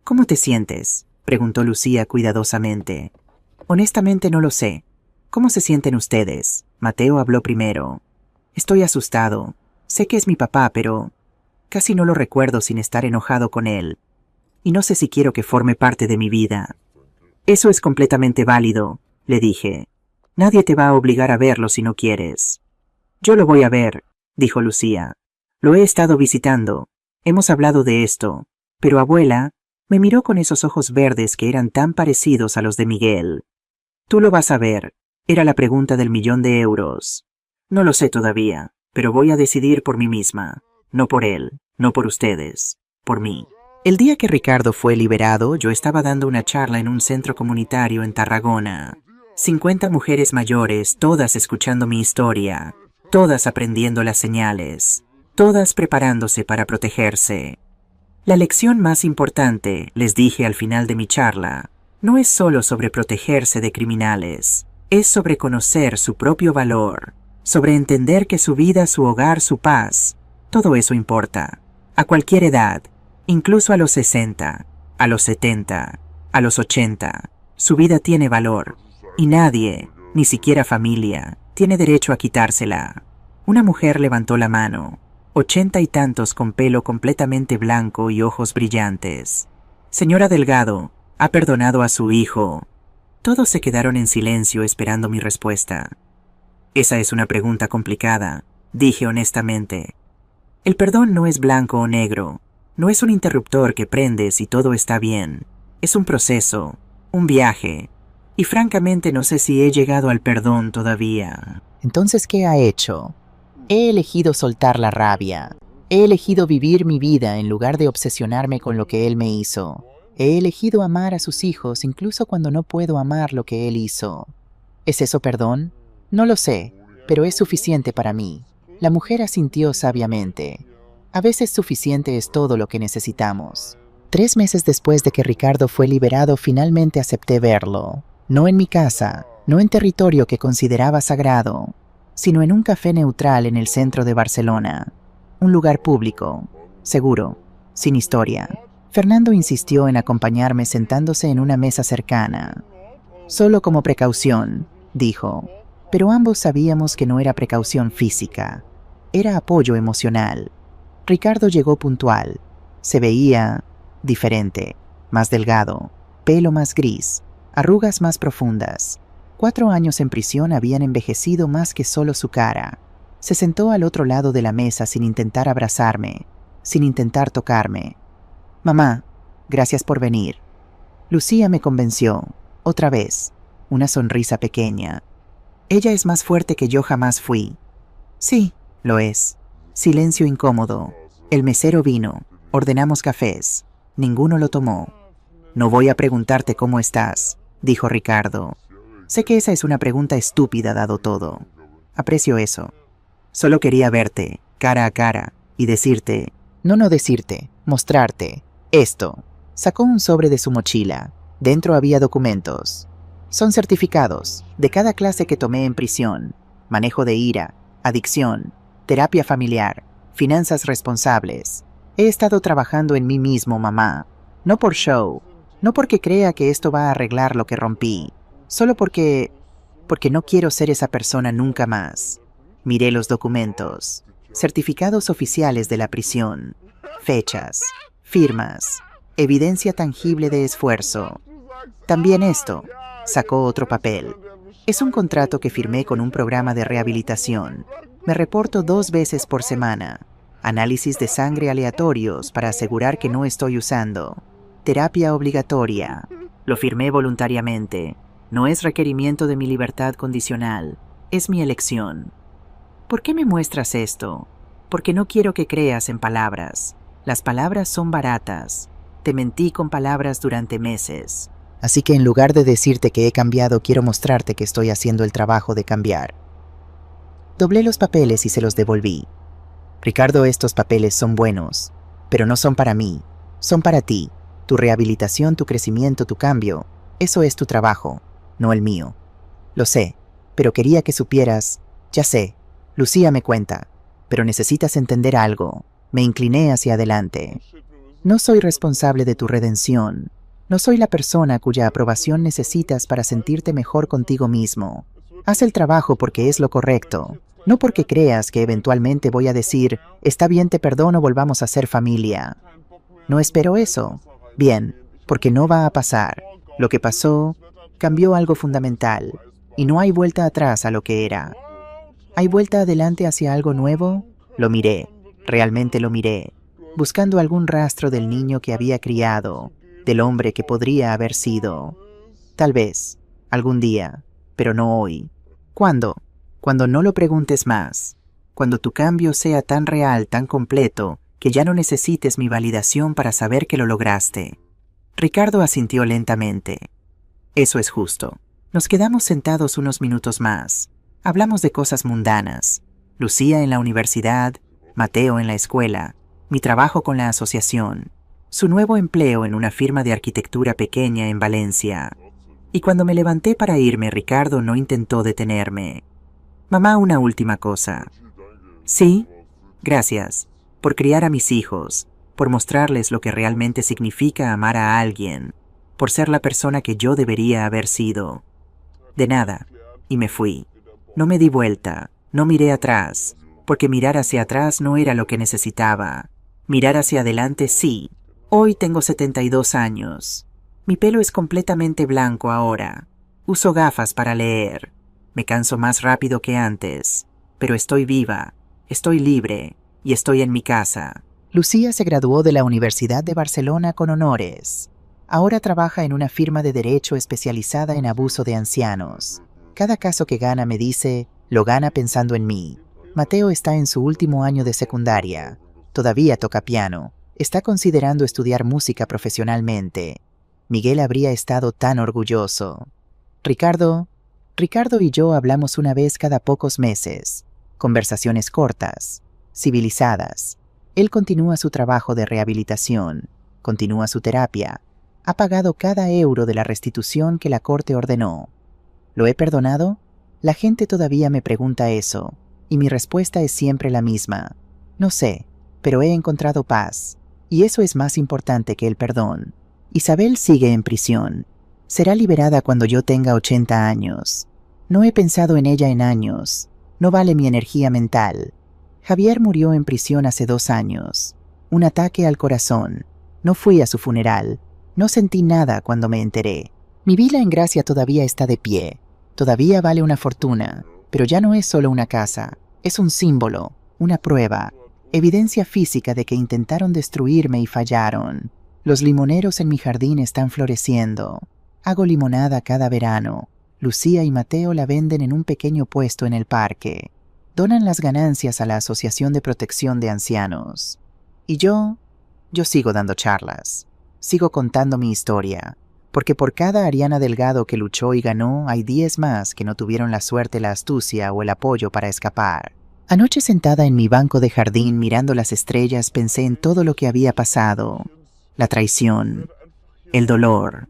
¿Cómo te sientes?, preguntó Lucía cuidadosamente. Honestamente no lo sé. ¿Cómo se sienten ustedes? Mateo habló primero. Estoy asustado. Sé que es mi papá, pero casi no lo recuerdo sin estar enojado con él. Y no sé si quiero que forme parte de mi vida. Eso es completamente válido, le dije. Nadie te va a obligar a verlo si no quieres. Yo lo voy a ver, dijo Lucía. Lo he estado visitando. Hemos hablado de esto. Pero abuela me miró con esos ojos verdes que eran tan parecidos a los de Miguel. Tú lo vas a ver. Era la pregunta del $1.000.000. No lo sé todavía, pero voy a decidir por mí misma. No por él, no por ustedes, por mí. El día que Ricardo fue liberado, yo estaba dando una charla en un centro comunitario en Tarragona. 50 mujeres mayores, todas escuchando mi historia, todas aprendiendo las señales, todas preparándose para protegerse. La lección más importante, les dije al final de mi charla, no es solo sobre protegerse de criminales, es sobre conocer su propio valor, sobre entender que su vida, su hogar, su paz, todo eso importa, a cualquier edad, incluso a los 60, a los 70, a los 80, su vida tiene valor, y nadie, ni siquiera familia, tiene derecho a quitársela. Una mujer levantó la mano, 80 y tantos con pelo completamente blanco y ojos brillantes. Señora Delgado, ¿ha perdonado a su hijo? Todos se quedaron en silencio esperando mi respuesta. Esa es una pregunta complicada, dije honestamente. El perdón no es blanco o negro, no es un interruptor que prendes y todo está bien. Es un proceso, un viaje, y francamente no sé si he llegado al perdón todavía. Entonces, ¿qué ha hecho? He elegido soltar la rabia. He elegido vivir mi vida en lugar de obsesionarme con lo que él me hizo. He elegido amar a sus hijos incluso cuando no puedo amar lo que él hizo. ¿Es eso perdón? No lo sé, pero es suficiente para mí. La mujer asintió sabiamente. A veces suficiente es todo lo que necesitamos. 3 meses después de que Ricardo fue liberado, finalmente acepté verlo. No en mi casa, no en territorio que consideraba sagrado, sino en un café neutral en el centro de Barcelona. Un lugar público, seguro, sin historia. Fernando insistió en acompañarme sentándose en una mesa cercana. Solo como precaución, dijo, pero ambos sabíamos que no era precaución física, era apoyo emocional. Ricardo llegó puntual. Se veía diferente, más delgado, pelo más gris, arrugas más profundas. 4 años en prisión habían envejecido más que solo su cara. Se sentó al otro lado de la mesa sin intentar abrazarme, sin intentar tocarme. Mamá, gracias por venir. Lucía me convenció, otra vez, una sonrisa pequeña. Ella es más fuerte que yo jamás fui. Sí, lo es. Silencio incómodo. El mesero vino. Ordenamos cafés. Ninguno lo tomó. No voy a preguntarte cómo estás, dijo Ricardo. Sé que esa es una pregunta estúpida dado todo. Aprecio eso. Solo quería verte, cara a cara, y decirte... No decirte, mostrarte. Esto. Sacó un sobre de su mochila. Dentro había documentos. Son certificados, de cada clase que tomé en prisión. Manejo de ira, adicción, terapia familiar, finanzas responsables. He estado trabajando en mí mismo, mamá. No por show, no porque crea que esto va a arreglar lo que rompí. Solo porque no quiero ser esa persona nunca más. Miré los documentos, certificados oficiales de la prisión, fechas, firmas, evidencia tangible de esfuerzo. También esto, sacó otro papel. Es un contrato que firmé con un programa de rehabilitación. Me reporto 2 veces por semana. Análisis de sangre aleatorios para asegurar que no estoy usando. Terapia obligatoria. Lo firmé voluntariamente. No es requerimiento de mi libertad condicional. Es mi elección. ¿Por qué me muestras esto? Porque no quiero que creas en palabras. Las palabras son baratas. Te mentí con palabras durante meses. Así que en lugar de decirte que he cambiado, quiero mostrarte que estoy haciendo el trabajo de cambiar. Doblé los papeles y se los devolví. Ricardo, estos papeles son buenos, pero no son para mí. Son para ti. Tu rehabilitación, tu crecimiento, tu cambio. Eso es tu trabajo, no el mío. Lo sé, pero quería que supieras. Ya sé, Lucía me cuenta, pero necesitas entender algo. Me incliné hacia adelante. No soy responsable de tu redención. No soy la persona cuya aprobación necesitas para sentirte mejor contigo mismo. Haz el trabajo porque es lo correcto, no porque creas que eventualmente voy a decir, está bien, te perdono, volvamos a ser familia. No espero eso. Bien, porque no va a pasar. Lo que pasó cambió algo fundamental, y no hay vuelta atrás a lo que era. ¿Hay vuelta adelante hacia algo nuevo? Lo miré, realmente lo miré, buscando algún rastro del niño que había criado, del hombre que podría haber sido. Tal vez, algún día, pero no hoy. ¿Cuándo? Cuando no lo preguntes más. Cuando tu cambio sea tan real, tan completo, que ya no necesites mi validación para saber que lo lograste. Ricardo asintió lentamente. Eso es justo. Nos quedamos sentados unos minutos más. Hablamos de cosas mundanas. Lucía en la universidad, Mateo en la escuela, mi trabajo con la asociación, su nuevo empleo en una firma de arquitectura pequeña en Valencia. Y cuando me levanté para irme, Ricardo no intentó detenerme. Mamá, una última cosa. ¿Sí? Gracias. Por criar a mis hijos, por mostrarles lo que realmente significa amar a alguien, por ser la persona que yo debería haber sido. De nada. Y me fui. No me di vuelta, no miré atrás, porque mirar hacia atrás no era lo que necesitaba. Mirar hacia adelante sí. Hoy tengo 72 años. Mi pelo es completamente blanco ahora. Uso gafas para leer. Me canso más rápido que antes. Pero estoy viva, estoy libre y estoy en mi casa. Lucía se graduó de la Universidad de Barcelona con honores. Ahora trabaja en una firma de derecho especializada en abuso de ancianos. Cada caso que gana, me dice, lo gana pensando en mí. Mateo está en su último año de secundaria. Todavía toca piano. Está considerando estudiar música profesionalmente. Miguel habría estado tan orgulloso. Ricardo y yo hablamos una vez cada pocos meses. Conversaciones cortas, civilizadas. Él continúa su trabajo de rehabilitación, continúa su terapia. Ha pagado cada euro de la restitución que la corte ordenó. ¿Lo he perdonado? La gente todavía me pregunta eso, y mi respuesta es siempre la misma. No sé, pero he encontrado paz, y eso es más importante que el perdón. Isabel sigue en prisión. Será liberada cuando yo tenga 80 años. No he pensado en ella en años. No vale mi energía mental. Javier murió en prisión hace 2 años. Un ataque al corazón. No fui a su funeral. No sentí nada cuando me enteré. Mi vila en Gracia todavía está de pie. Todavía vale una fortuna, pero ya no es solo una casa. Es un símbolo, una prueba, evidencia física de que intentaron destruirme y fallaron. Los limoneros en mi jardín están floreciendo. Hago limonada cada verano. Lucía y Mateo la venden en un pequeño puesto en el parque. Donan las ganancias a la Asociación de Protección de Ancianos. Y yo sigo dando charlas. Sigo contando mi historia. Porque por cada Ariana Delgado que luchó y ganó, hay 10 más que no tuvieron la suerte, la astucia o el apoyo para escapar. Anoche sentada en mi banco de jardín mirando las estrellas pensé en todo lo que había pasado. La traición, el dolor,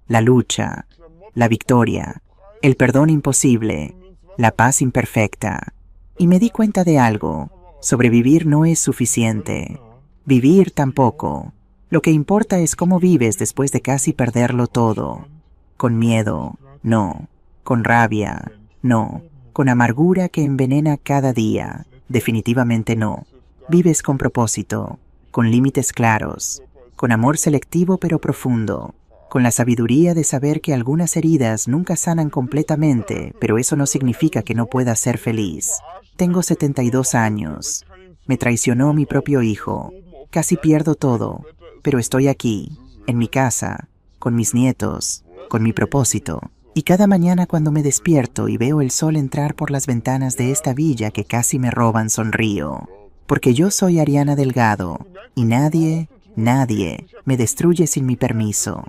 la lucha, la victoria, el perdón imposible, la paz imperfecta. Y me di cuenta de algo. Sobrevivir no es suficiente. Vivir tampoco. Lo que importa es cómo vives después de casi perderlo todo. Con miedo, no. Con rabia, no. Con amargura que envenena cada día, definitivamente no. Vives con propósito, con límites claros, con amor selectivo pero profundo, con la sabiduría de saber que algunas heridas nunca sanan completamente, pero eso no significa que no puedas ser feliz. Tengo 72 años. Me traicionó mi propio hijo. Casi pierdo todo. Pero estoy aquí, en mi casa, con mis nietos, con mi propósito. Y cada mañana cuando me despierto y veo el sol entrar por las ventanas de esta villa que casi me roban, sonrío. Porque yo soy Ariana Delgado, y nadie me destruye sin mi permiso.